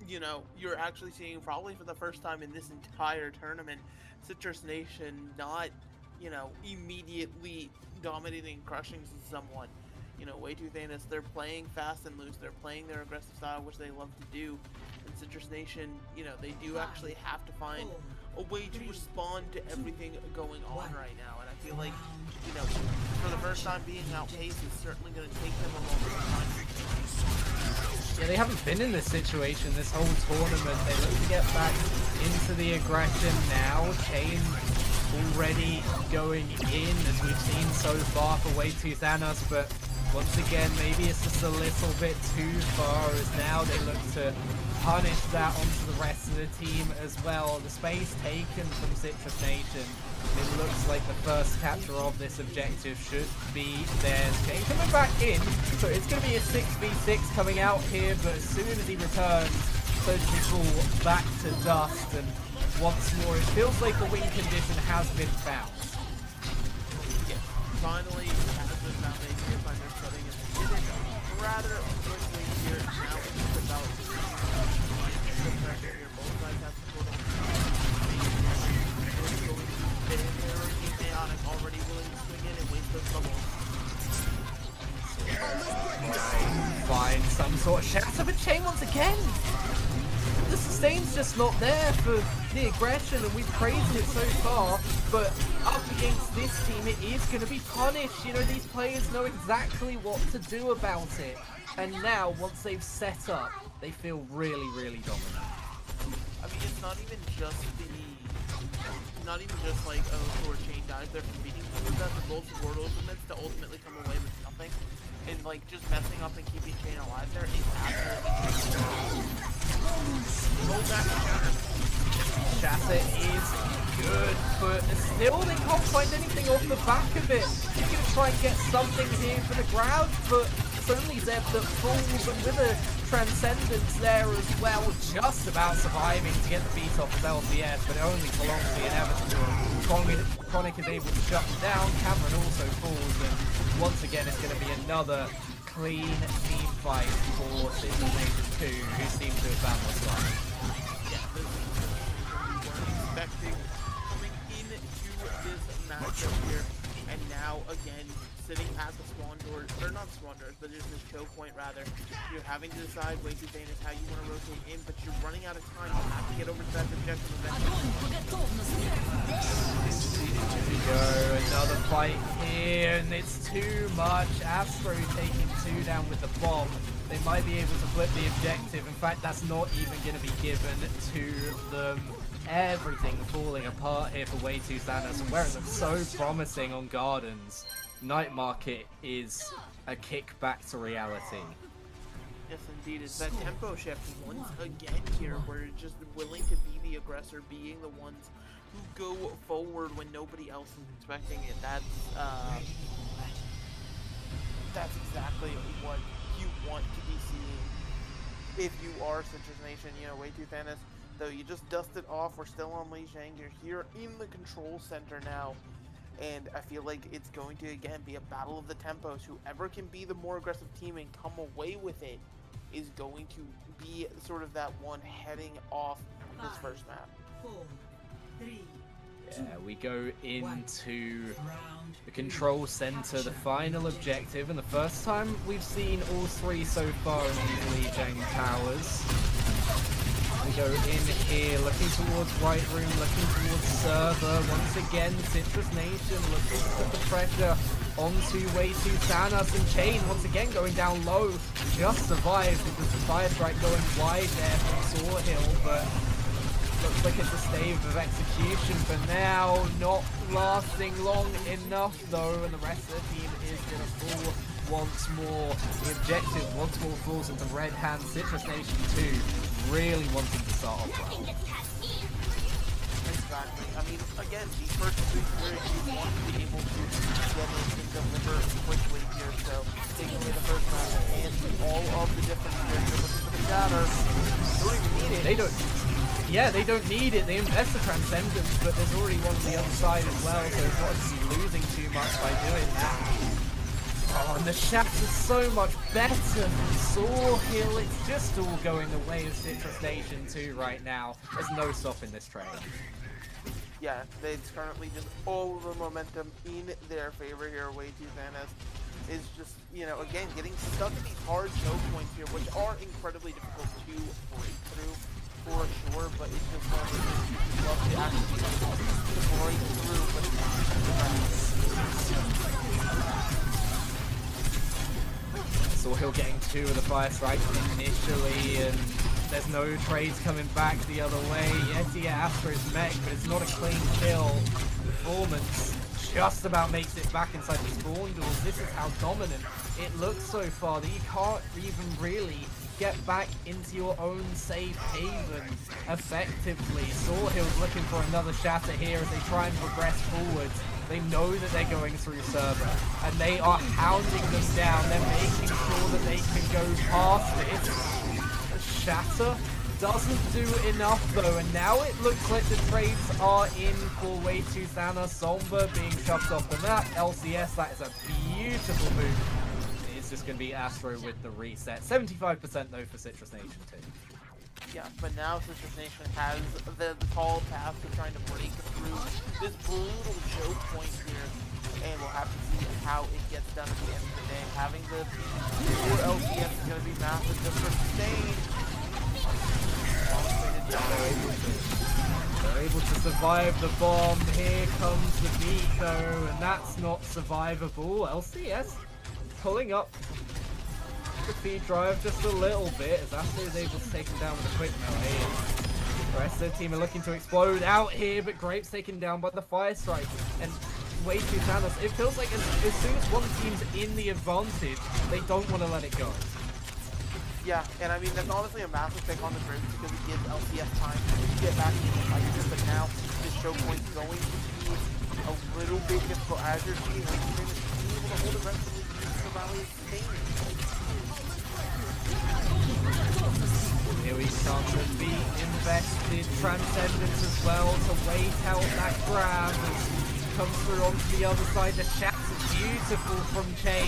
you know, you're actually seeing probably for the first time in this entire tournament, Citrus Nation not, you know, immediately dominating, crushing someone. You know, way too Thanos, they're playing fast and loose. They're playing their aggressive style, which they love to do. And Citrus Nation, you know, they do actually have to find a way to respond to everything going on right now. And I feel like, you know, for the first time being outpaced is certainly going to take them a long time.
Yeah, they haven't been in this situation this whole tournament. They look to get back into the aggression now. Chain already going in, as we've seen so far for Way to Thanos, but once again, maybe it's just a little bit too far, as now they look to punish that onto the rest of the team as well. The space taken from Citrus Nation. It looks like the first capture of this objective should be theirs. Chain coming back in, so it's going to be a 6v6 coming out here, but as soon as he returns, Surgical back to dust, and once more, it feels like the win condition has been found.
Yeah, finally, has been found. They can find their footing, and they did it rather quickly here. Now it's just about the pressure here. Both sides have support on very chaotic, already willing to swing in and waste those bubbles.
Find some sort of shatter, but Chain once again. The sustain's just not there for the aggression, and we've praised it so far, but up against this team, it is going to be punished. You know, these players know exactly what to do about it, and now, once they've set up, they feel really, really dominant.
I mean, it's not even just like, oh, Sword Chain dies, they're competing for that, the both Sword ultimates to ultimately come away with nothing, and like, just messing up and keeping Chain alive there is absolutely roll back to Shatter.
Shatter is good, but still they can't find anything off the back of it. He's going to try and get something here for the crowd, but it's only Zeb that falls, and with a Transcendence there as well, just about surviving to get the beat off of LCS, but it only prolongs the inevitable. Chronic is able to shut him down, Cameron also falls, and once again it's going to be another clean team fight for Citrus Nation 2, who seem to have found what's right.
Yeah, this is what we weren't expecting coming into this matchup here, and now again sitting at the spawn doors, or not spawn doors, but there's this choke point rather. You're having to decide way too famous how you want to rotate in, but you're running out of time. You have to get over to that objective eventually.
Here we go, another fight here, and it's too much. Astro taking 2 down with the bomb. They might be able to flip the objective. In fact, that's not even going to be given to them. Everything falling apart here for Way to Thanos, and where it looks so promising on Gardens, Night Market is a kick back to reality.
Yes, indeed. It's that tempo shift once again here, where you're just willing to be the aggressor, being the ones who go forward when nobody else is expecting it. That's exactly what you want to be seeing if you are Citrus Nation. You know, Way too Thanos, though you just dusted off. We're still on Li Zhang. You're here in the control center now. And I feel like it's going to, again, be a battle of the tempos. Whoever can be the more aggressive team and come away with it is going to be sort of that one heading off this first map.
4, 3,
Yeah, we go into the control center, the final objective, and the first time we've seen all 3 so far in these Li Zhang towers. We go in here, looking towards right room, looking towards server. Once again, Citrus Nation looking to put the pressure onto Way to Thanos, and Chain once again going down low. Just survived because the fire strike going wide there from Saw Hill, but looks like it's a stave of execution for now. Not lasting long enough though, and the rest of the team is going to fall once more. The objective once more falls into red hands. Citrus Nation 2 really wanting to start off well.
Exactly. I mean, again, the first 3 series you want to be able to whether and deliver quickly here. So taking away the first round and all of the different series, you're looking for the shatter. They don't even need it.
They don't. Yeah, they don't need it. They invest the Transcendence, but there's already one on the other side as well, so it's not to be losing too much by doing that. Oh, and the Shatter's so much better than Saw Hill. It's just all going the way of Citrus Nation 2 right now. There's no stopping this train.
yeah, it's currently just all the momentum in their favor here. Way too Thanos is just, you know, again, getting stuck at these hard choke points here, which are incredibly difficult to break through for sure, but it's just one of those things you love to actually break through, but it's
Sawhill getting 2 of the fire strikes initially, and there's no trades coming back the other way. Yes, you get Astro's mech, but it's not a clean kill. Performance just about makes it back inside the spawn doors. This is how dominant it looks so far, that you can't even really get back into your own safe haven effectively. Sawhill's looking for another shatter here as they try and progress forwards. They know that they're going through server, and they are hounding them down. They're making sure that they can go past it. Shatter doesn't do enough though, and now it looks like the trades are in for way too Thanos. Somber being shoved off the map. LCS, that is a beautiful move. It's just going to be Astro with the reset. 75% though for Citrus Nation too.
Yeah, but now Citrus Nation has the tall task of trying to break through this brutal choke point here, and we'll have to see how it gets done at the end of the day. Having the 4 LCS is going to be massive just for sustain.
They're able to survive the bomb. Here comes the beat though, and that's not survivable. LCS pulling up the feed drive just a little bit as Astro is able to take him down with a quick melee. The rest of the team are looking to explode out here, but Grape's taken down by the fire strike. And way too Thanos. It feels like as soon as one team's in the advantage, they don't want to let it go.
Yeah, and I mean, that's honestly a massive pick on the Graves because it gives LCS time to get back into the fight here, but now this choke point's going to be a little bit difficult as you're seeing like being able to hold it relatively easy for Valley of Spain.
Here we start to be invested. Transcendence as well to wait out that grab as comes through onto the other side. The shot's beautiful from Chain,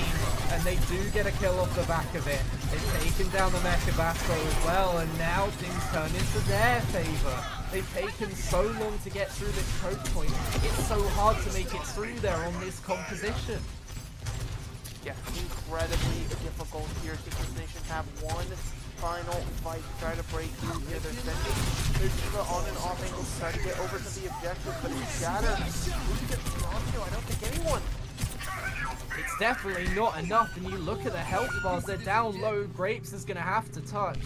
and they do get a kill off the back of it. They've taken down the mech of Astro as well, and now things turn into their favor. They've taken so long to get through this choke point. It's so hard to make it through there on this composition.
Yeah, incredibly difficult here. Citrus Nation have one final fight to try to break through here. They're sending their Diva on and off angles to try to get over to the objective, but it's Shatter. Who gets onto? I don't think anyone.
It's definitely not enough, and you look at the health bars, they're down low. Grapes is going to have to touch,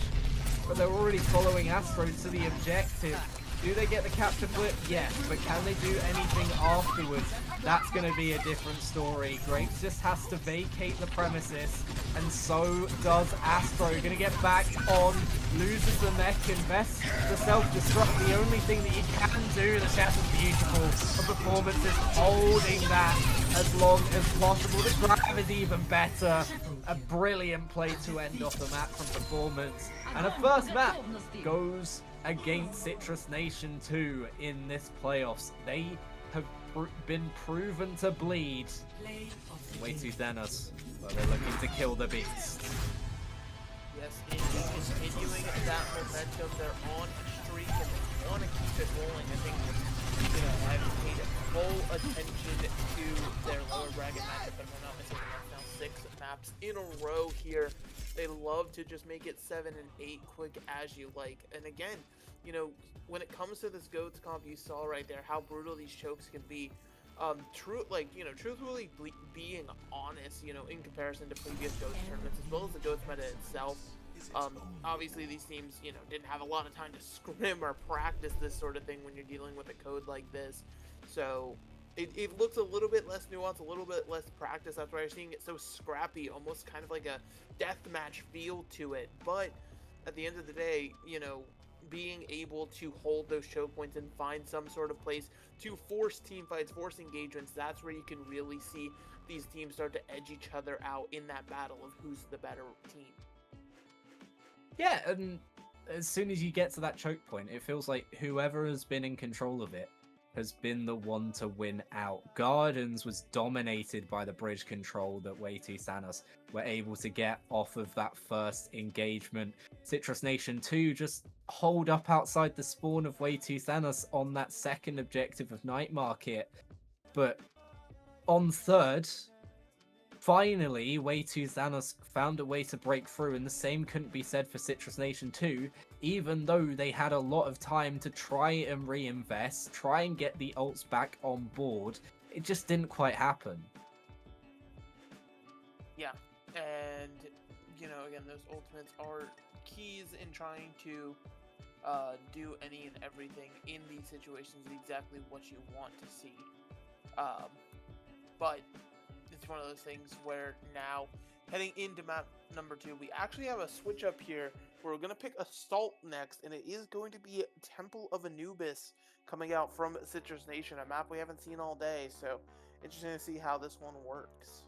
but they're already following Astro to the objective. Do they get the capture flip? Yes, but can they do anything afterwards? That's going to be a different story. Grapes just has to vacate the premises, and so does Astro. Going to get back on, loses the mech, invests the self-destruct. The only thing that you can do, the chat is beautiful. The performance is holding that as long as possible. The grab is even better. A brilliant play to end off the map from performance. And a first map goes against Citrus Nation 2 in this playoffs. They have been proven to bleed. Way too Thanos, but they're looking to kill the beast.
Yes, indeed, continuing that momentum. They're on a streak and they want to keep it rolling. I think, you know, I've paid full attention to their lower bracket matchup, and we're not missing enough now. 6 maps in a row here. They love to just make it 7 and 8 quick as you like. And again, you know, when it comes to this GOATS comp, you saw right there how brutal these chokes can be. Truthfully being honest, you know, in comparison to previous GOATS tournaments, as well as the GOATS meta itself, obviously these teams, you know, didn't have a lot of time to scrim or practice this sort of thing when you're dealing with a code like this. So it looks a little bit less nuanced, a little bit less practice. That's why you're seeing it so scrappy, almost kind of like a deathmatch feel to it. But at the end of the day, you know, being able to hold those choke points and find some sort of place to force team fights, force engagements, that's where you can really see these teams start to edge each other out in that battle of who's the better team.
Yeah, and as soon as you get to that choke point, it feels like whoever has been in control of it has been the one to win out. Gardens was dominated by the bridge control that Way2 Thanos were able to get off of that first engagement. Citrus Nation 2 just hold up outside the spawn of Way2 Thanos on that second objective of Night Market. But on third, finally, Way2 Thanos found a way to break through, and the same couldn't be said for Citrus Nation 2, even though they had a lot of time to try and reinvest, try and get the ults back on board. It just didn't quite happen.
Yeah, and, you know, again, those ultimates are keys in trying to do any and everything in these situations, exactly what you want to see. But it's one of those things where now, heading into map number 2, we actually have a switch up here where we're going to pick Assault next, and it is going to be Temple of Anubis coming out from Citrus Nation, a map we haven't seen all day, so interesting to see how this one works.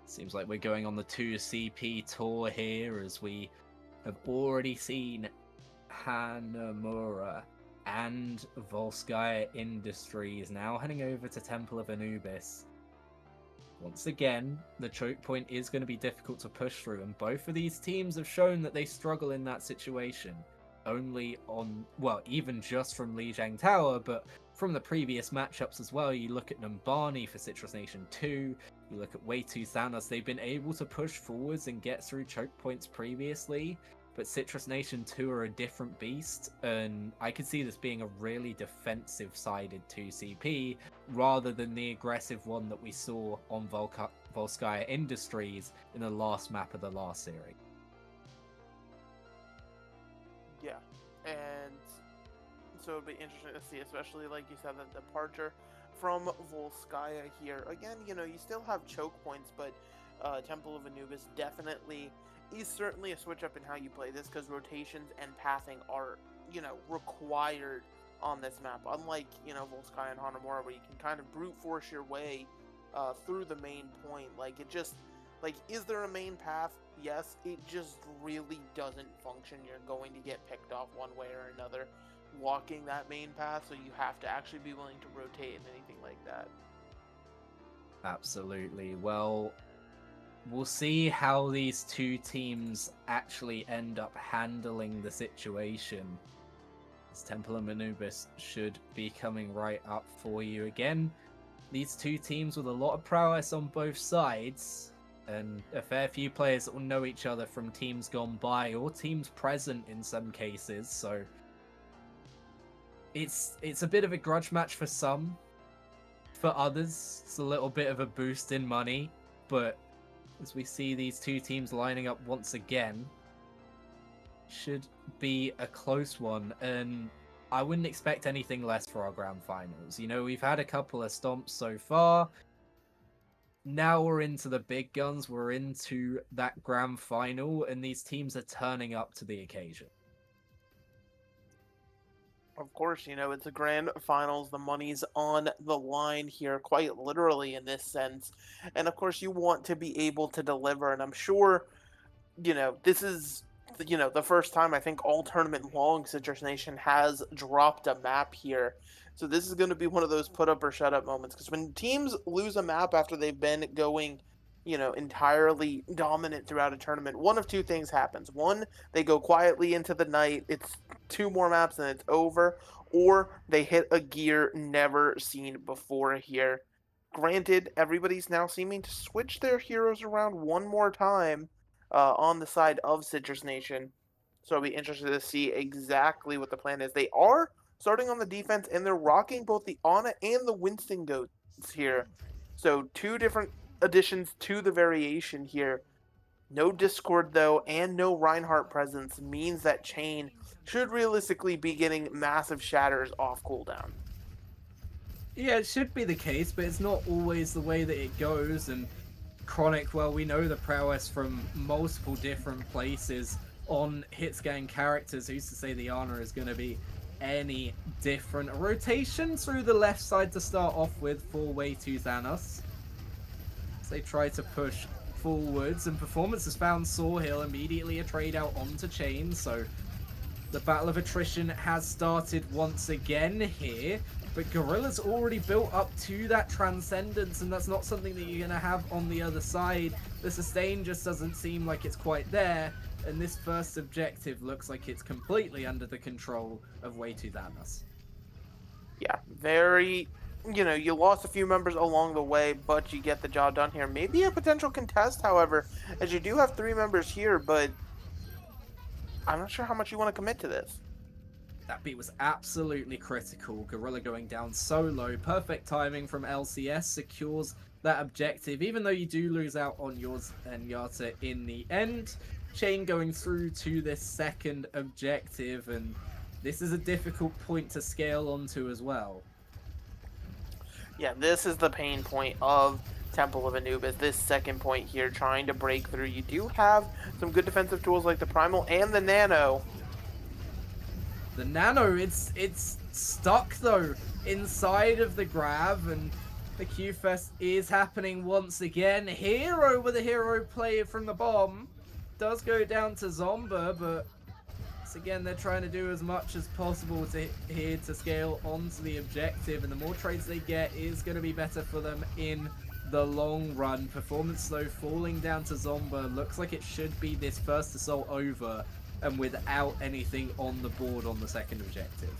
Seems like we're going on the 2CP tour here, as we have already seen Hanamura and Volskaya Industries now heading over to Temple of Anubis. Once again, the choke point is going to be difficult to push through, and both of these teams have shown that they struggle in that situation. Only on, well, even just from Lijiang Tower, but from the previous matchups as well. You look at Numbani for Citrus Nation 2, you look at Way2 Thanos, they've been able to push forwards and get through choke points previously, but Citrus Nation 2 are a different beast, and I could see this being a really defensive-sided 2CP, rather than the aggressive one that we saw on Volskaya Industries in the last map of the last series.
Yeah, and so it'd be interesting to see, especially like you said, the departure from Volskaya here. Again, you know, you still have choke points, but Temple of Anubis definitely is certainly a switch up in how you play this, because rotations and pathing are, you know, required on this map. Unlike, you know, Volskaya and Hanamura, where you can kind of brute force your way through the main point. Like, it just, like, is there a main path? Yes, it just really doesn't function. You're going to get picked off one way or another walking that main path, so you have to actually be willing to rotate and anything like that.
Absolutely. Well, we'll see how these two teams actually end up handling the situation. This Temple of Anubis should be coming right up for you again. These two teams with a lot of prowess on both sides, and a fair few players that will know each other from teams gone by or teams present in some cases, so it's a bit of a grudge match for some. For others, it's a little bit of a boost in money, but as we see these two teams lining up once again, should be a close one, and I wouldn't expect anything less for our grand finals. You know, we've had a couple of stomps so far. Now we're into the big guns, we're into that grand final, and these teams are turning up to the occasion.
Of course, you know, it's the grand finals, the money's on the line here, quite literally in this sense. And of course, you want to be able to deliver, and I'm sure, you know, this is, you know, the first time I think all tournament long Citrus Nation has dropped a map here. So this is going to be one of those put up or shut up moments, because when teams lose a map after they've been going, you know, entirely dominant throughout a tournament, one of two things happens. One, they go quietly into the night, it's 2 more maps and it's over, or they hit a gear never seen before here. Granted, everybody's now seeming to switch their heroes around one more time on the side of Citrus Nation, so I'll be interested to see exactly what the plan is. They are starting on the defense, and they're rocking both the Ana and the Winston goats here, so 2 different additions to the variation here. No Discord, though, and no Reinhardt presence means that Chain should realistically be getting massive shatters off cooldown.
Yeah, it should be the case, but it's not always the way that it goes, and Chronic, well, we know the prowess from multiple different places on hitscan characters. Who's to say the Ana is going to be any different? A rotation through the left side to start off with for Way2 Thanos. They try to push forwards, and Performance has found Sawhill immediately a trade out onto Chain, so The battle of attrition has started once again here, but Gorilla's already built up to that transcendence, and that's not something that you're going to have on the other side. The sustain just doesn't seem like it's quite there, and this first objective looks like it's completely under the control of Way Too Thanos.
Yeah, very, you know, you lost a few members along the way, but you get the job done here. Maybe a potential contest, however, as you do have 3 members here, but I'm not sure how much you want to commit to this.
That beat was absolutely critical. Gorilla going down so low. Perfect timing from LCS secures that objective, even though you do lose out on yours and Yata in the end. Chain going through to this second objective, and this is a difficult point to scale onto as well.
Yeah, this is the pain point of Temple of Anubis, this second point here, trying to break through. You do have some good defensive tools like the Primal and the Nano.
The Nano, it's stuck though inside of the grab, and the Q-Fest is happening once again. Hero with a hero play from the bomb does go down to Zomba, but once again they're trying to do as much as possible here to scale onto the objective, and the more trades they get is going to be better for them in the long run. Performance though falling down to Zomba. Looks like it should be this first assault over and without anything on the board on the second objective.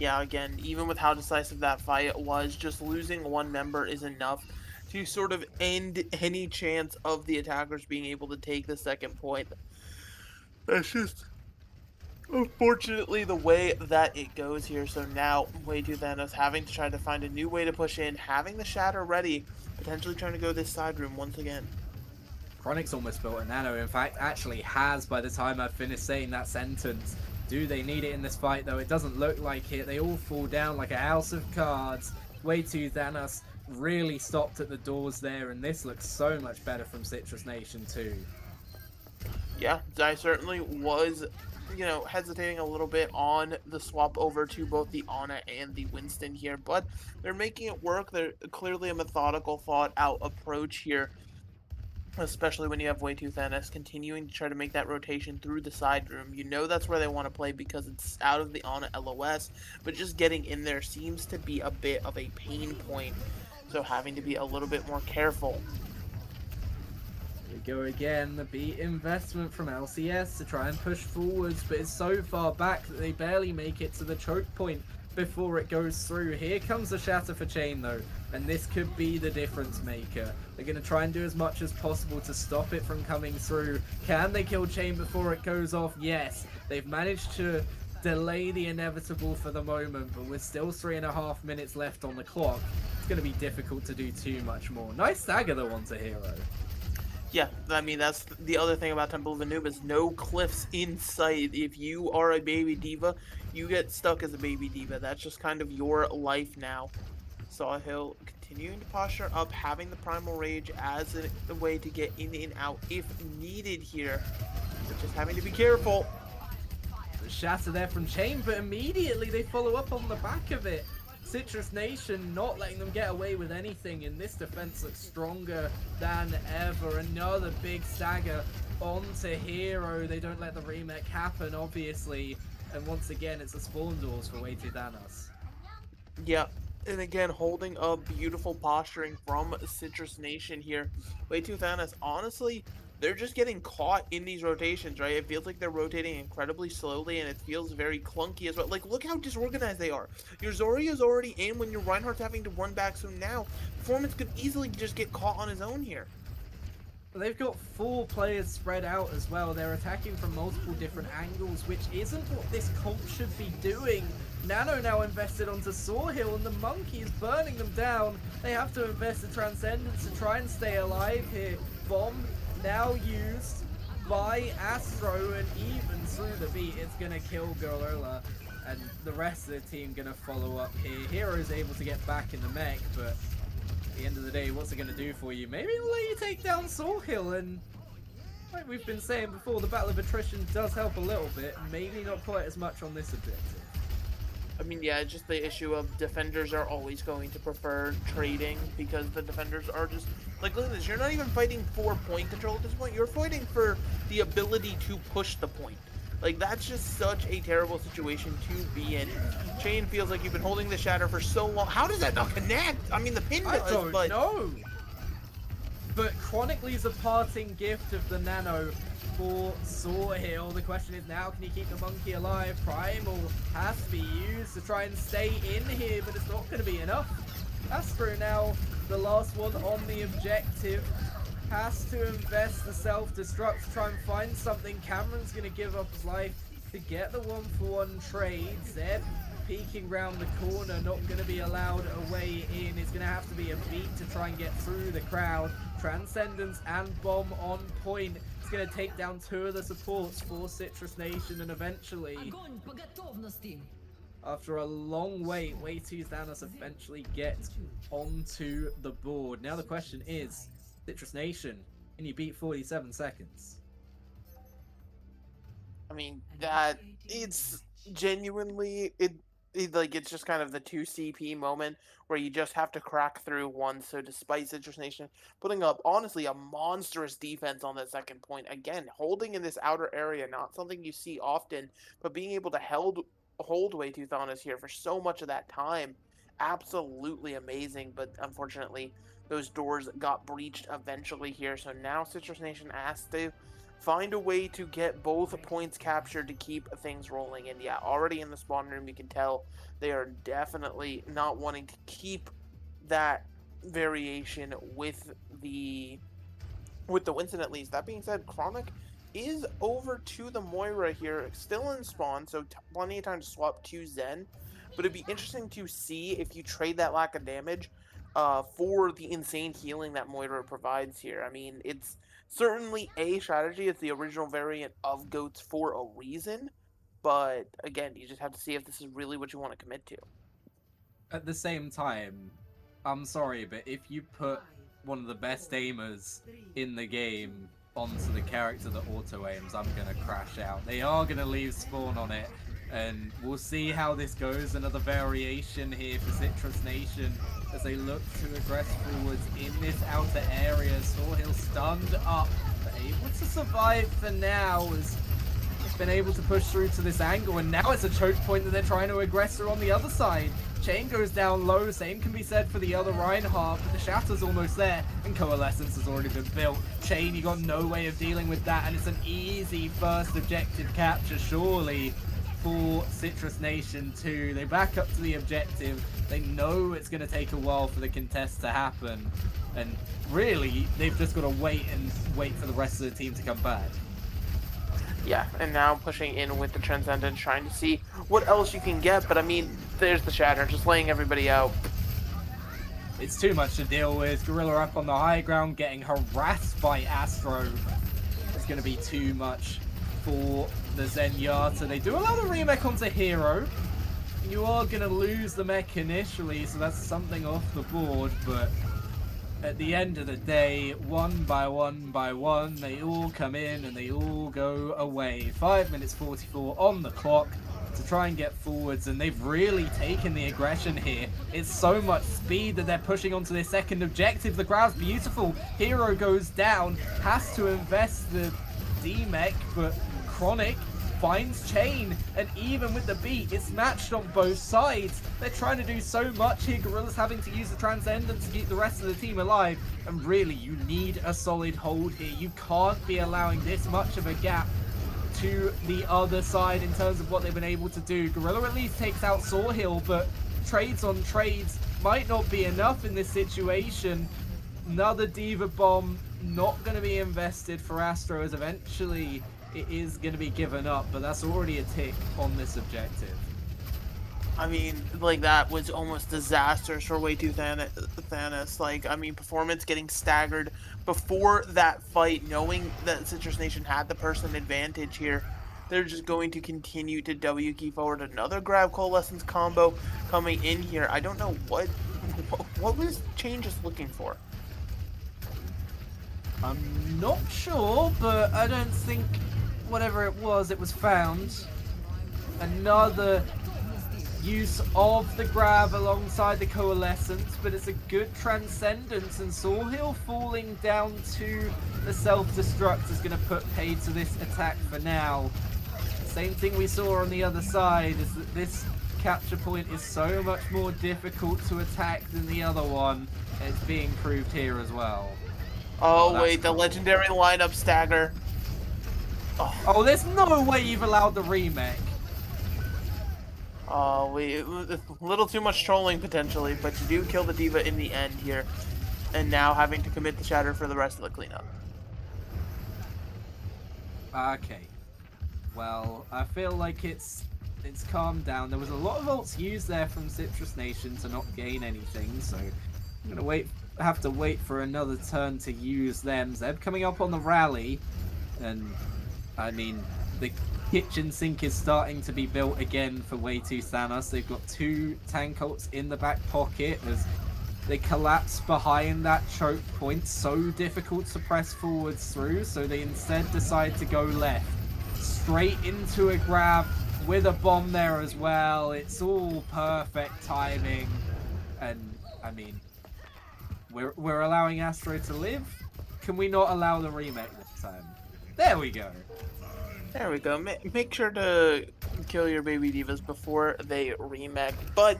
Yeah, again, even with how decisive that fight was, just losing one member is enough to sort of end any chance of the attackers being able to take the second point. That's just unfortunately the way that it goes here. So now Way Too Thanos having to try to find a new way to push in, having the shatter ready, potentially trying to go this side room once again.
Chronic's almost built a Nano, in fact actually has by the time I finished saying that sentence. Do they need it in this fight though? It doesn't look like it. They all fall down like a house of cards. Way Too Thanos really stopped at the doors there, and this looks so much better from Citrus Nation too.
Yeah, I certainly was, you know, hesitating a little bit on the swap over to both the Ana and the Winston here, but they're making it work. They're clearly a methodical, thought-out approach here, especially when you have Way Too Thanos continuing to try to make that rotation through the side room. You know that's where they want to play because it's out of the Ana LOS, but just getting in there seems to be a bit of a pain point, so having to be a little bit more careful.
We go again, the beat investment from LCS to try and push forwards, but it's so far back that they barely make it to the choke point before it goes through. Here comes the shatter for Chain though, and this could be the difference maker. They're going to try and do as much as possible to stop it from coming through. Can they kill Chain before it goes off? Yes. They've managed to delay the inevitable for the moment, but with still 3.5 minutes left on the clock, it's going to be difficult to do too much more. Nice stagger though onto Hero.
Yeah, I mean, that's the other thing about Temple of Anubis. No cliffs in sight. If you are a baby diva, you get stuck as a baby diva. That's just kind of your life now. Sawhill continuing to posture up, having the Primal Rage as a way to get in and out if needed here. But just having to be careful.
The shatter there from Chain, but immediately they follow up on the back of it. Citrus Nation not letting them get away with anything, and this defense looks stronger than ever. Another big stagger onto Hero. They don't let the remake happen, obviously, and once again it's the spawn doors for Way Too Thanos.
Yeah, and again holding up beautiful posturing from Citrus Nation here. Way Too Thanos, honestly, they're just getting caught in these rotations, right? It feels like they're rotating incredibly slowly, and it feels very clunky as well. Like, look how disorganized they are. Your Zoria's already in when your Reinhardt's having to run back, so now Performance could easily just get caught on his own here.
They've got 4 players spread out as well. They're attacking from multiple different angles, which isn't what this comp should be doing. Nano now invested onto Sawhill, and the Monkey is burning them down. They have to invest in Transcendence to try and stay alive here. Bomb now used by Astro, and even through the beat, it's going to kill Gorilla, and the rest of the team going to follow up here. Hero's able to get back in the mech, but at the end of the day, what's it going to do for you? Maybe it'll let you take down Sawhill, and like we've been saying before, the battle of attrition does help a little bit, maybe not quite as much on this objective.
I mean, yeah, it's just the issue of defenders are always going to prefer trading because the defenders are just, like, look at this, you're not even fighting for point control at this point, you're fighting for the ability to push the point. Like, that's just such a terrible situation to be in. Chain feels like you've been holding the shatter for so long. How does that not connect? I mean, the pin
I
does,
don't
but...
know. But Chronic leaves a parting gift of the Nano for Sawhill. The question is now, can he keep the monkey alive? Primal has to be used to try and stay in here, but it's not going to be enough. Astro now, the last one on the objective, has to invest the self-destruct to try and find something. Cameron's going to give up his life to get the 1-for-1 trades. They're peeking round the corner, not going to be allowed a way in. It's going to have to be a beat to try and get through the crowd. Transcendence and Bomb on point. It's going to take down 2 of the supports for Citrus Nation, and eventually, after a long wait, Way2 Thanos eventually get onto the board. Now the question is, Citrus Nation, can you beat 47 seconds?
I mean, that... It's genuinely... It's just kind of the 2 CP moment where you just have to crack through once. So despite Citrus Nation putting up, honestly, a monstrous defense on that second point, again, holding in this outer area, not something you see often, but being able to hold Way2 Thanos here for so much of that time, absolutely amazing. But unfortunately, those doors got breached eventually here. So now Citrus Nation has to find a way to get both points captured to keep things rolling. And yeah, already in the spawn room, you can tell they are definitely not wanting to keep that variation with the Winston, at least. That being said, Chronic is over to the Moira here, still in spawn, so plenty of time to swap to Zen. But it'd be interesting to see if you trade that lack of damage for the insane healing that Moira provides here. I mean, it's certainly a strategy. It's the original variant of GOATs for a reason. But again, you just have to see if this is really what you want to commit to.
At the same time, I'm sorry, but if you put one of the best aimers in the game onto the character that auto-aims, I'm going to crash out. They are going to leave spawn on it, and we'll see how this goes. Another variation here for Citrus Nation as they look to aggress forwards in this outer area. Sawhill stunned up, but able to survive for now, as it's been able to push through to this angle, and now it's a choke point that they're trying to aggress through on the other side. Chain goes down low, same can be said for the other Reinhardt, but the Shatter's almost there, and Coalescence has already been built. Chain, you got no way of dealing with that, and it's an easy first objective capture, surely, for Citrus Nation too. They back up to the objective. They know it's going to take a while for the contest to happen, and really, they've just got to wait for the rest of the team to come back.
Yeah, and now pushing in with the Transcendence, trying to see what else you can get, but I mean, there's the Shatter, just laying everybody out.
It's too much to deal with. Gorilla up on the high ground, getting harassed by Astro. It's going to be too much for the Zenyatta. They do allow the remake onto Hero. You are going to lose the mech initially, so that's something off the board, but at the end of the day, one by one, they all come in and they all go away. 5 minutes 44 on the clock to try and get forwards, and they've really taken the aggression here. It's so much speed that they're pushing onto their second objective. The crowd's beautiful. Hero goes down, has to invest the D-mech, but Chronic finds Chain, and even with the beat, it's matched on both sides. They're trying to do so much here. Gorilla's having to use the Transcendence to keep the rest of the team alive, and really, you need a solid hold here. You can't be allowing this much of a gap to the other side in terms of what they've been able to do. Gorilla at least takes out Sawhill, but trades on trades might not be enough in this situation. Another Diva Bomb not going to be invested for Astro, as eventually it is going to be given up, but that's already a tick on this objective.
I mean, like, that was almost disastrous for Way2 Thanos. Like, I mean, Performance getting staggered before that fight, knowing that Citrus Nation had the person advantage here. They're just going to continue to W key forward. Another grab Coalescence combo coming in here. I don't know what was Chain just looking for.
I'm not sure, but I don't think whatever it was found. Another use of the grab alongside the Coalescence, but it's a good Transcendence, and Sawhill falling down to the self-destruct is going to put paid to this attack for now.
same thing we saw on the other side, is that this capture point is so much more difficult to attack than the other one, and it's being proved here as well.
Oh,
that's
wait, the
cool.
legendary lineup stagger.
Oh, there's no way you've allowed the remake.
Oh, a little too much trolling potentially, but you do kill the D.Va in the end here, and now having to commit the shatter for the rest of the cleanup.
Okay. Well, I feel like it's calmed down. There was a lot of ults used there from Citrus Nation to not gain anything, so I'm gonna have to wait for another turn to use them. Zeb coming up on the rally, and I mean the kitchen sink is starting to be built again for Way Too Thanos. They've got 2 tank ults in the back pocket as they collapse behind that choke point. So difficult to press forwards through, so they instead decide to go left. Straight into a grab with a bomb there as well. It's all perfect timing. And, I mean, we're allowing Astro to live. Can we not allow the remake this time? There we go.
There we go. Make sure to kill your baby divas before they remake. But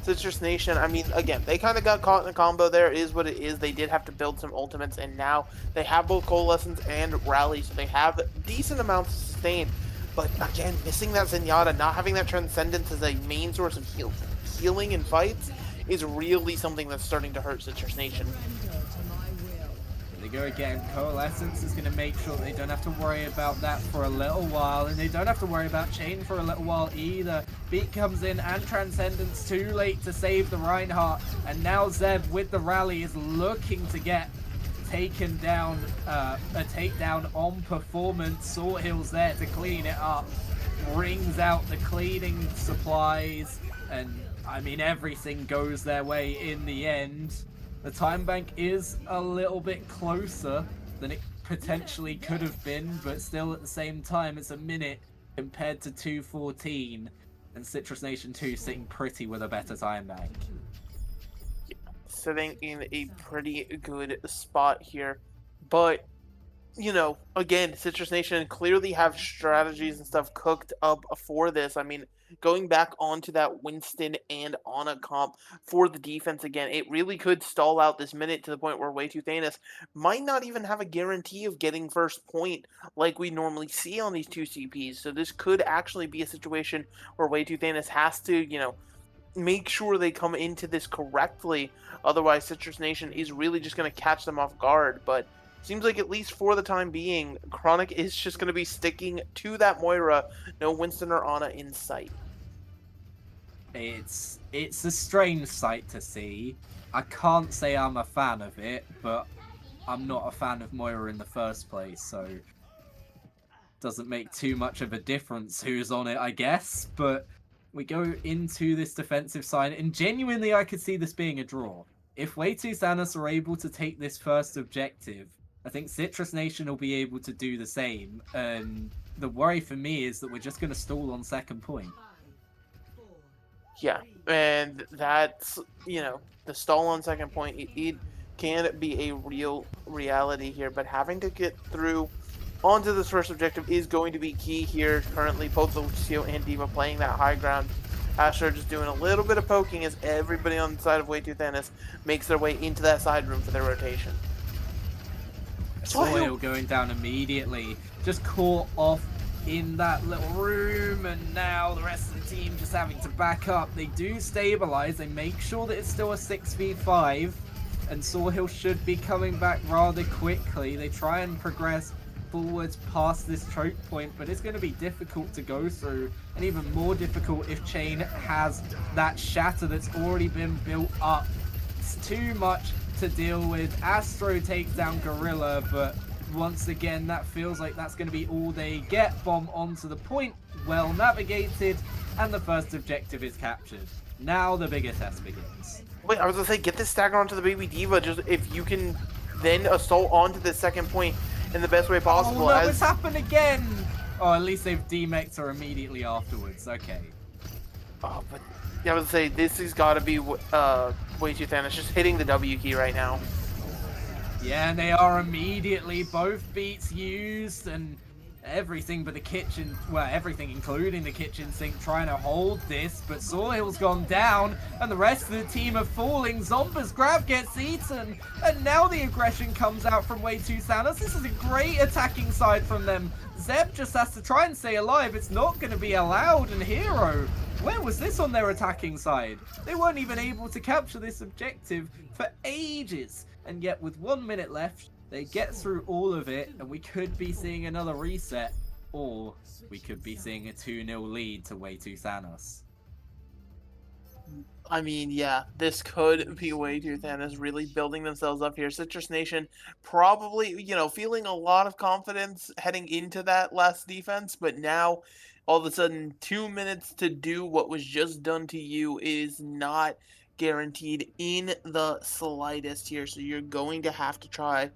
Citrus Nation, I mean, again, they kind of got caught in a combo there. It is what it is. They did have to build some ultimates, and now they have both Coalescence and Rally, so they have decent amounts of sustain. But again, missing that Zenyatta, not having that Transcendence as a main source of healing in fights is really something that's starting to hurt Citrus Nation.
They go again. Coalescence is going to make sure they don't have to worry about that for a little while, and they don't have to worry about Chain for a little while either. Beat comes in and Transcendence too late to save the Reinhardt, and now Zeb with the rally is looking to get taken down, a takedown on performance. Sword Hill's there to clean it up, brings out the cleaning supplies, and I mean everything goes their way in the end. The time bank is a little bit closer than it potentially could have been, but still at the same time, it's a minute compared to 2:14, and Citrus Nation 2 sitting pretty with a better time bank.
Yeah, sitting in a pretty good spot here, but you know, again, Citrus Nation clearly have strategies and stuff cooked up for this. I mean, going back onto that Winston and Ana comp for the defense again, it really could stall out this minute to the point where Way Too Thanos might not even have a guarantee of getting first point like we normally see on these 2 CPs. So this could actually be a situation where Way Too Thanos has to, you know, make sure they come into this correctly. Otherwise, Citrus Nation is really just going to catch them off guard. But seems like at least for the time being, Chronic is just going to be sticking to that Moira. No Winston or Ana in sight.
It's a strange sight to see. I can't say I'm a fan of it, but I'm not a fan of Moira in the first place, so doesn't make too much of a difference who's on it, I guess. But we go into this defensive side, and genuinely I could see this being a draw. If Way Too Thanos are able to take this first objective, I think Citrus Nation will be able to do the same. And the worry for me is that we're just going to stall on second point.
Yeah, and that's, you know, the stall on second point, it can be a real reality here, but having to get through onto this first objective is going to be key here. Currently, both Lucio and D.Va playing that high ground. Astro just doing a little bit of poking as everybody on the side of Way Too Thanos makes their way into that side room for their rotation.
Soil going down immediately, just caught off in that little room, and now the rest of the team just having to back up. They do stabilize, they make sure that it's still a 6v5, and Sawhill should be coming back rather quickly. They try and progress forwards past this choke point, but it's going to be difficult to go through, and even more difficult if Chain has that shatter that's already been built up. It's too much to deal with. Astro takes down Gorilla, but once again, that feels like that's going to be all they get. Bomb onto the point, well navigated, and the first objective is captured. Now the bigger test begins.
Wait, I was going to say, get this stagger onto the baby D.Va, just if you can then assault onto the second point in the best way possible.
Oh no, it's happened again! Oh, at least they've demexed her immediately afterwards, okay.
Oh, but yeah, I was going to say, this has got to be Way Too Thanos just hitting the W key right now.
Yeah, and they are immediately both beats used, and everything but the kitchen, well, everything including the kitchen sink trying to hold this, but Sawhill's gone down, and the rest of the team are falling. Zomba's grab gets eaten, and now the aggression comes out from Way 2 Thanos. This is a great attacking side from them. Zeb just has to try and stay alive. It's not going to be allowed, and Hero, where was this on their attacking side? They weren't even able to capture this objective for ages, and yet with 1 minute left, they get through all of it, and we could be seeing another reset, or we could be seeing a 2-0 lead to Way 2 Thanos.
I mean, yeah, this could be Way 2 Thanos really building themselves up here. Citrus Nation probably, feeling a lot of confidence heading into that last defense, but now all of a sudden 2 minutes to do what was just done to you is not guaranteed in the slightest here. So you're going to have to try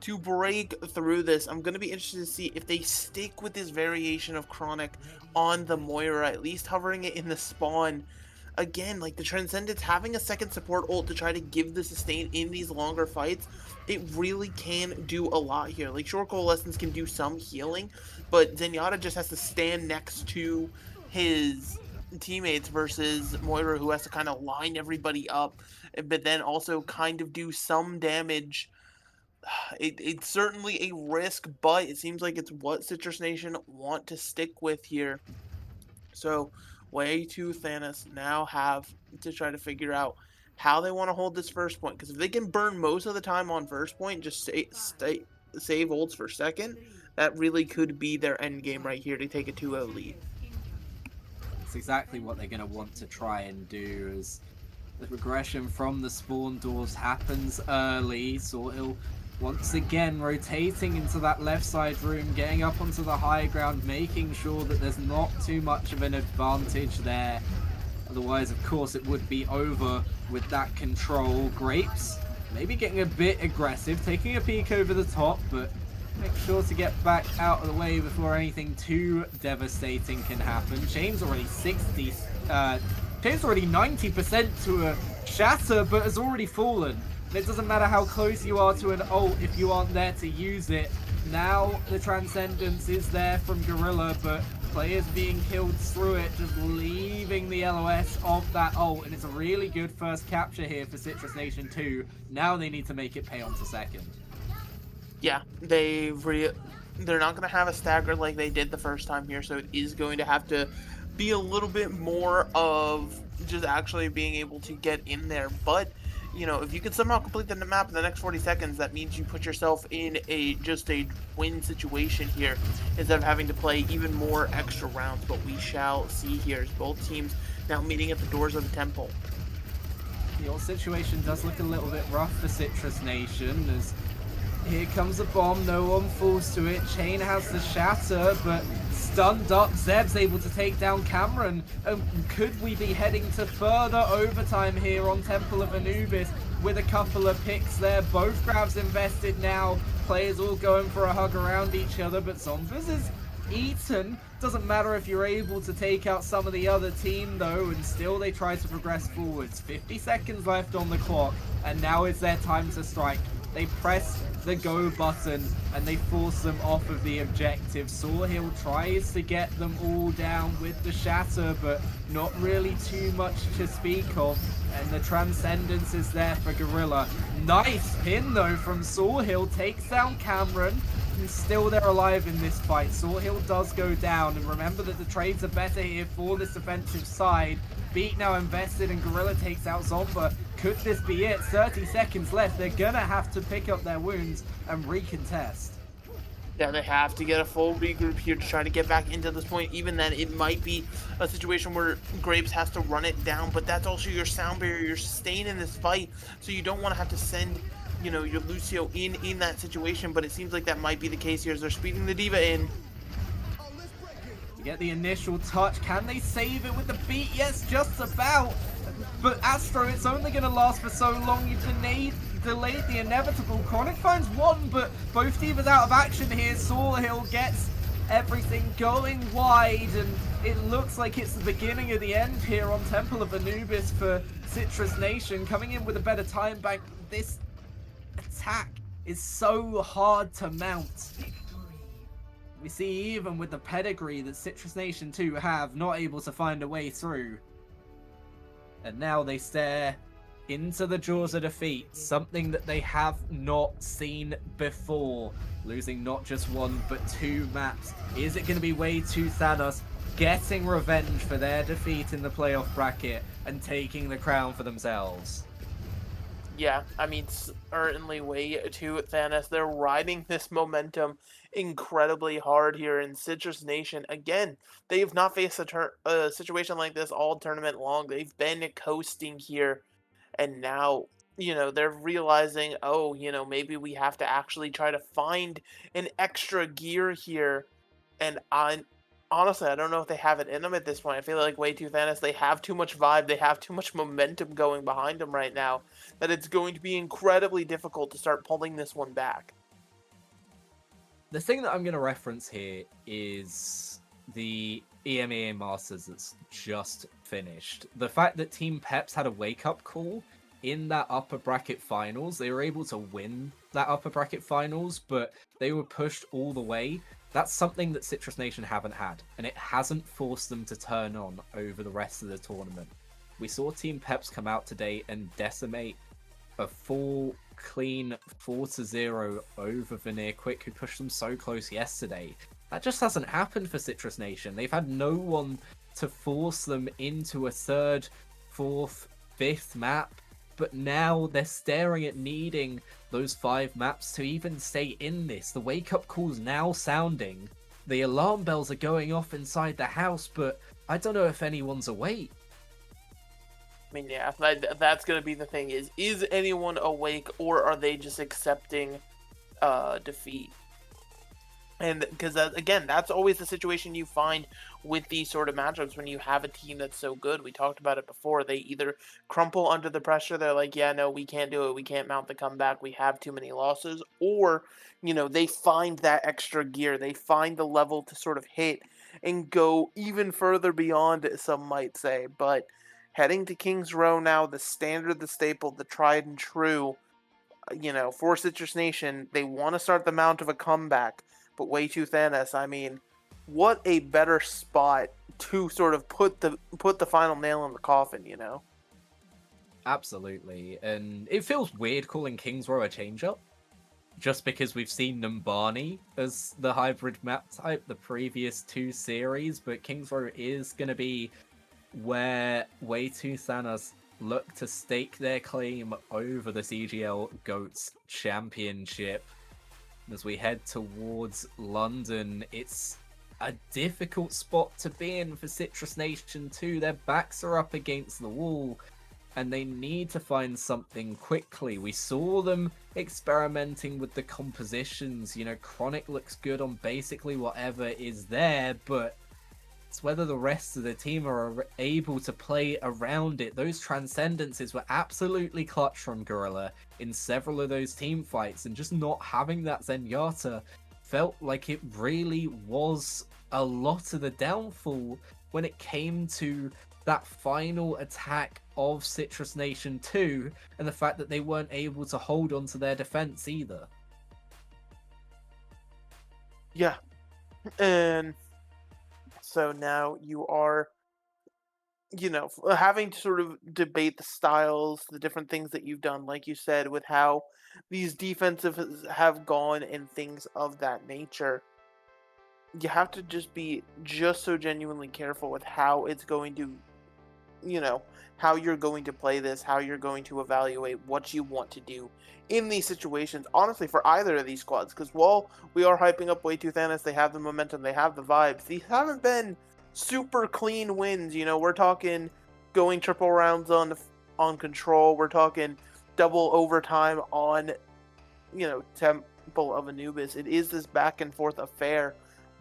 to break through this. I'm going to be interested to see if they stick with this variation of Chronic on the Moira, at least hovering it in the spawn. Again, like the Transcendence, having a second support ult to try to give the sustain in these longer fights, it really can do a lot here. Like, Short Coalescence can do some healing, but Zenyatta just has to stand next to his teammates versus Moira, who has to kind of line everybody up, but then also kind of do some damage. It's certainly a risk, but it seems like it's what Citrus Nation want to stick with here. So Way 2 Thanos now have to try to figure out how they want to hold this first point, because if they can burn most of the time on first point, just save ults for second, that really could be their end game right here to take a 2-0 lead.
It's exactly what they're going to want to try and do, as the progression from the spawn doors happens early. Sawhill once again rotating into that left side room, getting up onto the high ground, making sure that there's not too much of an advantage there. Otherwise, of course, it would be over with that control. Grapes maybe getting a bit aggressive, taking a peek over the top, but make sure to get back out of the way before anything too devastating can happen. Shane's already 90% to a shatter, but has already fallen. It doesn't matter how close you are to an ult if you aren't there to use it. Now the Transcendence is there from Gorilla, but players being killed through it, just leaving the LOS of that ult. And it's a really good first capture here for Citrus Nation 2. Now they need to make it pay on to second.
Yeah, they're not going to have a stagger like they did the first time here, so it is going to have to be a little bit more of just actually being able to get in there. But if you can somehow complete the map in the next 40 seconds, that means you put yourself in just a win situation here instead of having to play even more extra rounds. But we shall see here as both teams now meeting at the doors of the temple.
The old situation does look a little bit rough for Citrus Nation, as here comes a bomb, no one falls to it. Chain has the shatter, but stunned up. Zeb's able to take down Cameron. Could we be heading to further overtime here on Temple of Anubis with a couple of picks there? Both grabs invested now. Players all going for a hug around each other, but Zombies is eaten. Doesn't matter if you're able to take out some of the other team though, and still they try to progress forwards. 50 seconds left on the clock, and now is their time to strike. They press the go button and they force them off of the objective. Sawhill tries to get them all down with the shatter, but not really too much to speak of. And the Transcendence is there for Gorilla. Nice pin though from Sawhill, takes down Cameron. And still they're alive in this fight. Sawhill does go down, and remember that the trades are better here for this defensive side. Beat now invested and Gorilla takes out Zomba. Could this be it? 30 seconds left. They're gonna have to pick up their wounds and recontest.
Yeah, they have to get a full regroup here to try to get back into this point. Even then, it might be a situation where Grapes has to run it down, but that's also your sound barrier, your sustain in this fight, so you don't want to have to send your Lucio in that situation, but it seems like that might be the case here as they're speeding the D.Va in.
To get the initial touch, can they save it with the beat? Yes, just about. But Astro, it's only going to last for so long. You've delayed the inevitable. Chronic finds one, but both D.Vas out of action here. Sawhill gets everything going wide, and it looks like it's the beginning of the end here on Temple of Anubis for Citrus Nation. Coming in with a better time bank. This attack is so hard to mount. We see even with the pedigree that Citrus Nation 2 have, not able to find a way through. And now they stare into the jaws of defeat, something that they have not seen before. Losing not just one, but 2 maps. Is it going to be Way 2 Thanos getting revenge for their defeat in the playoff bracket and taking the crown for themselves?
Yeah, I mean, certainly Way 2 Thanos. They're riding this momentum incredibly hard here in Citrus Nation. Again, they have not faced a situation like this all tournament long. They've been coasting here, and now, they're realizing, oh, maybe we have to actually try to find an extra gear here. And honestly, I don't know if they have it in them at this point. I feel like Way 2 Thanos, they have too much vibe, they have too much momentum going behind them right now, that it's going to be incredibly difficult to start pulling this one back.
The thing that I'm going to reference here is the EMEA Masters that's just finished. The fact that Team Peps had a wake-up call in that upper bracket finals. They were able to win that upper bracket finals, but they were pushed all the way. That's something that Citrus Nation haven't had, and it hasn't forced them to turn on over the rest of the tournament. We saw Team Peps come out today and decimate a full, clean 4-0 over Veneer Quick, who pushed them so close yesterday. That just hasn't happened for Citrus Nation. They've had no one to force them into a 3rd, 4th, 5th map, but now they're staring at needing those 5 maps to even stay in this. The wake-up call's now sounding. The alarm bells are going off inside the house, but I don't know if anyone's awake.
I mean, yeah, that's going to be the thing, is anyone awake, or are they just accepting defeat? And because, again, that's always the situation you find with these sort of matchups when you have a team that's so good. We talked about it before. They either crumple under the pressure, they're like, yeah, no, we can't do it, we can't mount the comeback, we have too many losses, or, they find that extra gear, they find the level to sort of hit and go even further beyond it, some might say. But heading to King's Row now, the standard, the staple, the tried and true, for Citrus Nation, they want to start the mount of a comeback. But Way 2 Thanos, I mean, what a better spot to sort of put the final nail in the coffin,
Absolutely, and it feels weird calling King's Row a change-up, just because we've seen Numbani as the hybrid map type the previous 2 series, but King's Row is going to be where Way 2 Thanos look to stake their claim over the CGL GOATS Championship. As we head towards London, it's a difficult spot to be in for Citrus Nation 2. Their backs are up against the wall, and they need to find something quickly. We saw them experimenting with the compositions. Chronic looks good on basically whatever is there, but it's whether the rest of the team are able to play around it. Those transcendences were absolutely clutch from Gorilla in several of those team fights, and just not having that Zenyatta felt like it really was a lot of the downfall when it came to that final attack of Citrus Nation 2, and the fact that they weren't able to hold on to their defense either.
Yeah, and so now you are, having to sort of debate the styles, the different things that you've done, like you said, with how these defensives have gone and things of that nature. You have to just be just so genuinely careful with how it's going to, how you're going to play this, how you're going to evaluate what you want to do in these situations, honestly, for either of these squads. Because while we are hyping up Way 2 Thanos, they have the momentum, they have the vibes, these haven't been super clean wins. We're talking going triple rounds on Control, we're talking double overtime on, Temple of Anubis. It is this back and forth affair,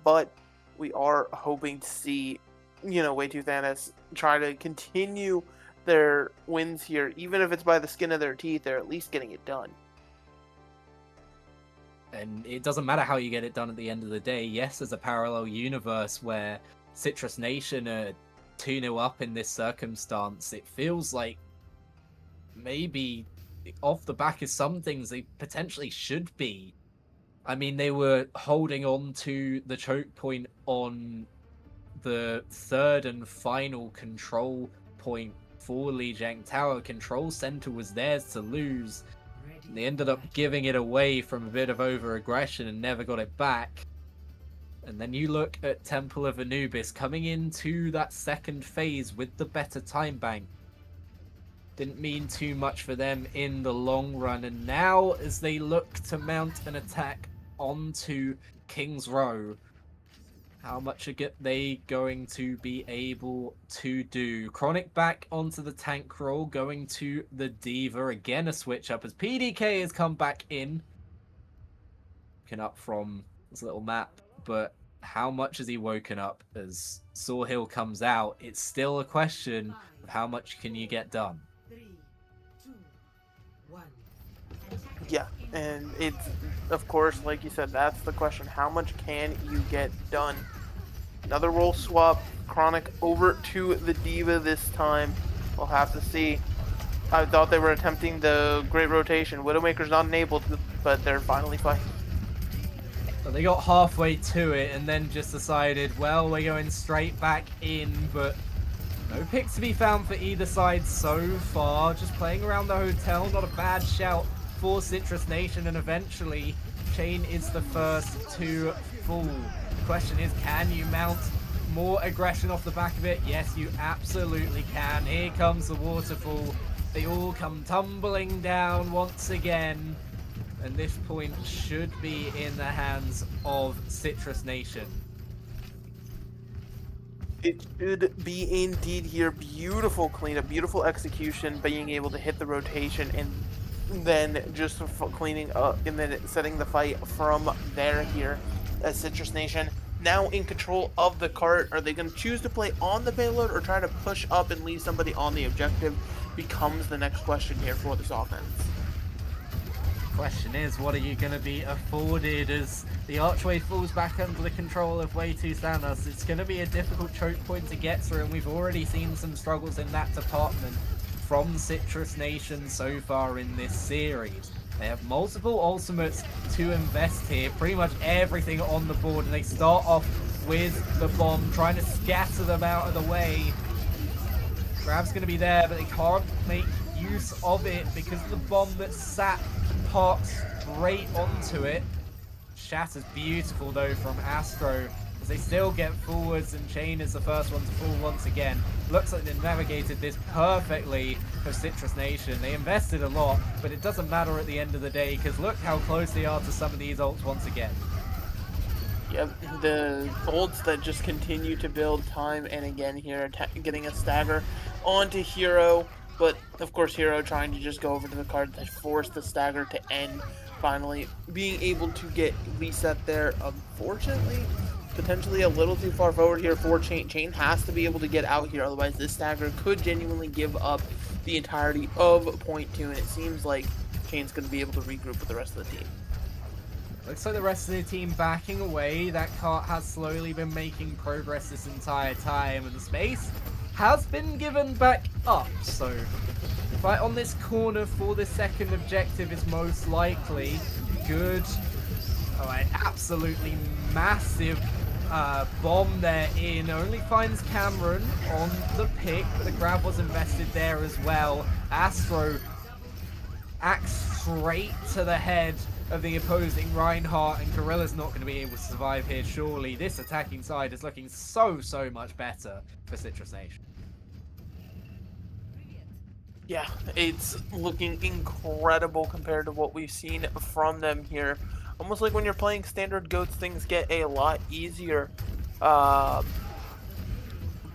but we are hoping to see, Way 2 Thanos try to continue their wins here. Even if it's by the skin of their teeth, they're at least getting it done.
And it doesn't matter how you get it done at the end of the day. Yes, there's a parallel universe where Citrus Nation are 2-0 up in this circumstance. It feels like maybe off the back of some things they potentially should be I mean, they were holding on to the choke point on the third and final control point for Lijiang Tower. Control center was theirs to lose. And they ended up giving it away from a bit of over-aggression and never got it back. And then you look at Temple of Anubis coming into that second phase with the better time bank. Didn't mean too much for them in the long run. And now as they look to mount an attack onto King's Row, how much are they going to be able to do? Chronic back onto the tank roll, going to the Diva. Again, a switch up as PDK has come back in. Looking up from this little map, but how much has he woken up as Sawhill comes out? It's still a question of how much can you get done.
Yeah, and it's, of course, like you said, that's the question. How much can you get done? Another role swap. Chronic over to the Diva this time. We'll have to see. I thought they were attempting the great rotation. Widowmaker's not enabled, but they're finally fighting.
So they got halfway to it and then just decided, well, we're going straight back in, but no picks to be found for either side so far. Just playing around the hotel, not a bad shout for Citrus Nation, and eventually Chain is the first to fall. The question is, can you mount more aggression off the back of it? Yes, you absolutely can. Here comes the waterfall. They all come tumbling down once again, and this point should be in the hands of Citrus Nation.
It should be indeed here. Beautiful cleanup, beautiful execution, being able to hit the rotation and then just cleaning up and then setting the fight from there here as Citrus Nation now in control of the cart. Are they going to choose to play on the payload or try to push up and leave somebody on the objective becomes the next question here for this offense.
Question is, what are you going to be afforded as the archway falls back under the control of Way 2 Thanos? It's going to be a difficult choke point to get through, and we've already seen some struggles in that department from Citrus Nation so far in this series. They have multiple ultimates to invest here, pretty much everything on the board, and they start off with the bomb, trying to scatter them out of the way. Grab's going to be there, but they can't make use of it because of the bomb that sat parks straight onto it. Shatter's beautiful though from Astro as they still get forwards, and Chain is the first one to fall once again. Looks like they navigated this perfectly for Citrus Nation. They invested a lot, but it doesn't matter at the end of the day because look how close they are to some of these ults once again.
Yep, the ults that just continue to build time and again here, getting a stagger onto Hero, but of course Hero trying to just go over to the card that forced the stagger to end, finally being able to get reset there. Unfortunately, potentially a little too far forward here for Chain. Chain has to be able to get out here, otherwise this stagger could genuinely give up the entirety of point 2, and it seems like Chain's going to be able to regroup with the rest of the team.
Looks like the rest of the team backing away. That cart has slowly been making progress this entire time, and the space has been given back up. So fight on this corner for the second objective is most likely good. Oh, an absolutely massive bomb there in. Only finds Cameron on the pick, but the grab was invested there as well. Astro acts straight to the head of the opposing Reinhardt, and Gorilla's not going to be able to survive here, surely. This attacking side is looking so much better for Citrus Nation.
Yeah, it's looking incredible compared to what we've seen from them here. Almost like when you're playing standard GOATs, things get a lot easier. But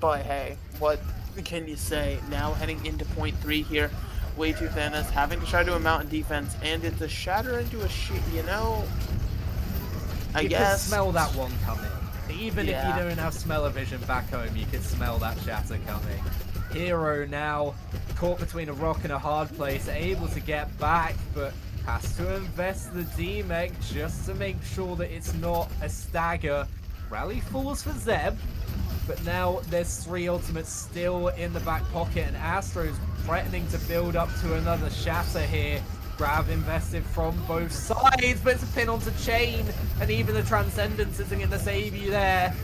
hey, what can you say? Now heading into point 3 here. Way 2 Thanos having to try to mount in defense, and it's a shatter into a sheet, you know. I guess.
You could smell that one coming. Even if you don't have smell-o-vision back home, you could smell that shatter coming. Hero now caught between a rock and a hard place, able to get back, but has to invest the D-Mech just to make sure that it's not a stagger. Rally falls for Zeb, but now there's 3 ultimates still in the back pocket, and Astro's threatening to build up to another shatter here. grab invested from both sides, but it's a pin onto Chain, and even the Transcendence isn't going to save you there.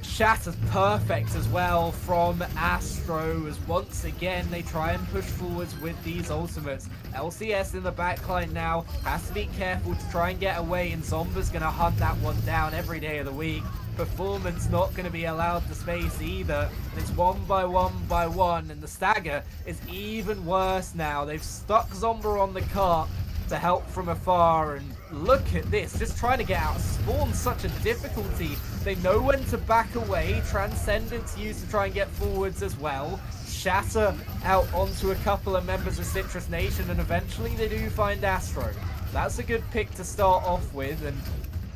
Shatter's perfect as well from Astro, as once again they try and push forwards with these ultimates. LCS in the backline now has to be careful to try and get away, and Zomba's going to hunt that one down every day of the week. Performance not going to be allowed the space either, and it's one by one, and the stagger is even worse now. They've stuck Zomba on the cart to help from afar, and look at this, just trying to get out of spawn, such a difficulty. They know when to back away. Transcendence used to try and get forwards as well. Shatter out onto a couple of members of Citrus Nation, and eventually they do find Astro. That's a good pick to start off with, and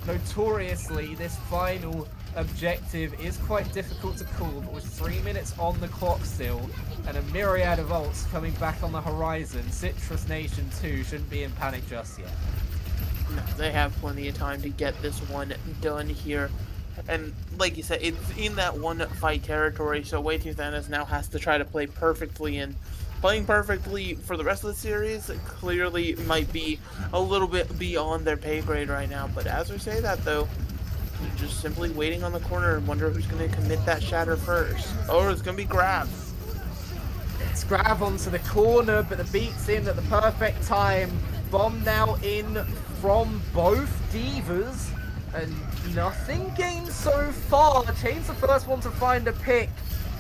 notoriously this final objective is quite difficult to call, but with 3 minutes on the clock still and a myriad of ults coming back on the horizon, Citrus Nation 2 shouldn't be in panic just yet.
No, they have plenty of time to get this one done here. And like you said, it's in that one fight territory, so Way Too Thanos now has to try to play perfectly, and playing perfectly for the rest of the series clearly might be a little bit beyond their pay grade right now. But as we say that though, you're just simply waiting on the corner and wonder who's going to commit that shatter first. Oh, it's going to be Grab.
It's Grab onto the corner, but the beat's in at the perfect time. Bomb now in from both Divas, and nothing gained so far. Chain's the first one to find a pick,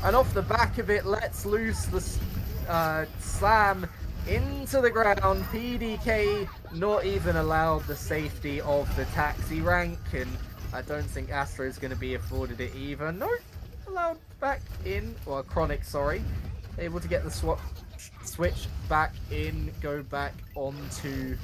and off the back of it lets loose the slam into the ground. PDK not even allowed the safety of the taxi rank, and I don't think Astro is going to be afforded it either. No, allowed back in, or Chronic, sorry. Able to get the switch back in, go back onto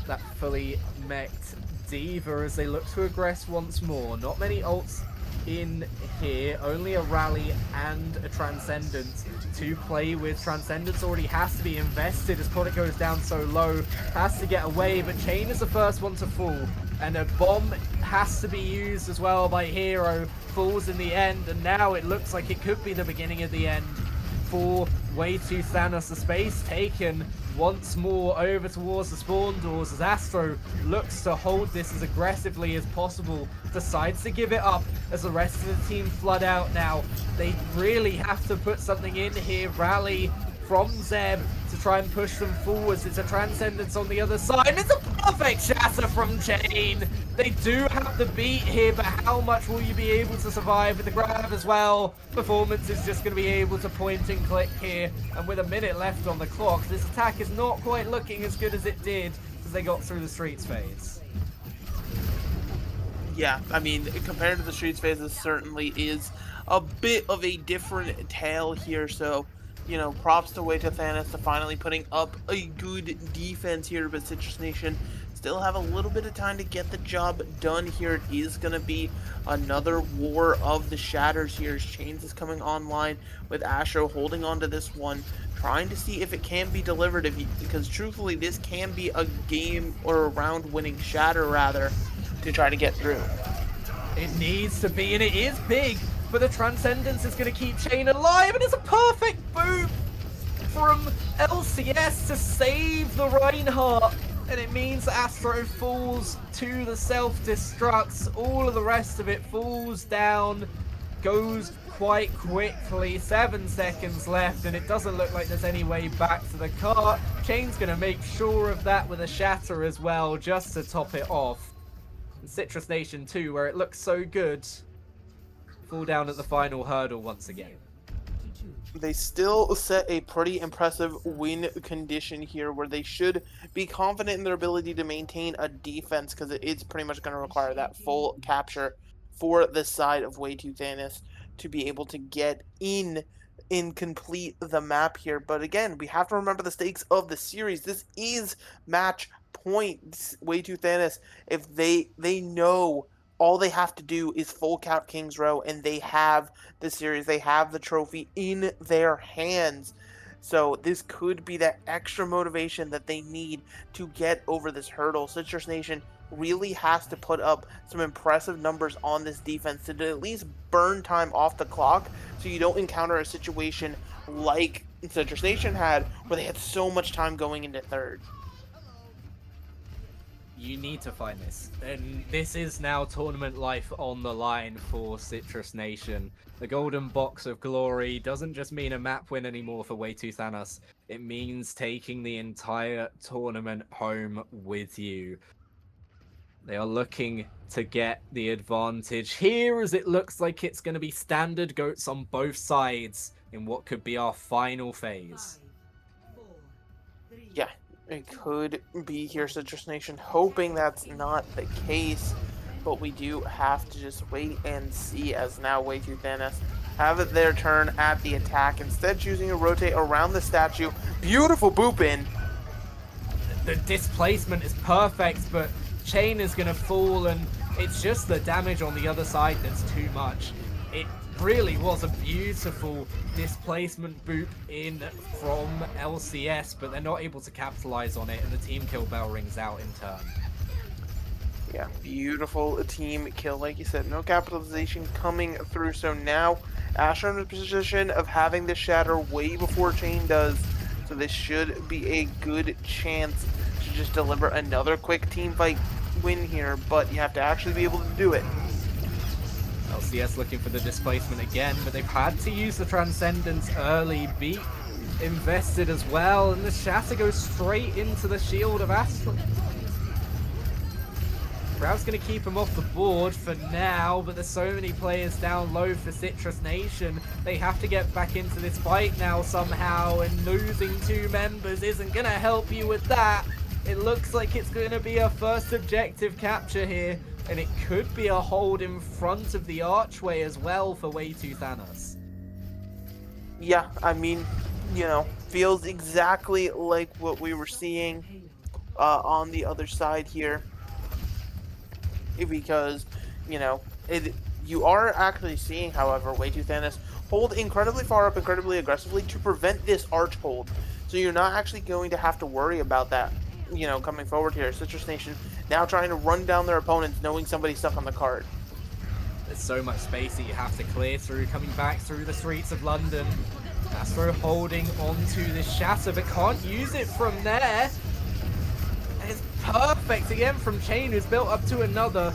that fully mech'd Diva as they look to aggress once more. Not many ults in here, only a Rally and a Transcendence to play with. Transcendence already has to be invested as Chronic goes down so low, has to get away, but Chain is the first one to fall, and a bomb has to be used as well by Hero, falls in the end, and now it looks like it could be the beginning of the end for Way Too Thanos. The space taken once more over towards the spawn doors as Astro looks to hold this as aggressively as possible, decides to give it up as the rest of the team flood out now. They really have to put something in here. Rally from Zeb to try and push them forwards. It's a Transcendence on the other side, and it's a perfect shatter from Chain. They do have the beat here, but how much will you be able to survive with the grab as well? Performance is just going to be able to point and click here, and with a minute left on the clock, this attack is not quite looking as good as it did as they got through the Streets phase.
Yeah, I mean, compared to the Streets phase, this certainly is a bit of a different tale here, so you know, props to Way to Thanos to finally putting up a good defense here, but Citrus Nation still have a little bit of time to get the job done here. It is going to be another war of the shatters here. Chains is coming online with Astro holding on to this one, trying to see if it can be delivered, because truthfully this can be a game or a round winning shatter rather to try to get through.
It needs to be, and it is big, but the Transcendence is going to keep Chain alive, and it's a perfect boot from LCS to save the Reinhardt, and it means Astro falls to the self-destructs. All of the rest of it falls down, goes quite quickly. 7 seconds left, and it doesn't look like there's any way back to the cart. Chain's going to make sure of that with a shatter as well, just to top it off. And Citrus Nation 2, where it looks so good, fall down at the final hurdle once again.
They still set a pretty impressive win condition here, where they should be confident in their ability to maintain a defense, because it's pretty much going to require that full capture for the side of Way Too Thanos to be able to get in and complete the map here. But again, we have to remember the stakes of the series. This is match point. Way Too Thanos, if they know all they have to do is full cap King's Row, and they have the series, they have the trophy in their hands. So this could be that extra motivation that they need to get over this hurdle. Citrus Nation really has to put up some impressive numbers on this defense to at least burn time off the clock, so you don't encounter a situation like Citrus Nation had, where they had so much time going into third.
You need to find this. And this is now tournament life on the line for Citrus Nation. The Golden Box of Glory doesn't just mean a map win anymore for Way to Thanos. It means taking the entire tournament home with you. They are looking to get the advantage here, as it looks like it's going to be standard goats on both sides in what could be our final phase.
Yeah, it could be here, Citrus Nation, hoping that's not the case, but we do have to just wait and see, as now Way to Thanos have it their turn at the attack, instead choosing to rotate around the statue. Beautiful boop in.
The displacement is perfect, but Chain is going to fall, and it's just the damage on the other side that's too much. It really was a beautiful displacement boop in from LCS, but they're not able to capitalize on it, and the team kill bell rings out in turn.
Yeah, beautiful team kill, like you said. No capitalization coming through, so now Asher in a position of having the shatter way before Chain does, so this should be a good chance to just deliver another quick team fight win here, but you have to actually be able to do it.
LCS looking for the displacement again, but they've had to use the Transcendence early. Beat invested as well, and the Shatter goes straight into the shield of Astra. Crowd's going to keep him off the board for now, but there's so many players down low for Citrus Nation. They have to get back into this fight now somehow, and losing 2 members isn't going to help you with that. It looks like it's going to be a first objective capture here, and it could be a hold in front of the archway as well for Way to Thanos.
Yeah, I mean, you know, feels exactly like what we were seeing on the other side here. Because, you know, you are actually seeing, however, Way to Thanos hold incredibly far up, incredibly aggressively to prevent this arch hold. So you're not actually going to have to worry about that, you know, coming forward here. Citrus Nation now trying to run down their opponents, knowing somebody's stuck on the card.
There's so much space that you have to clear through, coming back through the streets of London. Astro holding onto the Shatter, but can't use it from there. It's perfect again from Chain, who's built up to another.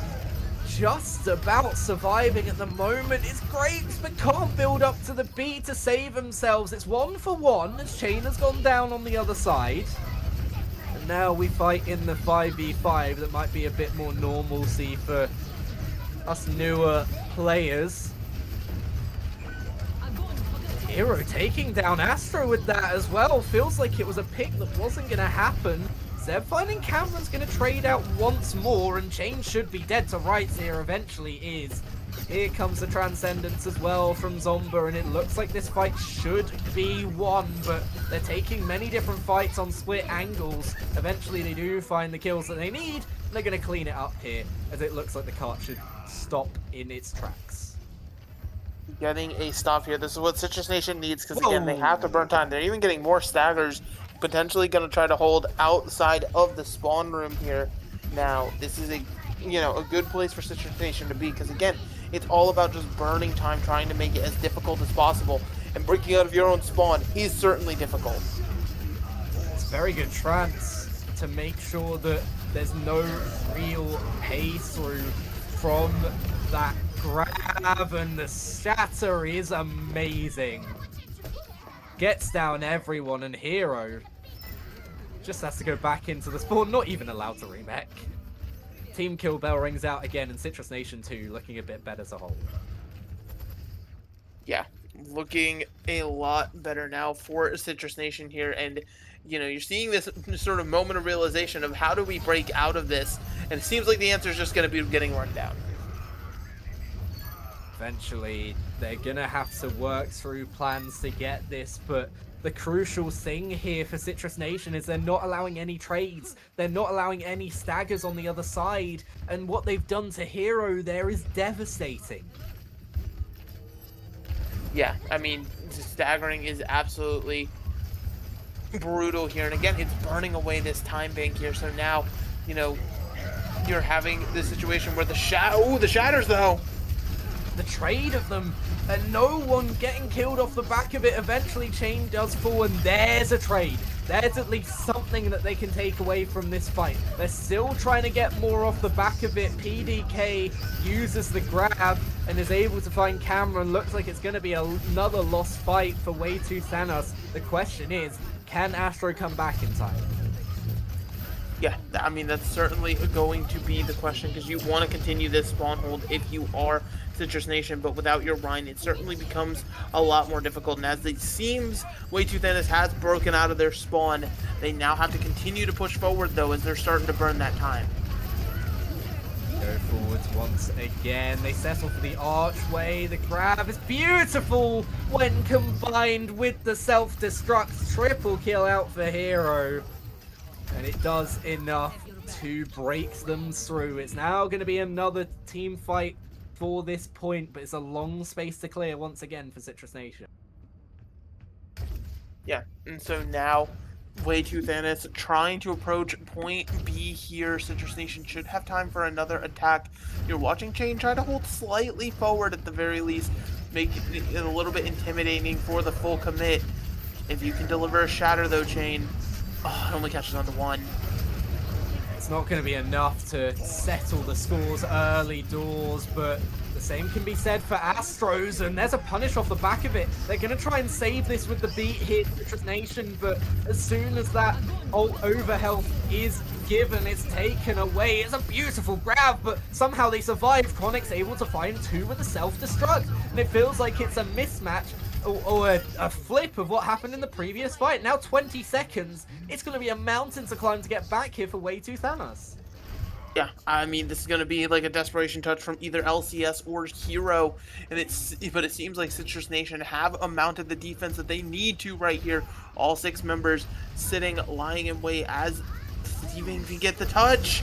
Just about surviving at the moment. It's great, but can't build up to the beat to save themselves. It's 1 for 1 as Chain has gone down on the other side. And now we fight in the 5v5 that might be a bit more normalcy for us newer players. Hero taking down Astro with that as well. Feels like it was a pick that wasn't going to happen. Zeb finding Cameron's going to trade out once more, and Chain should be dead to rights here, eventually is. Here comes the Transcendence as well from Zomba, and it looks like this fight should be won, but they're taking many different fights on split angles. Eventually they do find the kills that they need, and they're going to clean it up here, as it looks like the cart should stop in its tracks.
Getting a stop here. This is what Citrus Nation needs, because again, they have to burn time. They're even getting more staggers, potentially going to try to hold outside of the spawn room here. Now, this is a good place for Citrus Nation to be, because again, it's all about just burning time, trying to make it as difficult as possible, and breaking out of your own spawn is certainly difficult.
It's very good trance to make sure that there's no real pace through from that grab, and the Shatter is amazing. Gets down everyone, and Hero just has to go back into the spawn, not even allowed to remech. Team kill bell rings out again, and Citrus Nation 2 looking a bit better as a whole.
Yeah, looking a lot better now for Citrus Nation here, and you know, you're seeing this sort of moment of realization of how do we break out of this, and it seems like the answer is just going to be getting run down.
Eventually, they're gonna have to work through plans to get this, but the crucial thing here for Citrus Nation is they're not allowing any trades. They're not allowing any staggers on the other side, and what they've done to Hero there is devastating.
Yeah, I mean, the staggering is absolutely brutal here, and again, it's burning away this time bank here, so now, you know, you're having this situation where the shatters though.
the trade of them, and no one getting killed off the back of it. Eventually, Chain does fall, and there's a trade. There's at least something that they can take away from this fight. They're still trying to get more off the back of it. PDK uses the grab and is able to find Cameron. Looks like it's going to be another lost fight for Way Too Thanos. The question is, can Astro come back in time?
Yeah, I mean, that's certainly going to be the question, because you want to continue this spawn hold if you are Citrus Nation, but without your Rhine, it certainly becomes a lot more difficult. And as it seems Way Too Thanos has broken out of their spawn, they now have to continue to push forward, though, as they're starting to burn that time.
Go forwards once again. They settle for the archway. The grab is beautiful when combined with the self-destruct. Triple kill out for Hero. And it does enough to break them through. It's now going to be another team fight for this point, but it's a long space to clear once again for Citrus Nation.
Yeah, and so now Way Too Thanos trying to approach point B here. Citrus Nation should have time for another attack. You're watching Chain try to hold slightly forward at the very least, make it a little bit intimidating for the full commit. If you can deliver a shatter though, Chain, it only catches on to one.
It's not going to be enough to settle the scores early doors, but the same can be said for Astros, and there's a punish off the back of it. They're going to try and save this with the beat hit, Citrus Nation, but as soon as that overhealth is given, it's taken away. It's a beautiful grab, but somehow they survive. Chronic's able to find two with a self-destruct, and it feels like it's a mismatch or a flip of what happened in the previous fight. Now 20 seconds. It's going to be a mountain to climb to get back here for Way Too Thanos.
Yeah, I mean, this is going to be like a desperation touch from either LCS or Hero, but it seems like Citrus Nation have mounted the defense that they need to right here. All 6 members sitting, lying in wait as Steven can get the touch.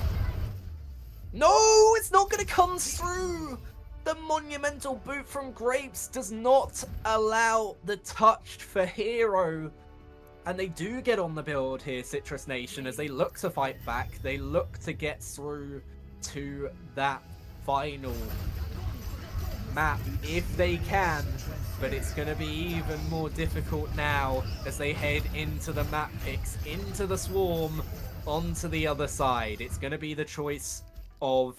No, it's not going to come through. The monumental boot from Grapes does not allow the touch for Hero. And they do get on the build here, Citrus Nation, as they look to fight back. They look to get through to that final map if they can. But it's going to be even more difficult now as they head into the map picks, into the swarm, onto the other side. It's going to be the choice of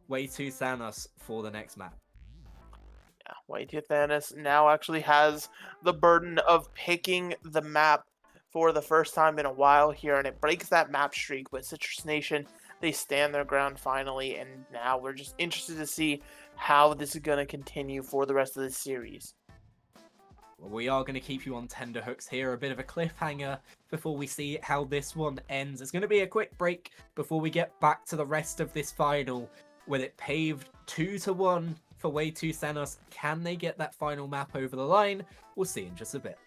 Way Too Thanos for the next map.
Yeah, Way Too Thanos now actually has the burden of picking the map for the first time in a while here, and it breaks that map streak. But Citrus Nation, they stand their ground finally, and now we're just interested to see how this is going to continue for the rest of the series.
Well, we are going to keep you on tenterhooks here, a bit of a cliffhanger before we see how this one ends. It's going to be a quick break before we get back to the rest of this final, with it paved 2-1 for Way Too Thanos. Can they get that final map over the line? We'll see in just a bit.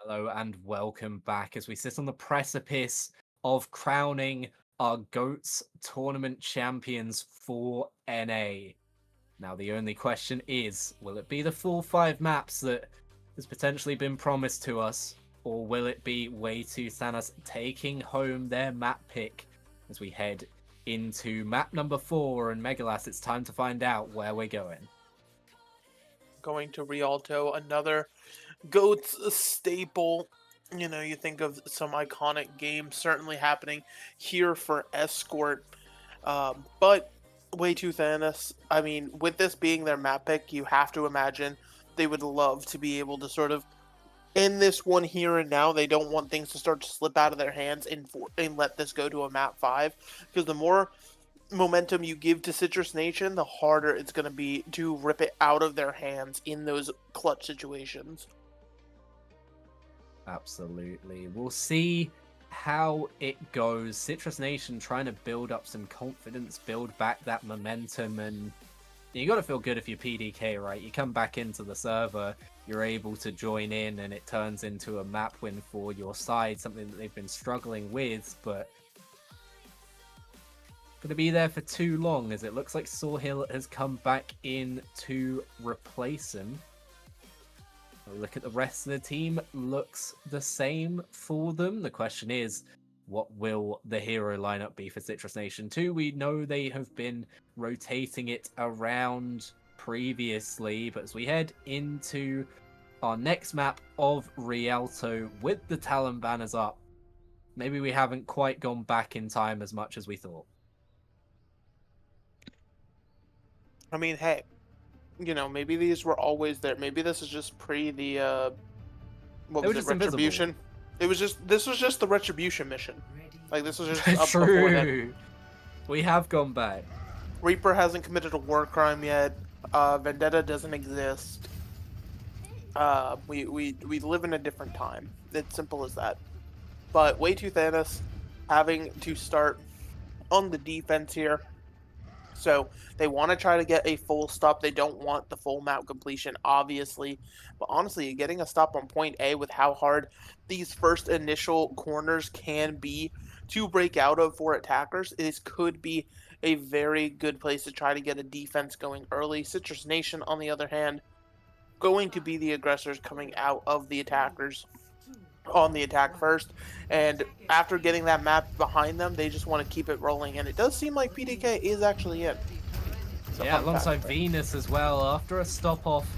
Hello and welcome back as we sit on the precipice of crowning our GOATS tournament champions for NA. Now the only question is, will it be the full 5 maps that has potentially been promised to us, or will it be Way2 Thanos taking home their map pick as we head into map number 4? And Megalas, it's time to find out where we're going.
Going to Rialto, another GOATS staple. You know, you think of some iconic games certainly happening here for Escort. But Way2 Thanos, I mean, with this being their map pick, you have to imagine they would love to be able to sort of end this one here and now. They don't want things to start to slip out of their hands and let this go to a map 5. Because the more momentum you give to Citrus Nation, the harder it's going to be to rip it out of their hands in those clutch situations.
Absolutely. We'll see how it goes. Citrus Nation trying to build up some confidence, build back that momentum, and you got to feel good if you're PDK, right? You come back into the server, you're able to join in, and it turns into a map win for your side, something that they've been struggling with, but going to be there for too long, as it looks like Sawhill has come back in to replace him. We look at the rest of the team, looks the same for them. The question is, what will the hero lineup be for Citrus Nation 2? We know they have been rotating it around previously, but as we head into our next map of Rialto with the Talon banners up, maybe we haven't quite gone back in time as much as we thought.
I mean, hey, you know, maybe these were always there. Maybe this is just pre the what was it, Retribution? This was just the Retribution mission. Like, this was just up before that.
We have gone back.
Reaper hasn't committed a war crime yet. Vendetta doesn't exist. We live in a different time. It's simple as that. But Way2 Thanos having to start on the defense here. So they want to try to get a full stop. They don't want the full map completion, obviously. But honestly, getting a stop on point A with how hard these first initial corners can be to break out of for attackers, this could be a very good place to try to get a defense going early. Citrus Nation, on the other hand, going to be the aggressors coming out of the attackers on the attack first, and after getting that map behind them, they just want to keep it rolling, and it does seem like PDK is actually in.
Yeah, alongside Venus as well, after a stop-off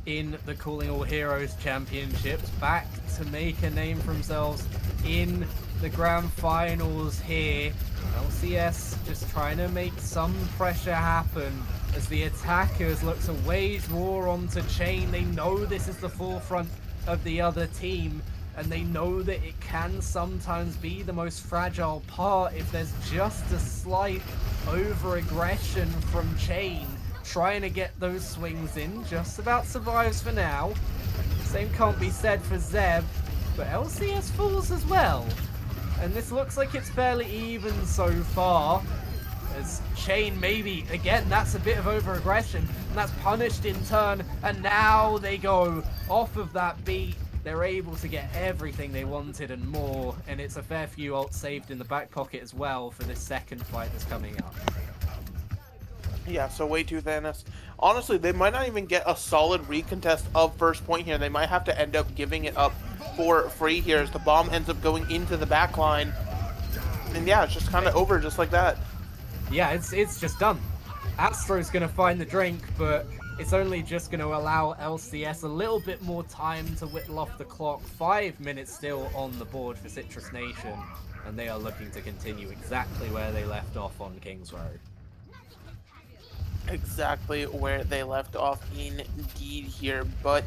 in the Calling All Heroes Championships, back to make a name for themselves in the Grand Finals here. LCS just trying to make some pressure happen as the attackers look to wage war onto Chain. They know this is the forefront of the other team, and they know that it can sometimes be the most fragile part if there's just a slight over-aggression from Chain. Trying to get those swings in, just about survives for now. Same can't be said for Zeb, but LCS falls as well. And this looks like it's fairly even so far. As Chain, maybe, again, that's a bit of over-aggression, and that's punished in turn, and now they go off of that beat. They're able to get everything they wanted and more, and it's a fair few ults saved in the back pocket as well for this second fight that's coming up.
Yeah, so Way2 Thanos. Honestly, they might not even get a solid recontest of first point here. They might have to end up giving it up for free here as the bomb ends up going into the back line. And yeah, it's just kind of over just like that.
Yeah, it's just done. Astro's going to find the drink, but it's only just going to allow LCS a little bit more time to whittle off the clock. 5 minutes still on the board for Citrus Nation, and they are looking to continue exactly where they left off on Kings Road.
Exactly where they left off indeed here, but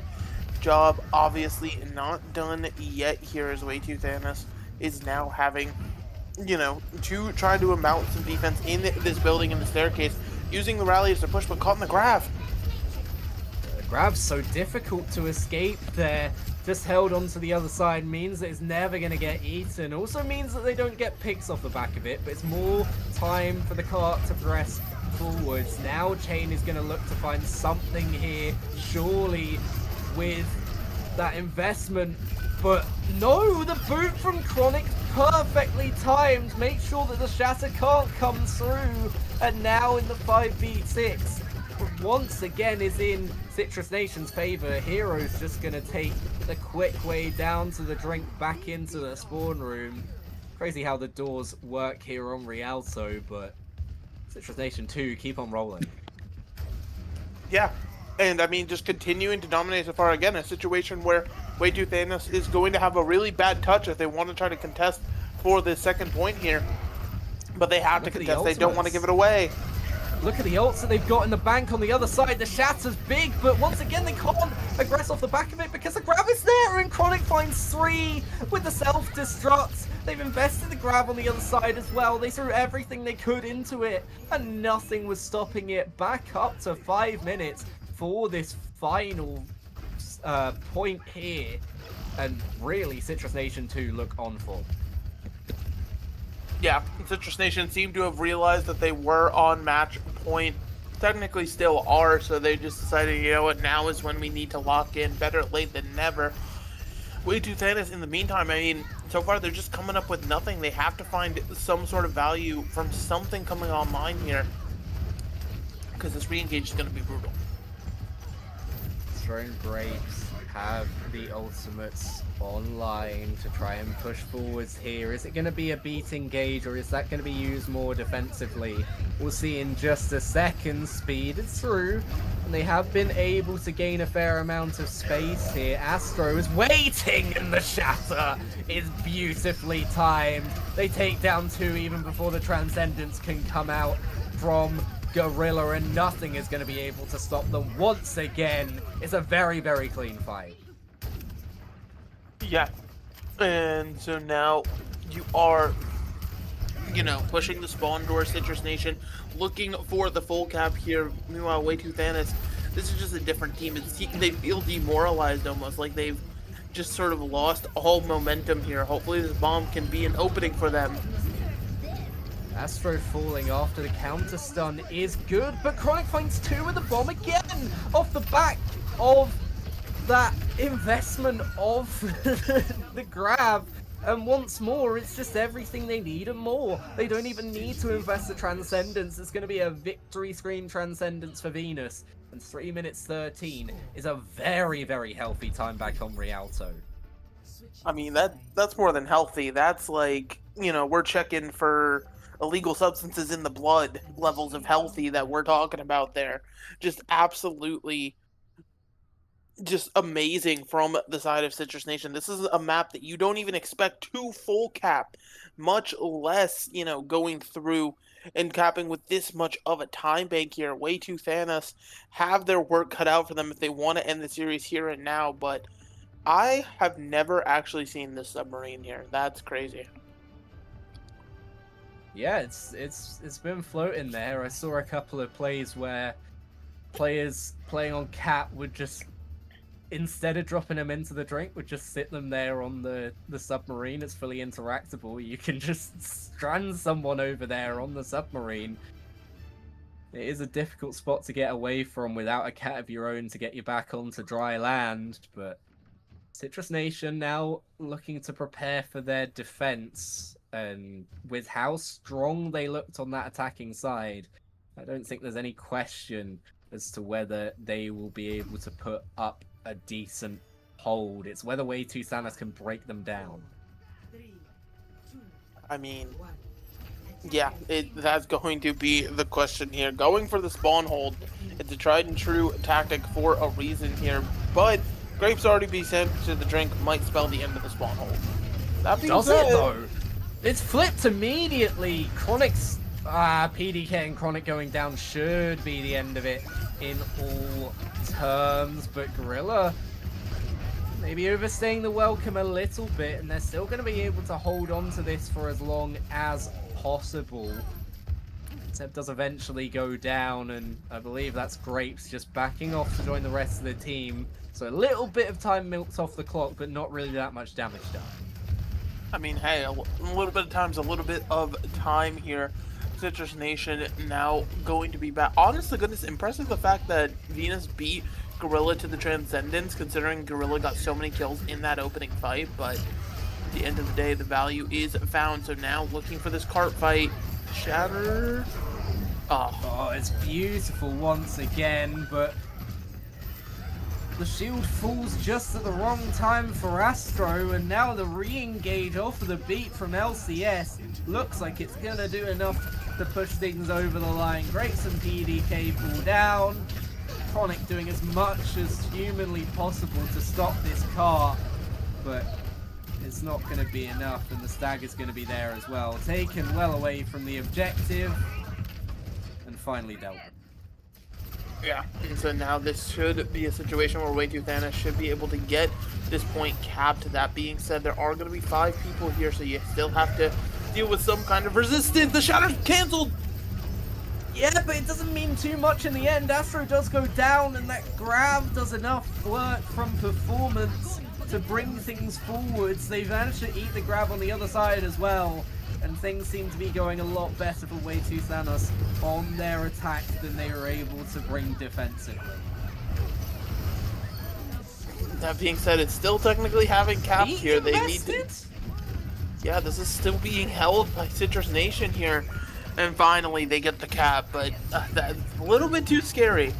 job obviously not done yet here as Way2 Thanos is now having, you know, to try to mount some defense in this building in the staircase, using the rally as a push, but caught in the grab.
The grab's so difficult to escape there. Just held onto the other side means that it's never going to get eaten. Also means that they don't get picks off the back of it, but it's more time for the cart to press forwards. Now Chain is going to look to find something here, surely with that investment
But no, the boot from Chronic perfectly timed. Make sure that the shatter can't come through. And now in the 5v6, once again is in Citrus Nation's favor. Hero's just going to take the quick way down to the drink, back into the spawn room. Crazy how the doors work here on Rialto, but Citrus Nation 2 keep on rolling.
Yeah, and I mean, just continuing to dominate so far. Again, a situation where Way Too Thanos is going to have a really bad touch if they want to try to contest for the second point here. But they have to contest. They don't want to give it away.
Look at the ults that they've got in the bank on the other side. The Shatter's big, but once again, they can't aggress off the back of it because the grab is there, and Chronic finds 3 with the self-destruct. They've invested the grab on the other side as well. They threw everything they could into it, and nothing was stopping it. Back up to 5 minutes for this final point here. And really, Citrus Nation 2 look on for.
Yeah, Citrus Nation seemed to have realized that they were on match point. Technically still are, so they just decided, you know what, now is when we need to lock in. Better late than never. Way Too Thanos, in the meantime, I mean, so far they're just coming up with nothing. They have to find some sort of value from something coming online here, because this re-engage is going to be brutal.
Throne Grapes have the ultimates online to try and push forwards here. Is it going to be a beat engage, or is that going to be used more defensively? We'll see in just a second. Speed is through, and they have been able to gain a fair amount of space here. Astro is waiting, and the shatter is beautifully timed. They take down 2 even before the Transcendence can come out from Gorilla, and nothing is going to be able to stop them once again. It's a very, very clean fight.
Yeah, and so now you are, you know, pushing the spawn door. Citrus Nation looking for the full cap here. Meanwhile, Way Too Thanos, this is just a different team. They feel demoralized almost, like they've just sort of lost all momentum here. Hopefully this bomb can be an opening for them.
Astro falling after the counter stun is good, but Chronic finds 2 with the bomb again off the back of that investment of the grab. And once more, it's just everything they need and more. They don't even need to invest the Transcendence. It's going to be a victory screen Transcendence for Venus. And 3 minutes 13 is a very, very healthy time back on Rialto.
I mean, that's more than healthy. That's like, you know, we're checking for illegal substances in the blood levels of healthy that we're talking about there. Just absolutely just amazing from the side of Citrus Nation. This is a map that you don't even expect to full cap, much less, you know, going through and capping with this much of a time bank here. Way Too Thanos have their work cut out for them if they want to end the series here and now, but I have never actually seen this submarine here. That's crazy.
Yeah, it's been floating there. I saw a couple of plays where players playing on cap would just, instead of dropping them into the drink, would just sit them there on the submarine. It's fully interactable. You can just strand someone over there on the submarine. It is a difficult spot to get away from without a cat of your own to get you back onto dry land, but Citrus Nation now looking to prepare for their defense, and with how strong they looked on that attacking side, I don't think there's any question as to whether they will be able to put up a decent hold. It's whether Way Too Thanos can break them down.
I mean, yeah, that's going to be the question here. Going for the spawn hold, it's a tried and true tactic for a reason here, but Grapes already be sent to the drink might spell the end of the spawn hold. That being said,
it though? It's flipped immediately. Chronic's PDK and Chronic going down should be the end of it in all terms, but Gorilla maybe overstaying the welcome a little bit, and they're still going to be able to hold on to this for as long as possible. Seb does eventually go down, and I believe that's Grapes just backing off to join the rest of the team. So a little bit of time milked off the clock, but not really that much damage done.
I mean, hey, a little bit of time's a little bit of time here. Citrus Nation now going to be back. Honest to goodness, impressive the fact that Venus beat Gorilla to the Transcendence, considering Gorilla got so many kills in that opening fight, but at the end of the day, the value is found. So now looking for this cart fight. Shatter.
Oh, it's beautiful once again, but the shield falls just at the wrong time for Astro, and now the re-engage off of the beat from LCS looks like it's gonna do enough to push things over the line. Grapes and PDK fall down. Chronic doing as much as humanly possible to stop this cart, but it's not going to be enough, and the stag is going to be there as well. Taken well away from the objective, and finally dealt with.
Yeah, and so now this should be a situation where Way Too Thanos should be able to get this point capped. That being said, there are going to be 5 people here, so you still have to deal with some kind of resistance. The Shatter's canceled!
Yeah, but it doesn't mean too much in the end. Astro does go down, and that grab does enough work from performance to bring things forwards. They've managed to eat the grab on the other side as well, and things seem to be going a lot better for Way Too Thanos on their attack than they were able to bring defensively.
That being said, it's still technically having capped here. They need to...
Invested?
Yeah, this is still being held by Citrus Nation here. And finally, they get the cap, but that's a little bit too scary.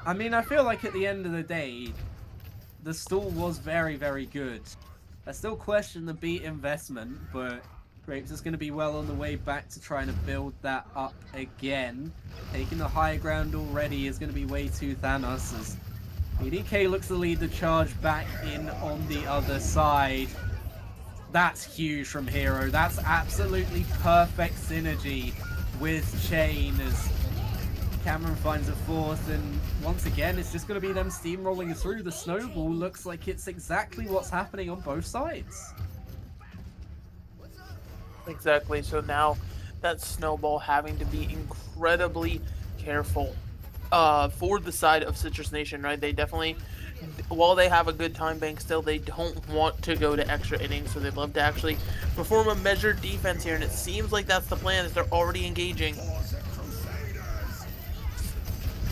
I mean, I feel like at the end of the day, the stall was very, very good. I still question the beat investment, but Grapes is going to be well on the way back to trying to build that up again. Taking the high ground already is going to be Way Too Thanos, as PDK looks to lead the charge back in on the other side. That's huge from Hero. That's absolutely perfect synergy with Chain as Cameron finds a fourth, and once again it's just going to be them steamrolling through. The snowball looks like it's exactly what's happening on both sides.
Exactly, so now that snowball having to be incredibly careful for the side of Citrus Nation, right? They definitely, while they have a good time bank still, they don't want to go to extra innings, so they'd love to actually perform a measured defense here, and it seems like that's the plan, as they're already engaging.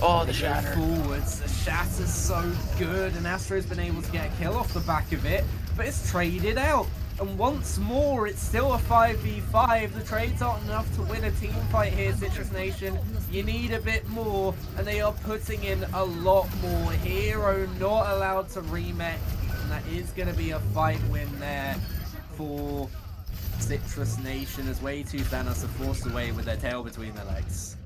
Oh, the Shatter.
Forwards. The Shatter's so good, and Astro's been able to get a kill off the back of it, but it's traded out. And once more, it's still a 5v5. The trades aren't enough to win a team fight here, Citrus Nation. You need a bit more, and they are putting in a lot more. Hero not allowed to remake, and that is going to be a fight win there for Citrus Nation, as Way Too Thanos are forced away with their tail between their legs.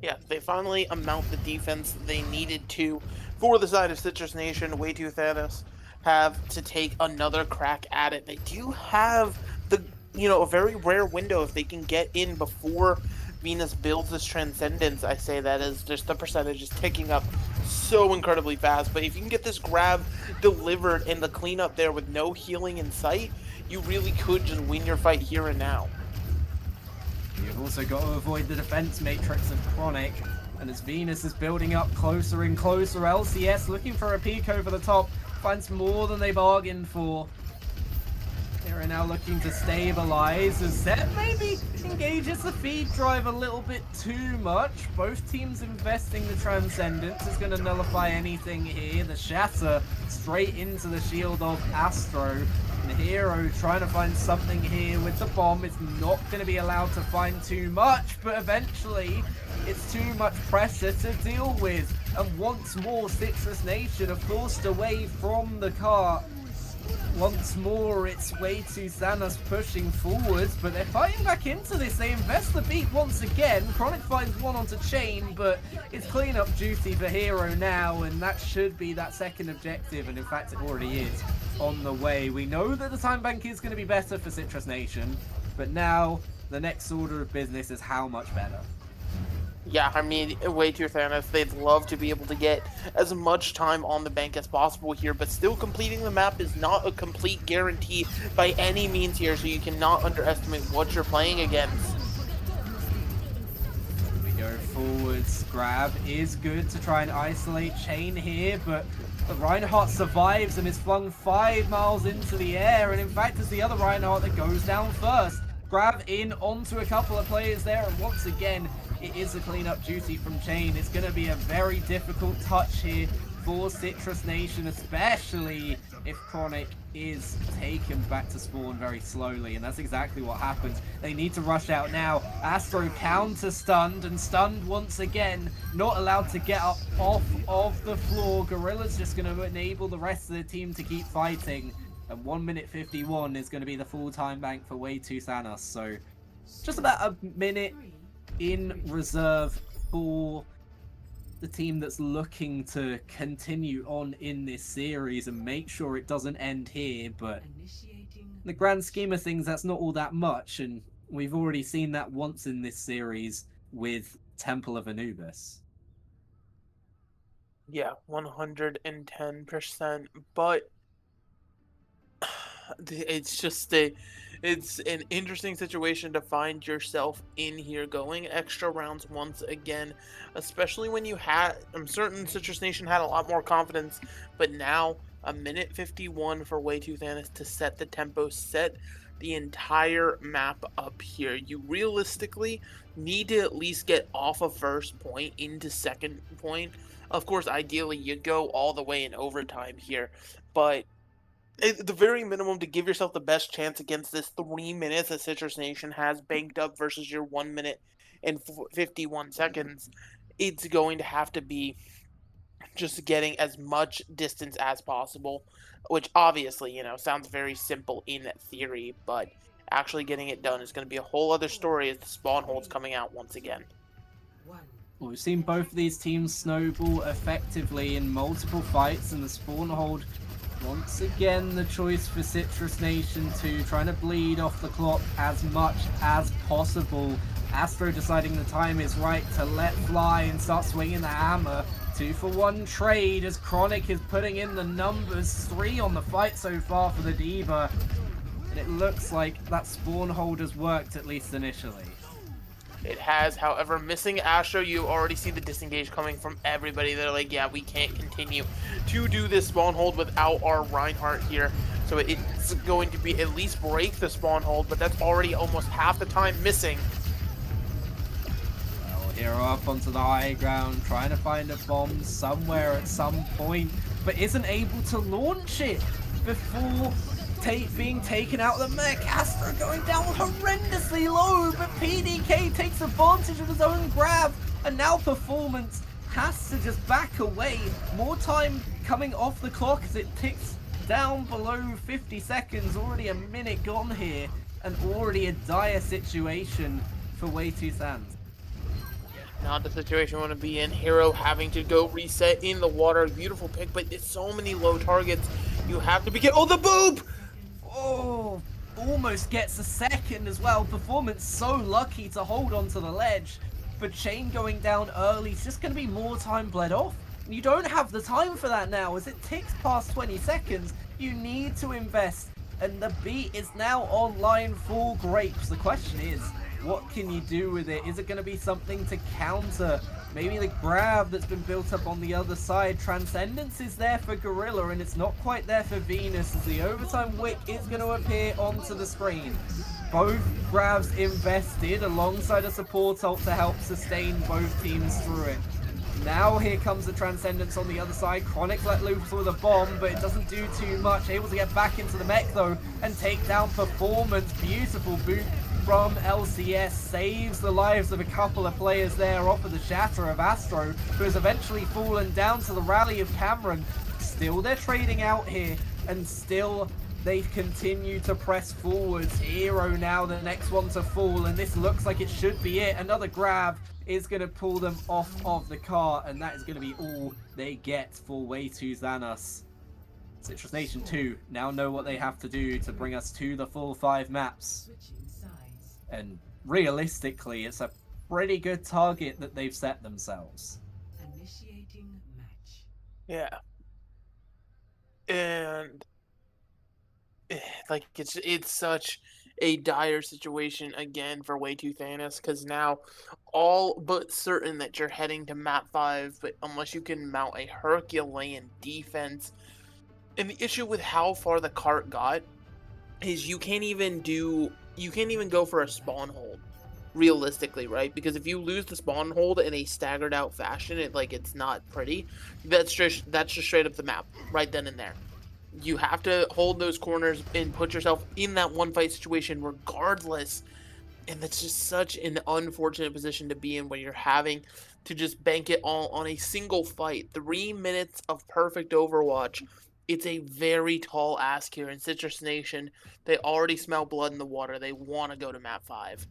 Yeah, they finally amount the defense they needed to for the side of Citrus Nation. Way Too Thanos have to take another crack at it. They do have the, a very rare window if they can get in before Venus builds this Transcendence. I say that as just the percentage is ticking up so incredibly fast. But if you can get this grab delivered and the cleanup there with no healing in sight, you really could just win your fight here and now.
You've also got to avoid the defense matrix of Chronic, and as Venus is building up closer and closer, LCS looking for a peek over the top, finds more than they bargained for. They're now looking to stabilize, as Zep maybe engages the feed drive a little bit too much. Both teams investing the Transcendence is going to nullify anything here. The Shatter straight into the shield of Astro. And Hero trying to find something here with the bomb. It's not going to be allowed to find too much, but eventually it's too much pressure to deal with. And once more, Citrus Nation are forced away from the cart. Once more, it's Way Too Thanos pushing forwards, but they're fighting back into this. They invest the beat once again. Chronic finds one onto Chain, but it's cleanup duty for Hero now, and that should be that second objective, and in fact it already is on the way. We know that the time bank is going to be better for Citrus Nation, but now the next order of business is how much better.
Yeah, I mean, Way Too Thanos, they'd love to be able to get as much time on the bank as possible here, but still completing the map is not a complete guarantee by any means here, so you cannot underestimate what you're playing against.
We go forwards. Grab is good to try and isolate Chain here, but the Reinhardt survives and is flung 5 miles into the air, and in fact it's the other Reinhardt that goes down first. Grab in onto a couple of players there, and once again it is a cleanup duty from Chain. It's going to be a very difficult touch here for Citrus Nation, especially if Chronic is taken back to spawn very slowly, and that's exactly what happens. They need to rush out now. Astro counter-stunned, and stunned once again, not allowed to get up off of the floor. Gorilla's just going to enable the rest of the team to keep fighting, and 1 minute 51 is going to be the full-time bank for Way 2 Thanos, so just about a minute in reserve for the team that's looking to continue on in this series and make sure it doesn't end here, but in the grand scheme of things, that's not all that much, and we've already seen that once in this series with Temple of Anubis.
Yeah, 110%. But it's just it's an interesting situation to find yourself in here, going extra rounds once again, especially when you had, I'm certain Citrus Nation had a lot more confidence, but now a minute 51 for Way 2 Thanos to set the tempo, set the entire map up here. You realistically need to at least get off of first point into second point. Of course, ideally you go all the way in overtime here, but at the very minimum, to give yourself the best chance against this 3 minutes that Citrus Nation has banked up versus your 1 minute and 51 seconds, it's going to have to be just getting as much distance as possible, which obviously, sounds very simple in theory, but actually getting it done is going to be a whole other story as the spawn hold's coming out once again.
Well, we've seen both of these teams snowball effectively in multiple fights, and the spawn hold once again the choice for Citrus Nation to trying to bleed off the clock as much as possible. Astro deciding the time is right to let fly and start swinging the hammer. 2-for-1 trade as Chronic is putting in the numbers. 3 on the fight so far for the D.Va. And it looks like that spawn hold has worked, at least initially.
It has, however, missing Astro, you already see the disengage coming from everybody. They're like, yeah, we can't continue to do this spawn hold without our Reinhardt here. So it's going to be at least break the spawn hold, but that's already almost half the time missing.
Well, Hero up onto the high ground, trying to find a bomb somewhere at some point, but isn't able to launch it before being taken out of the mech. Astro going down horrendously low, but PDK takes advantage of his own grab, and now Performance has to just back away. More time coming off the clock as it ticks down below 50 seconds. Already a minute gone here, and already a dire situation for Way 2 Thanos.
Not the situation we want to be in. Hero having to go reset in the water. Beautiful pick, but it's so many low targets. You have to be careful. Oh, the boob!
Oh, almost gets a second as well. Performance so lucky to hold onto the ledge, but Chain going down early is just going to be more time bled off. You don't have the time for that now. As it ticks past 20 seconds, you need to invest, and the beat is now online for Grapes. The question is, what can you do with it? Is it going to be something to counter? Maybe the grab that's been built up on the other side. Transcendence is there for Gorilla, and it's not quite there for Venus, as the overtime wick is going to appear onto the screen. Both grabs invested alongside a support ult to help sustain both teams through it. Now here comes the Transcendence on the other side. Chronic let loose with a bomb, but it doesn't do too much. Able to get back into the mech though and take down Performance. Beautiful boot from LCS, saves the lives of a couple of players there off of the shatter of Astro, who has eventually fallen down to the rally of Cameron. Still they're trading out here, and still they continue to press forwards. Hero now the next one to fall, and this looks like it should be it. Another grab is going to pull them off of the car, and that is going to be all they get for Way 2 Thanos. Citrus Nation 2 now know what they have to do to bring us to the full 5 maps. And realistically, it's a pretty good target that they've set themselves.
Initiating match.
Yeah. And like it's such a dire situation again for Way 2 Thanos, because now all but certain that you're heading to map 5, but unless you can mount a Herculean defense. And the issue with how far the cart got is you can't even go for a spawn hold. realistically, right? Because if you lose the spawn hold in a staggered out fashion, it's not pretty. That's just straight up the map right then and there. You have to hold those corners and put yourself in that one fight situation regardless. And that's just such an unfortunate position to be in when you're having to just bank it all on a single fight. 3 minutes of perfect Overwatch. It's a very tall ask here in Citrus Nation. They already smell blood in the water. They want to go to map 5.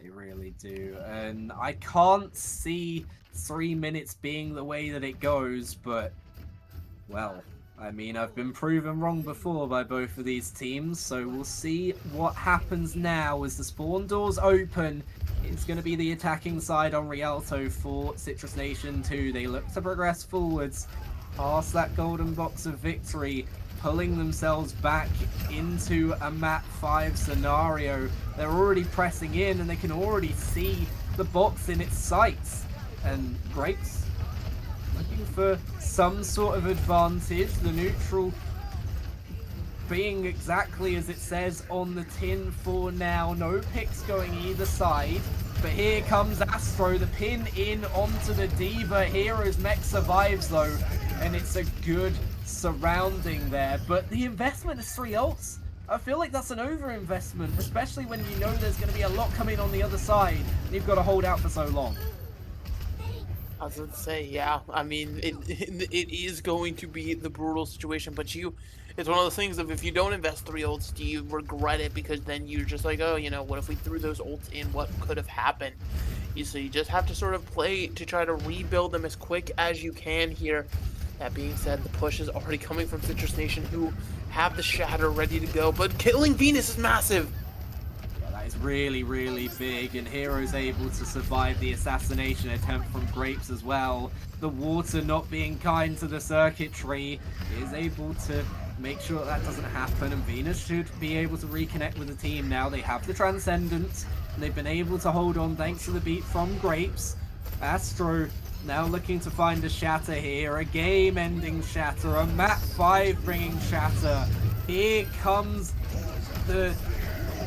They really do. And I can't see 3 minutes being the way that it goes, but, well, I mean, I've been proven wrong before by both of these teams, so we'll see what happens now as the spawn doors open. It's going to be the attacking side on Rialto for Citrus Nation 2. They look to progress forwards past that golden box of victory, pulling themselves back into a map 5 scenario. They're already pressing in, and they can already see the box in its sights. And Grapes looking for some sort of advantage. The neutral being exactly as it says on the tin for now. No picks going either side. But here comes Astro, the pin in onto the D.Va. Heroes mech survives though, and it's a good surrounding there. But the investment is 3 ults. I feel like that's an over-investment, especially when you know there's going to be a lot coming on the other side, and you've got to hold out for so long.
I was going to say, yeah. I mean, it is going to be the brutal situation, but it's one of those things of if you don't invest 3 ults, do you regret it? Because then you're just like, oh, what if we threw those ults in? What could have happened? So you just have to sort of play to try to rebuild them as quick as you can here. That being said, the push is already coming from Citrus Nation, who have the Shatter ready to go, but killing Venus is massive.
That is really, really big, and Hero's able to survive the assassination attempt from Grapes as well. The water not being kind to the circuitry is able to make sure that doesn't happen, and Venus should be able to reconnect with the team now. They have the Transcendence, and they've been able to hold on thanks to the beat from Grapes. Astro now looking to find a Shatter here, a game-ending Shatter, a map 5 bringing Shatter. Here comes the...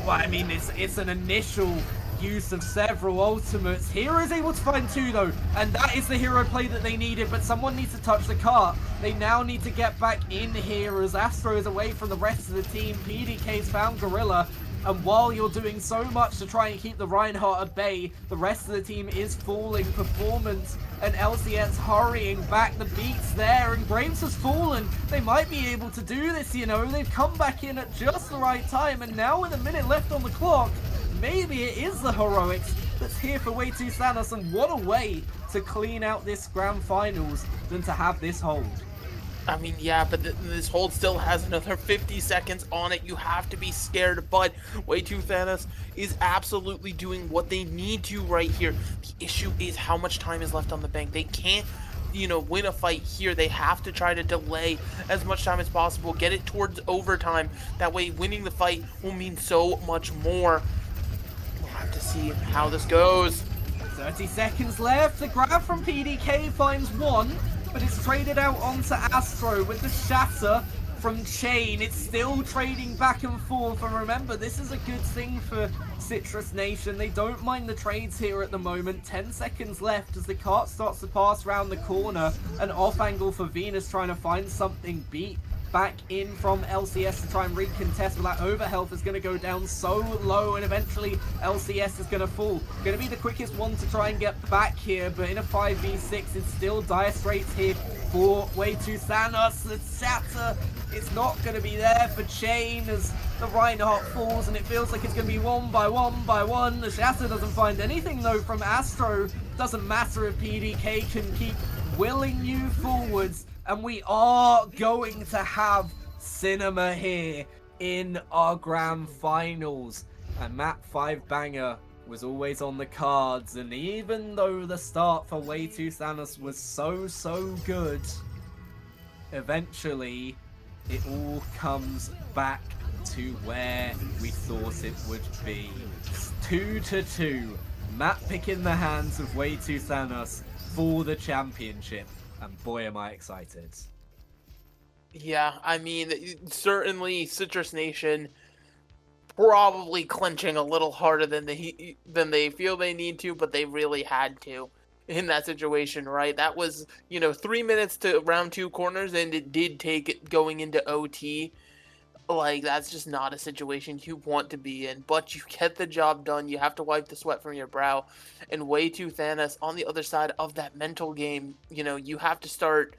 Well, I mean, it's an initial use of several ultimates. Hero is able to find 2 though, and that is the hero play that they needed, but someone needs to touch the cart. They now need to get back in here as Astro is away from the rest of the team. PDK's found Gorilla, and while you're doing so much to try and keep the Reinhardt at bay, the rest of the team is falling. Performance and LCS hurrying back. The beat's there, and Grapes has fallen. They might be able to do this, They've come back in at just the right time, and now with a minute left on the clock, maybe it is the Heroics that's here for Way Too Thanos, and what a way to clean out this Grand Finals than to have this hold.
I mean, yeah, but this hold still has another 50 seconds on it. You have to be scared, but Way Too Thanos is absolutely doing what they need to right here. The issue is how much time is left on the bank. They can't, win a fight here. They have to try to delay as much time as possible, get it towards overtime. That way, winning the fight will mean so much more. We'll have to see how this goes.
30 seconds left. The grab from PDK finds 1. But it's traded out onto Astro with the Shatter from Chain. It's still trading back and forth, and remember, this is a good thing for Citrus Nation. They don't mind the trades here at the moment. 10 seconds left as the cart starts to pass around the corner. An off angle for Venus trying to find something beat back in from LCS to try and recontest, but that overhealth is going to go down so low, and eventually LCS is going to fall. Going to be the quickest one to try and get back here, but in a 5v6, it's still dire straits here for Way Too Thanos. The Shatter, it's not going to be there for Chain as the Reinhardt falls, and it feels like it's going to be 1 by 1 by 1. The Shatter doesn't find anything though from Astro. Doesn't matter if PDK can keep willing you forwards. And we are going to have cinema here in our Grand Finals. And map 5 banger was always on the cards. And even though the start for Way Too Thanos was so good, eventually it all comes back to where we thought it would be. 2-2. Map pick in the hands of Way Too Thanos for the championship. And boy, am I excited.
Yeah, I mean, certainly Citrus Nation probably clinching a little harder than they feel they need to, but they really had to in that situation, right? That was, 3 minutes to round 2 corners, and it did take it going into OT. Like, that's just not a situation you want to be in, but you get the job done. You have to wipe the sweat from your brow. And way to Thanos on the other side of that mental game, you have to start,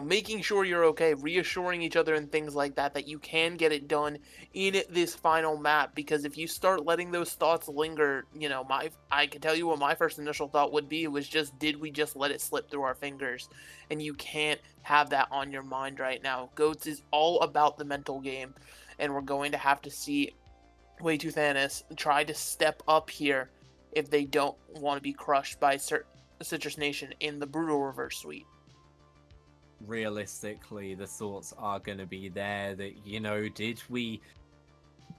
making sure you're okay, reassuring each other and things like that, that you can get it done in this final map. Because if you start letting those thoughts linger, I can tell you what my first initial thought would be was just, did we just let it slip through our fingers? And you can't have that on your mind right now. GOATS is all about the mental game, and we're going to have to see Way to Thanos try to step up here if they don't want to be crushed by Citrus Nation in the Brutal Reverse Suite.
Realistically, the thoughts are going to be there that,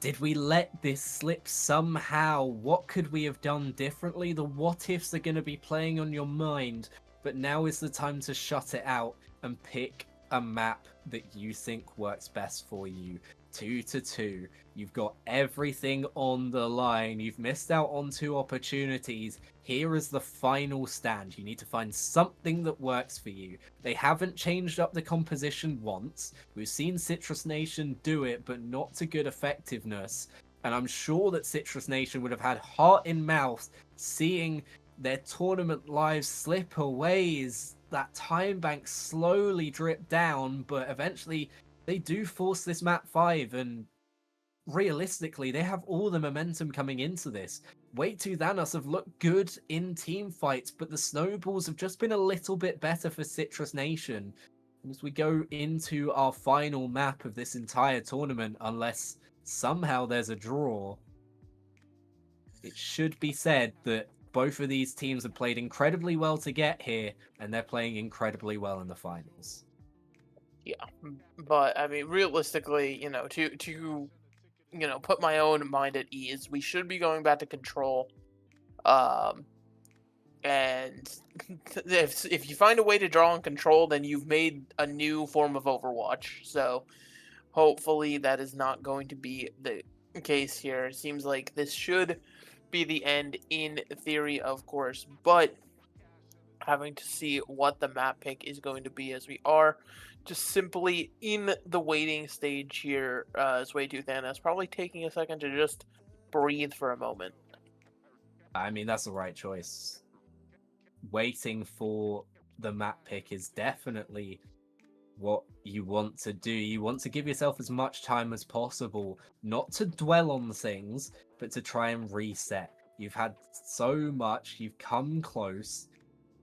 did we let this slip somehow? What could we have done differently? The what ifs are going to be playing on your mind, but now is the time to shut it out and pick a map that you think works best for you. 2-2. You've got everything on the line. You've missed out on 2 opportunities. Here is the final stand. You need to find something that works for you. They haven't changed up the composition once. We've seen Citrus Nation do it, but not to good effectiveness. And I'm sure that Citrus Nation would have had heart in mouth seeing their tournament lives slip away as that time bank slowly drip down, but eventually they do force this map 5, and realistically, they have all the momentum coming into this. Way to Thanos have looked good in team fights, but the snowballs have just been a little bit better for Citrus Nation. And as we go into our final map of this entire tournament, unless somehow there's a draw, it should be said that both of these teams have played incredibly well to get here, and they're playing incredibly well in the finals.
Yeah, but I mean, realistically, to put my own mind at ease, we should be going back to control. And if you find a way to draw on control, then you've made a new form of Overwatch. So hopefully that is not going to be the case here. It seems like this should be the end in theory, of course, but having to see what the map pick is going to be, as we are just simply in the waiting stage here. As Way to Thanos probably taking a second to just breathe for a moment.
I mean, that's the right choice. Waiting for the map pick is definitely what you want to do. You want to give yourself as much time as possible, not to dwell on things, but to try and reset. You've had so much, you've come close.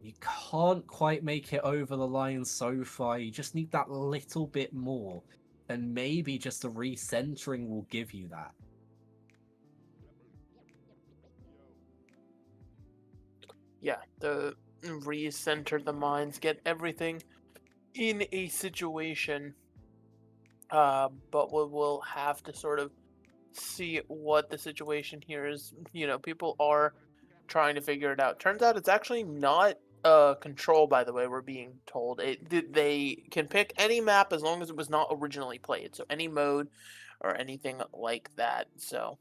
You can't quite make it over the line so far. You just need that little bit more. And maybe just a recentering will give you that.
Yeah, the recenter the minds, get everything in a situation. But we'll have to sort of see what the situation here is. People are trying to figure it out. Turns out it's actually not control, by the way, we're being told. They can pick any map as long as it was not originally played. So any mode or anything like that. So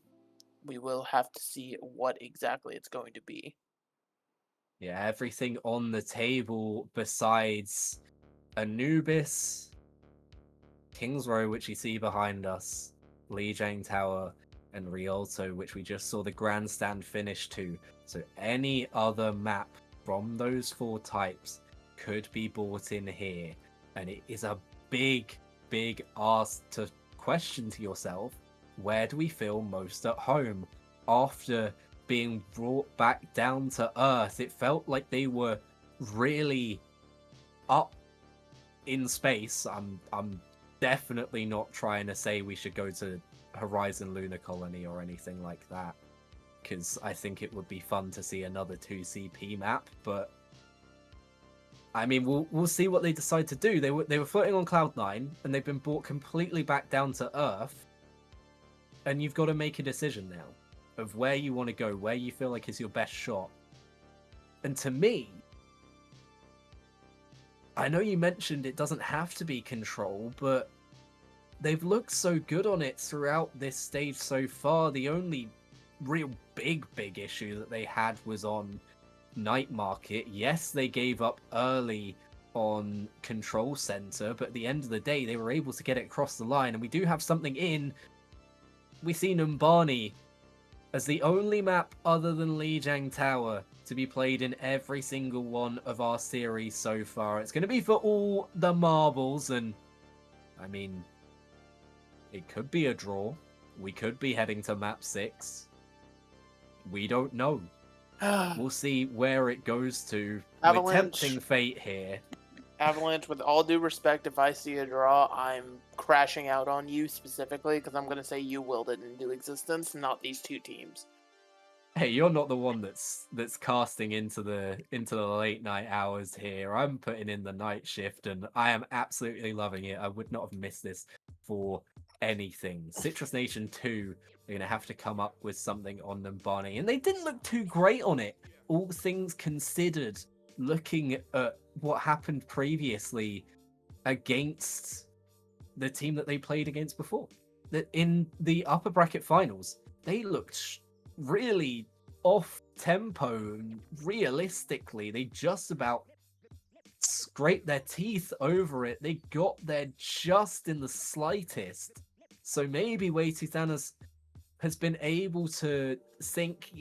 we will have to see what exactly it's going to be.
Yeah, everything on the table besides Anubis, King's Row, which you see behind us, Lijiang Tower, and Rialto, which we just saw the grandstand finish to. So any other map from those 4 types could be bought in here. And it is a big, big ask to question to yourself, where do we feel most at home? After being brought back down to earth, it felt like they were really up in space. I'm definitely not trying to say we should go to Horizon Lunar Colony or anything like that, because I think it would be fun to see another 2CP map, but I mean, we'll see what they decide to do. They were floating on Cloud9, and they've been brought completely back down to Earth, and you've got to make a decision now of where you want to go, where you feel like is your best shot. And to me, I know you mentioned it doesn't have to be control, but they've looked so good on it throughout this stage so far. The only real big issue that they had was on Night Market. Yes, they gave up early on Control Center, but at the end of the day, they were able to get it across the line, and we do have something in. We see Numbani as the only map other than Lijiang Tower to be played in every single one of our series so far. It's going to be for all the marbles, and I mean, it could be a draw. We could be heading to map 6. We don't know. We'll see where it goes to.
Avalanche.
We're tempting fate here.
Avalanche, with all due respect, if I see a draw, I'm crashing out on you specifically because I'm going to say you willed it into existence, not these two teams.
Hey, you're not the one that's casting into the late night hours here. I'm putting in the night shift, and I am absolutely loving it. I would not have missed this for anything. Citrus Nation 2 are going to have to come up with something on Numbani, and they didn't look too great on it, all things considered, looking at what happened previously against the team that they played against before. That in the upper bracket finals, they looked really off tempo, and realistically, they just about scraped their teeth over it. They got there just in the slightest. So maybe Way2 Thanos has been able to think,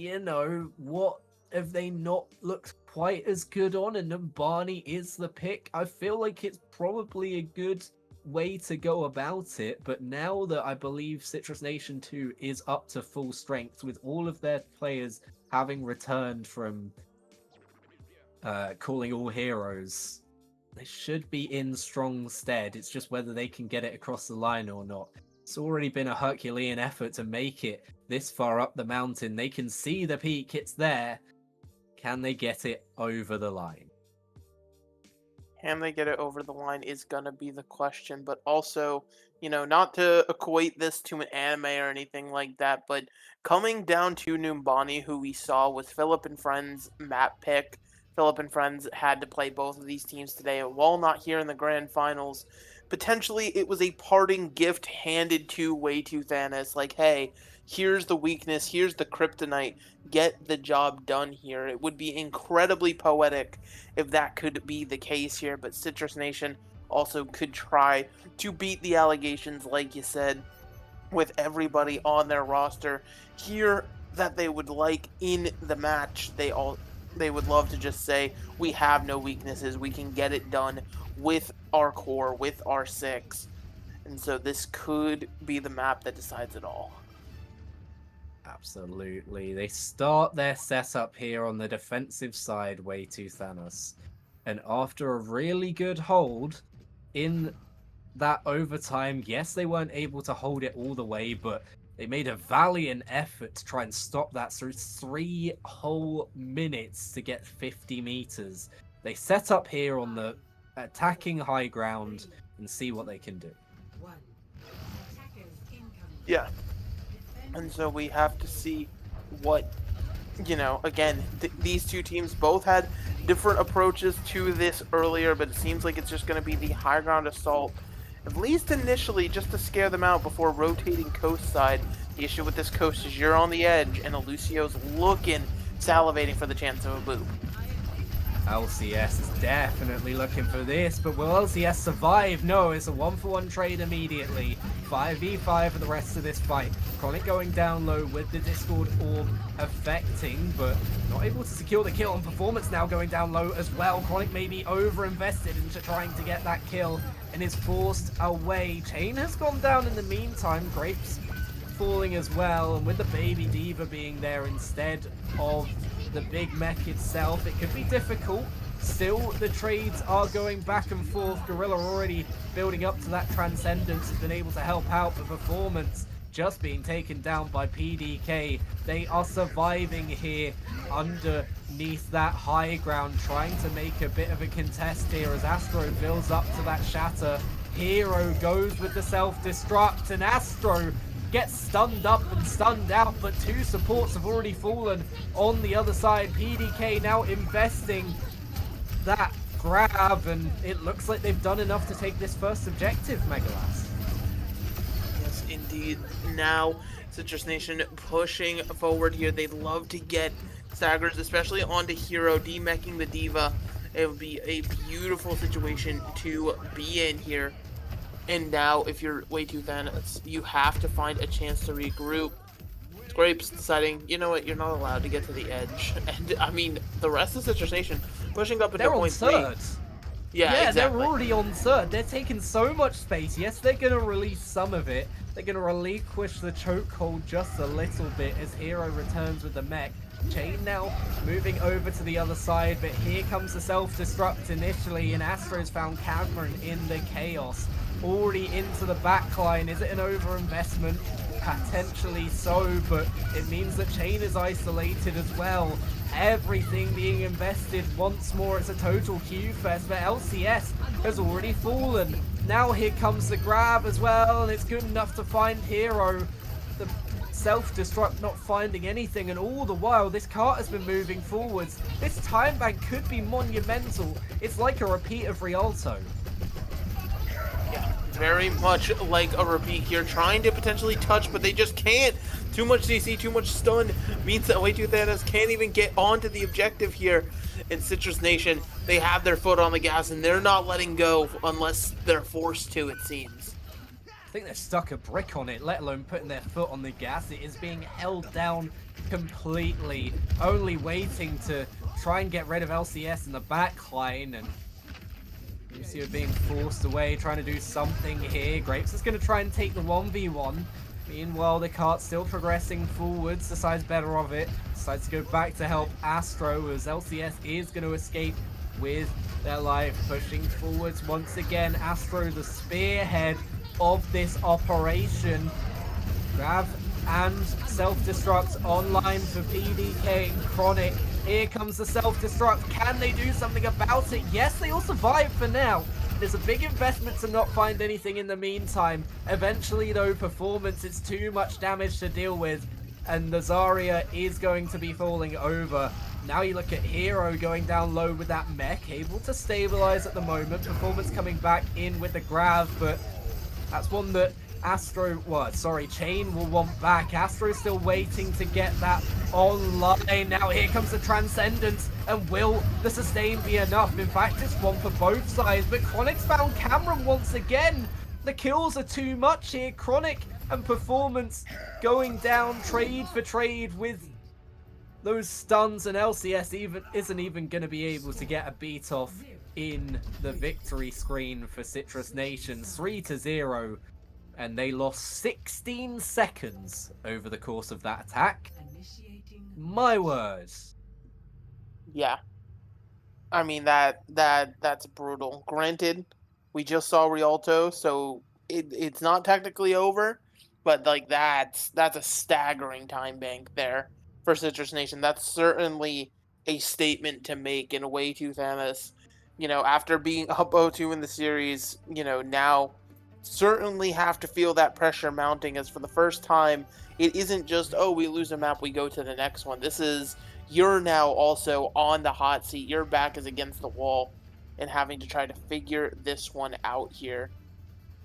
what have they not looked quite as good on, and Numbani is the pick. I feel like it's probably a good way to go about it, but now that I believe Citrus Nation 2 is up to full strength, with all of their players having returned from calling all heroes, they should be in strong stead. It's just whether they can get it across the line or not. It's already been a Herculean effort to make it this far up the mountain. They can see the peak, it's there. Can they get it over the line?
Can they get it over the line is going to be the question, but also, not to equate this to an anime or anything like that, but coming down to Numbani, who we saw was Philip and Friends map pick. Philip and Friends had to play both of these teams today, and while not here in the grand finals, potentially it was a parting gift handed to Way2 Thanos, like, hey, here's the weakness, here's the kryptonite, get the job done here. It would be incredibly poetic if that could be the case here, but Citrus Nation also could try to beat the allegations, like you said, with everybody on their roster here that they would like in the match. They would love to just say, we have no weaknesses, we can get it done with our core, with our 6. And so this could be the map that decides it all.
Absolutely. They start their setup here on the defensive side, Way2 Thanos. And after a really good hold in that overtime, yes, they weren't able to hold it all the way, but they made a valiant effort to try and stop that through 3 whole minutes to get 50 meters. They set up here on the attacking high ground and see what they can do.
Yeah. And so we have to see what, again, these two teams both had different approaches to this earlier, but it seems like it's just going to be the high ground assault, at least initially, just to scare them out before rotating coast side. The issue with this coast is you're on the edge, and Alucio's looking, salivating for the chance of a boop.
LCS is definitely looking for this, but will LCS survive? No, it's a 1-for-1 trade immediately. 5v5 for the rest of this fight. Chronic going down low with the Discord orb affecting, but not able to secure the kill on Performance now going down low as well. Chronic may be over-invested into trying to get that kill and is forced away. Chain has gone down in the meantime. Grapes falling as well, and with the Baby Diva being there instead of the big mech itself, it could be difficult. Still, the trades are going back and forth. Gorilla already building up to that Transcendence, has been able to help out, but Performance just being taken down by PDK. They are surviving here underneath that high ground, trying to make a bit of a contest here as Astro builds up to that shatter. Hero goes with the self-destruct, and Astro gets stunned up and stunned out, but 2 supports have already fallen on the other side. PDK now investing that grab, and it looks like they've done enough to take this first objective, Megalas.
indeed. Now, Citrus Nation pushing forward here. They'd love to get staggers, especially onto Hero, demeching the Diva. It would be a beautiful situation to be in here. And now, if you're way too thin, you have to find a chance to regroup. Scrapes deciding, you know what, you're not allowed to get to the edge. And, I mean, the rest of Citrus Nation pushing up into
They're on
point
third.
Yeah, exactly.
They're already on third. They're taking so much space. Yes, they're going to release some of it. They're going to relinquish the chokehold just a little bit as Hero returns with the mech. Chain now moving over to the other side, but here comes the self-destruct initially, and Astro's found Cameron in the chaos. Already into the backline. Is it an overinvestment? Potentially so, but it means that Chain is isolated as well. Everything being invested once more. It's a total Q fest, but LCS has already fallen. Now here comes the grab as well, and it's good enough to find Hero. The self-destruct not finding anything, and all the while this cart has been moving forwards. This time bank could be monumental. It's like a repeat of Rialto.
Yeah, very much like a repeat here, trying to potentially touch, but they just can't. Too much CC, too much stun means that Way Too Thanos can't even get onto the objective here. In Citrus Nation, they have their foot on the gas, and they're not letting go unless they're forced to, it seems.
I think they've stuck a brick on it, let alone putting their foot on the gas. It is being held down completely, only waiting to try and get rid of LCS in the backline, and you see it being forced away, trying to do something here. Grapes is going to try and take the 1v1. Meanwhile, the cart's still progressing forwards, decides better of it, decides to go back to help Astro as LCS is going to escape with their life, pushing forwards once again. Astro, the spearhead of this operation. Grab and self-destruct online for PDK and Chronic. Here comes the self-destruct. Can they do something about it? Yes, they will survive for now. There's a big investment to not find anything in the meantime. Eventually, though, performance, it's too much damage to deal with, and the Zarya is going to be falling over. Now you look at Hero going down low with that mech, able to stabilize at the moment. Performance coming back in with the grab, but that's one that Chain will want back. Astro's still waiting to get that online. Now here comes the Transcendence, and will the sustain be enough? In fact, it's one for both sides, but Chronic's found Cameron once again. The kills are too much here. Chronic and Performance going down trade for trade with those stuns, and LCS isn't even going to be able to get a beat off in the victory screen for Citrus Nation. 3-0. And they lost 16 seconds over the course of that attack. My words.
Yeah. I mean, that's brutal. Granted, we just saw Rialto, so it's not technically over, but like that's a staggering time bank there for Citrus Nation. That's certainly a statement to make in a Way Too Thanos. You know, after being up 0-2 in the series, you know, now certainly have to feel that pressure mounting, as for the first time it isn't just, oh, we lose a map, we go to the next one. This is, you're now also on the hot seat, your back is against the wall and having to try to figure this one out here.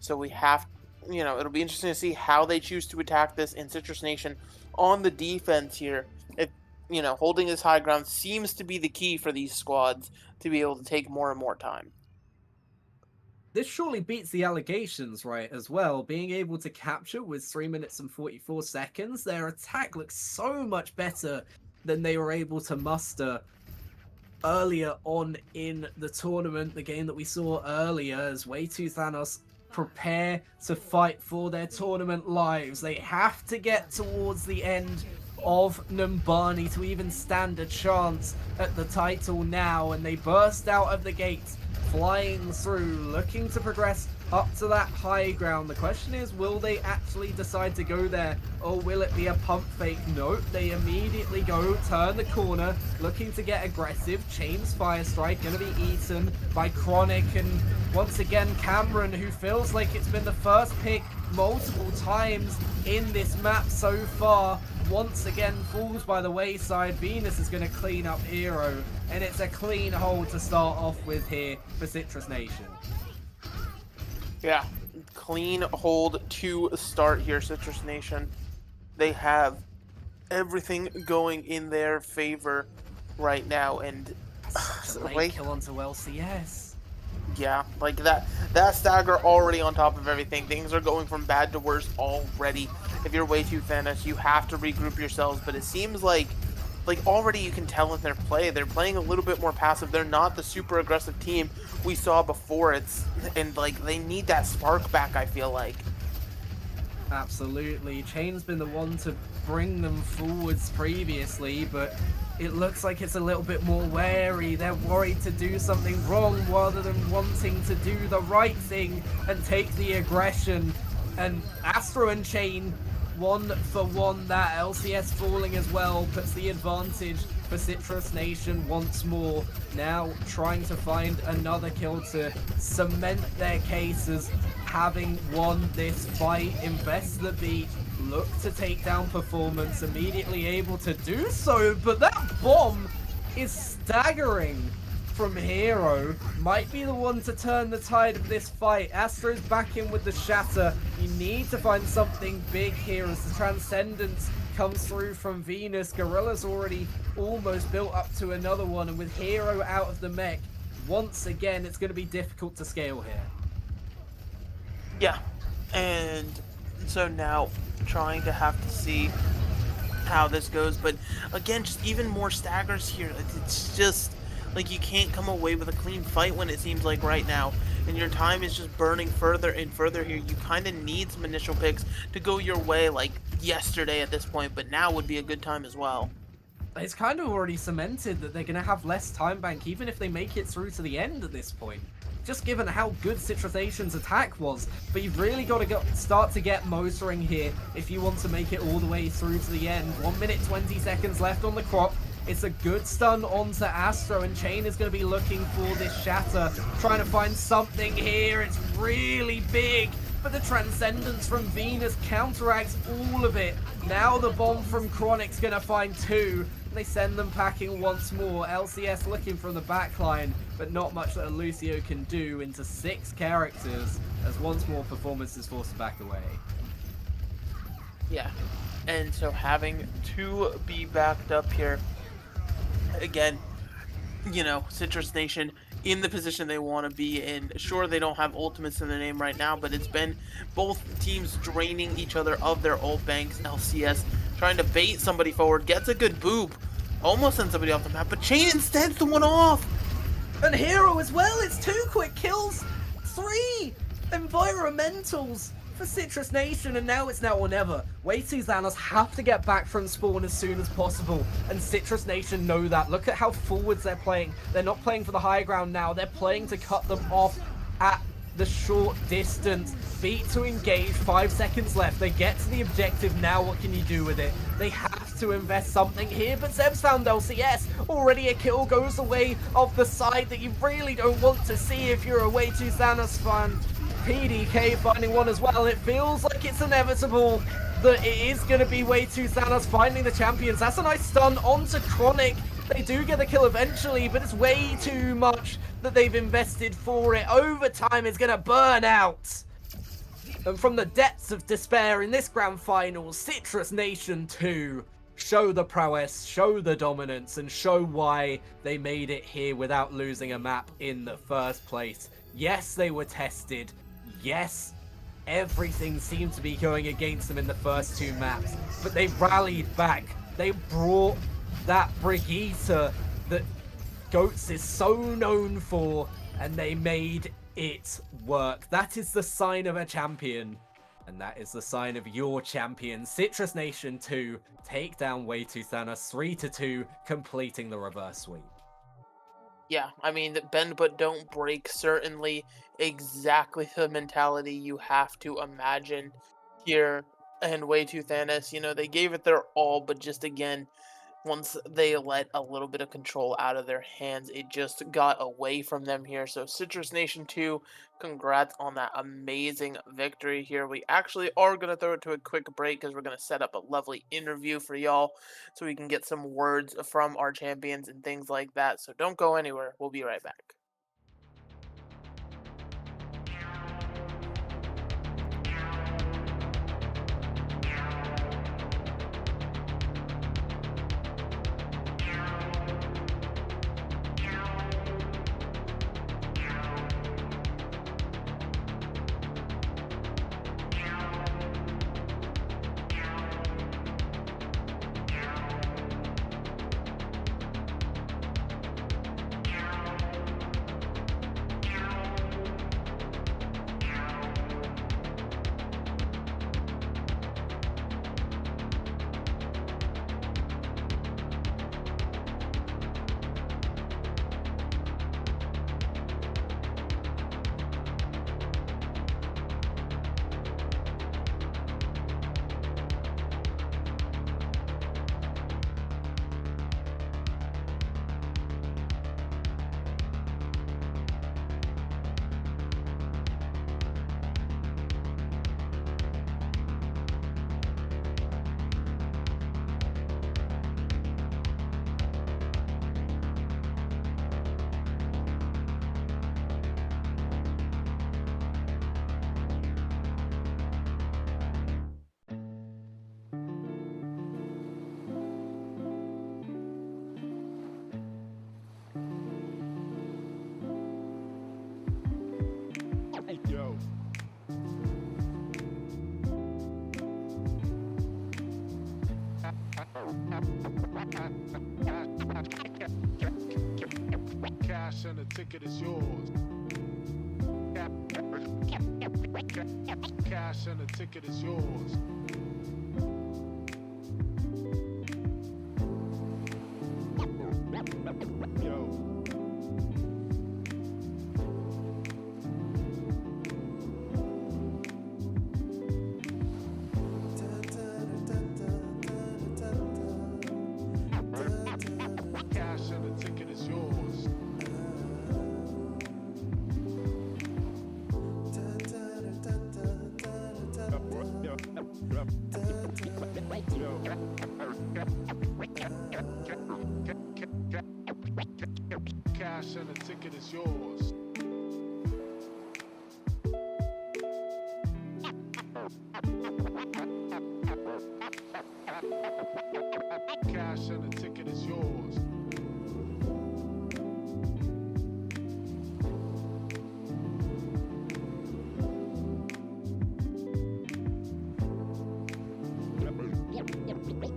So we have, you know, it'll be interesting to see how they choose to attack this in Citrus Nation on the defense here. If, you know, holding this high ground seems to be the key for these squads to be able to take more and more time.
This surely beats the allegations, right, as well. Being able to capture with 3 minutes and 44 seconds, their attack looks so much better than they were able to muster earlier on in the tournament. The game that we saw earlier as Way Too Thanos prepare to fight for their tournament lives. They have to get towards the end of Numbani to even stand a chance at the title now, and they burst out of the gates, flying through, looking to progress up to that high ground. The question is, will they actually decide to go there, or will it be a pump fake? Nope, they immediately go, turn the corner, looking to get aggressive. Chain's Fire Strike going to be eaten by Chronic, and once again Cameron, who feels like it's been the first pick multiple times in this map so far, once again falls by the wayside. Venus is going to clean up Hero, and it's a clean hold to start off with here for Citrus Nation.
Yeah, clean hold to start here, Citrus Nation. They have everything going in their favor right now, and
Such a late
like,
kill onto LCS.
yeah, like that stagger already on top of everything. Things are going from bad to worse already. If you're way too Thanos, you have to regroup yourselves, but it seems like already you can tell in their play, they're playing a little bit more passive. They're not the super aggressive team we saw before. And like they need that spark back, I feel like.
Absolutely. Chain's been the one to bring them forwards previously, but it looks like it's a little bit more wary. They're worried to do something wrong rather than wanting to do the right thing and take the aggression. And Astro and Chain, 1-for-1, that LCS falling as well puts the advantage for Citrus Nation once more. Now trying to find another kill to cement their case as having won this fight. Invest the beat, look to take down Performance, immediately able to do so, but that bomb is staggering from Hero. Might be the one to turn the tide of this fight. Astro's back in with the Shatter. You need to find something big here as the Transcendence comes through from Venus. Gorilla's already almost built up to another one, and with Hero out of the mech, once again, it's going to be difficult to scale here.
Yeah, and so now trying to have to see how this goes, but again, just even more staggers here. It's just like you can't come away with a clean fight when it seems like right now, and your time is just burning further and further here. You kind of need some initial picks to go your way like yesterday at this point, but now would be a good time as well.
It's kind of already cemented that they're going to have less time bank even if they make it through to the end at this point. Just given how good Citrus Nation's attack was, but you've really got to start to get motoring here if you want to make it all the way through to the end. 1 minute 20 seconds left on the clock. It's a good stun onto Astro, and Chain is going to be looking for this Shatter, trying to find something here. It's really big, but the Transcendence from Venus counteracts all of it. Now the bomb from Chronic's going to find two. They send them packing once more. LCS looking from the backline, but not much that Lucio can do into 6 characters as once more Performance is forced to back away.
Yeah, and so having to be backed up here, again, you know, Citrus Nation in the position they want to be in. Sure, they don't have ultimates in their name right now, but it's been both teams draining each other of their ult banks. LCS trying to bait somebody forward, gets a good boob, almost sends somebody off the map, but Chain instead's the one off.
And Hero as well, it's 2 quick kills, 3 environmentals for Citrus Nation, and now it's now or never.
Way 2 Xanos have to get back from spawn as soon as possible, and Citrus Nation know that. Look at how forwards they're playing. They're not playing for the high ground now, they're playing to cut them off at the short distance. Beat to engage, 5 seconds left. They get to the objective, now what can you do with it? They have to invest something here, but Zeb's found LCS. Already a kill goes away of the side that you really don't want to see if you're a Way 2 Xanos fan. PDK finding one as well. It feels like it's inevitable that it is going to be Way 2 Xanos finding the champions. That's a nice stun onto Chronic. They do get the kill eventually, but it's way too much that they've invested for it. Overtime is going to burn out. And from the depths of despair in this grand final, Citrus Nation 2 show the prowess, show the dominance, and show why they made it here without losing a map in the first place. Yes, they were tested. Yes, everything seemed to be going against them in the first 2 maps, but they rallied back. They brought that Brigitte that Goats is so known for, and they made it work. That is the sign of a champion, and that is the sign of your champion. Citrus Nation 2 take down Way 2 Xanos 3-2, completing the reverse sweep.
Yeah, I mean, bend but don't break, certainly exactly the mentality you have to imagine here. And Way 2 Thanos, you know, they gave it their all, but just again, once they let a little bit of control out of their hands, it just got away from them here. So Citrus Nation 2, congrats on that amazing victory here. We actually are going to throw it to a quick break because we're going to set up a lovely interview for y'all so we can get some words from our champions and things like that. So don't go anywhere. We'll be right back.
Cash and the ticket is yours. Cash and the ticket is yours. Yo. Cash and the ticket is yours. Cash and the ticket is yours. Cash and the ticket is yours.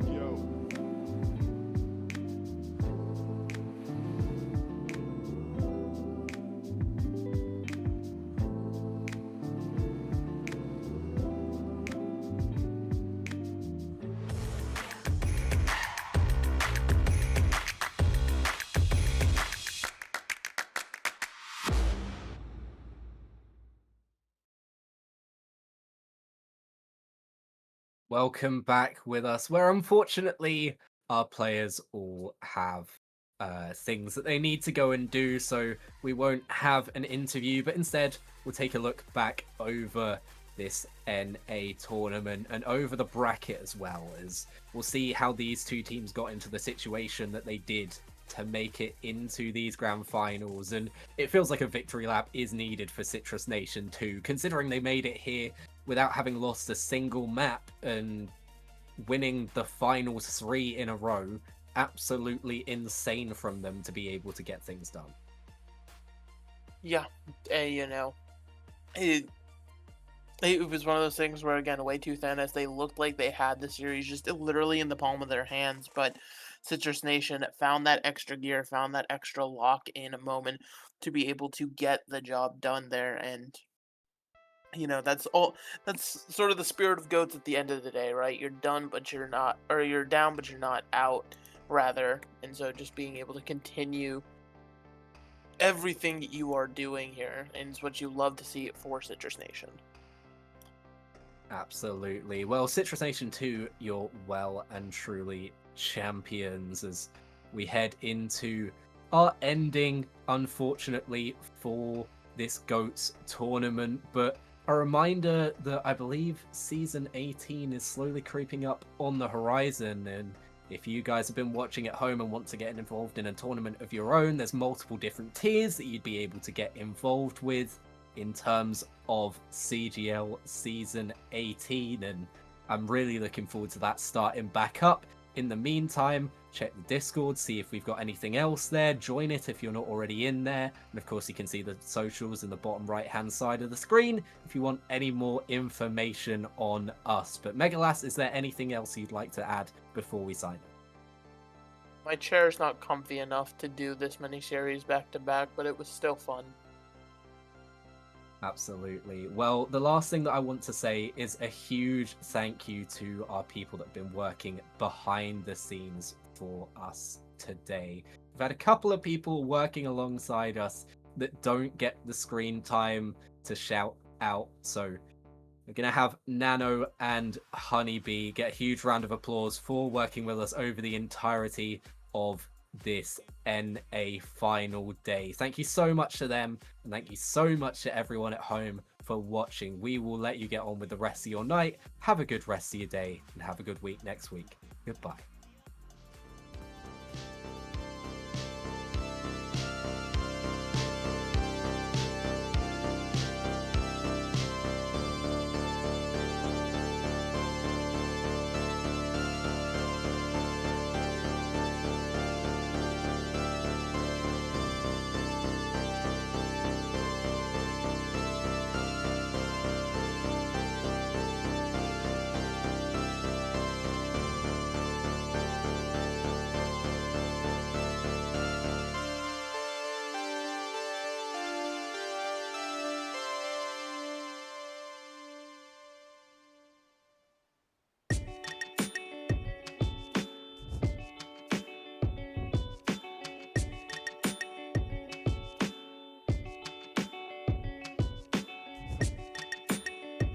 Yo.
Welcome back with us, where unfortunately our players all have things that they need to go and do, so we won't have an interview, but instead we'll take a look back over this NA tournament and over the bracket as well, as we'll see how these two teams got into the situation that they did to make it into these grand finals. And it feels like a victory lap is needed for Citrus Nation too, considering they made it here without having lost a single map and winning the finals 3 in a row. Absolutely insane from them to be able to get things done.
Yeah, you know, it was one of those things where, again, way too thin, as they looked like they had the series just literally in the palm of their hands, but Citrus Nation found that extra gear, found that extra lock in a moment to be able to get the job done there. And you know, that's sort of the spirit of GOATs at the end of the day, right? You're done, but you're not, or you're down, but you're not out, rather. And so just being able to continue everything that you are doing here, and it's what you love to see it for Citrus Nation.
Absolutely. Well, Citrus Nation 2, you're well and truly champions as we head into our ending, unfortunately, for this GOATs tournament. But a reminder that I believe Season 18 is slowly creeping up on the horizon, and if you guys have been watching at home and want to get involved in a tournament of your own, there's multiple different tiers that you'd be able to get involved with in terms of CGL Season 18, and I'm really looking forward to that starting back up. In the meantime, check the Discord, see if we've got anything else there, join it if you're not already in there, and of course you can see the socials in the bottom right hand side of the screen if you want any more information on us. But Megalas, is there anything else you'd like to add before we sign up?
My chair's not comfy enough to do this many series back to back, but it was still fun.
Absolutely. Well, the last thing that I want to say is a huge thank you to our people that have been working behind the scenes for us today. We've had a couple of people working alongside us that don't get the screen time to shout out, so we're going to have Nano and Honeybee get a huge round of applause for working with us over the entirety of this NA final day. Thank you so much to them, and thank you so much to everyone at home for watching. We will let you get on with the rest of your night. Have a good rest of your day, and have a good week next week. Goodbye.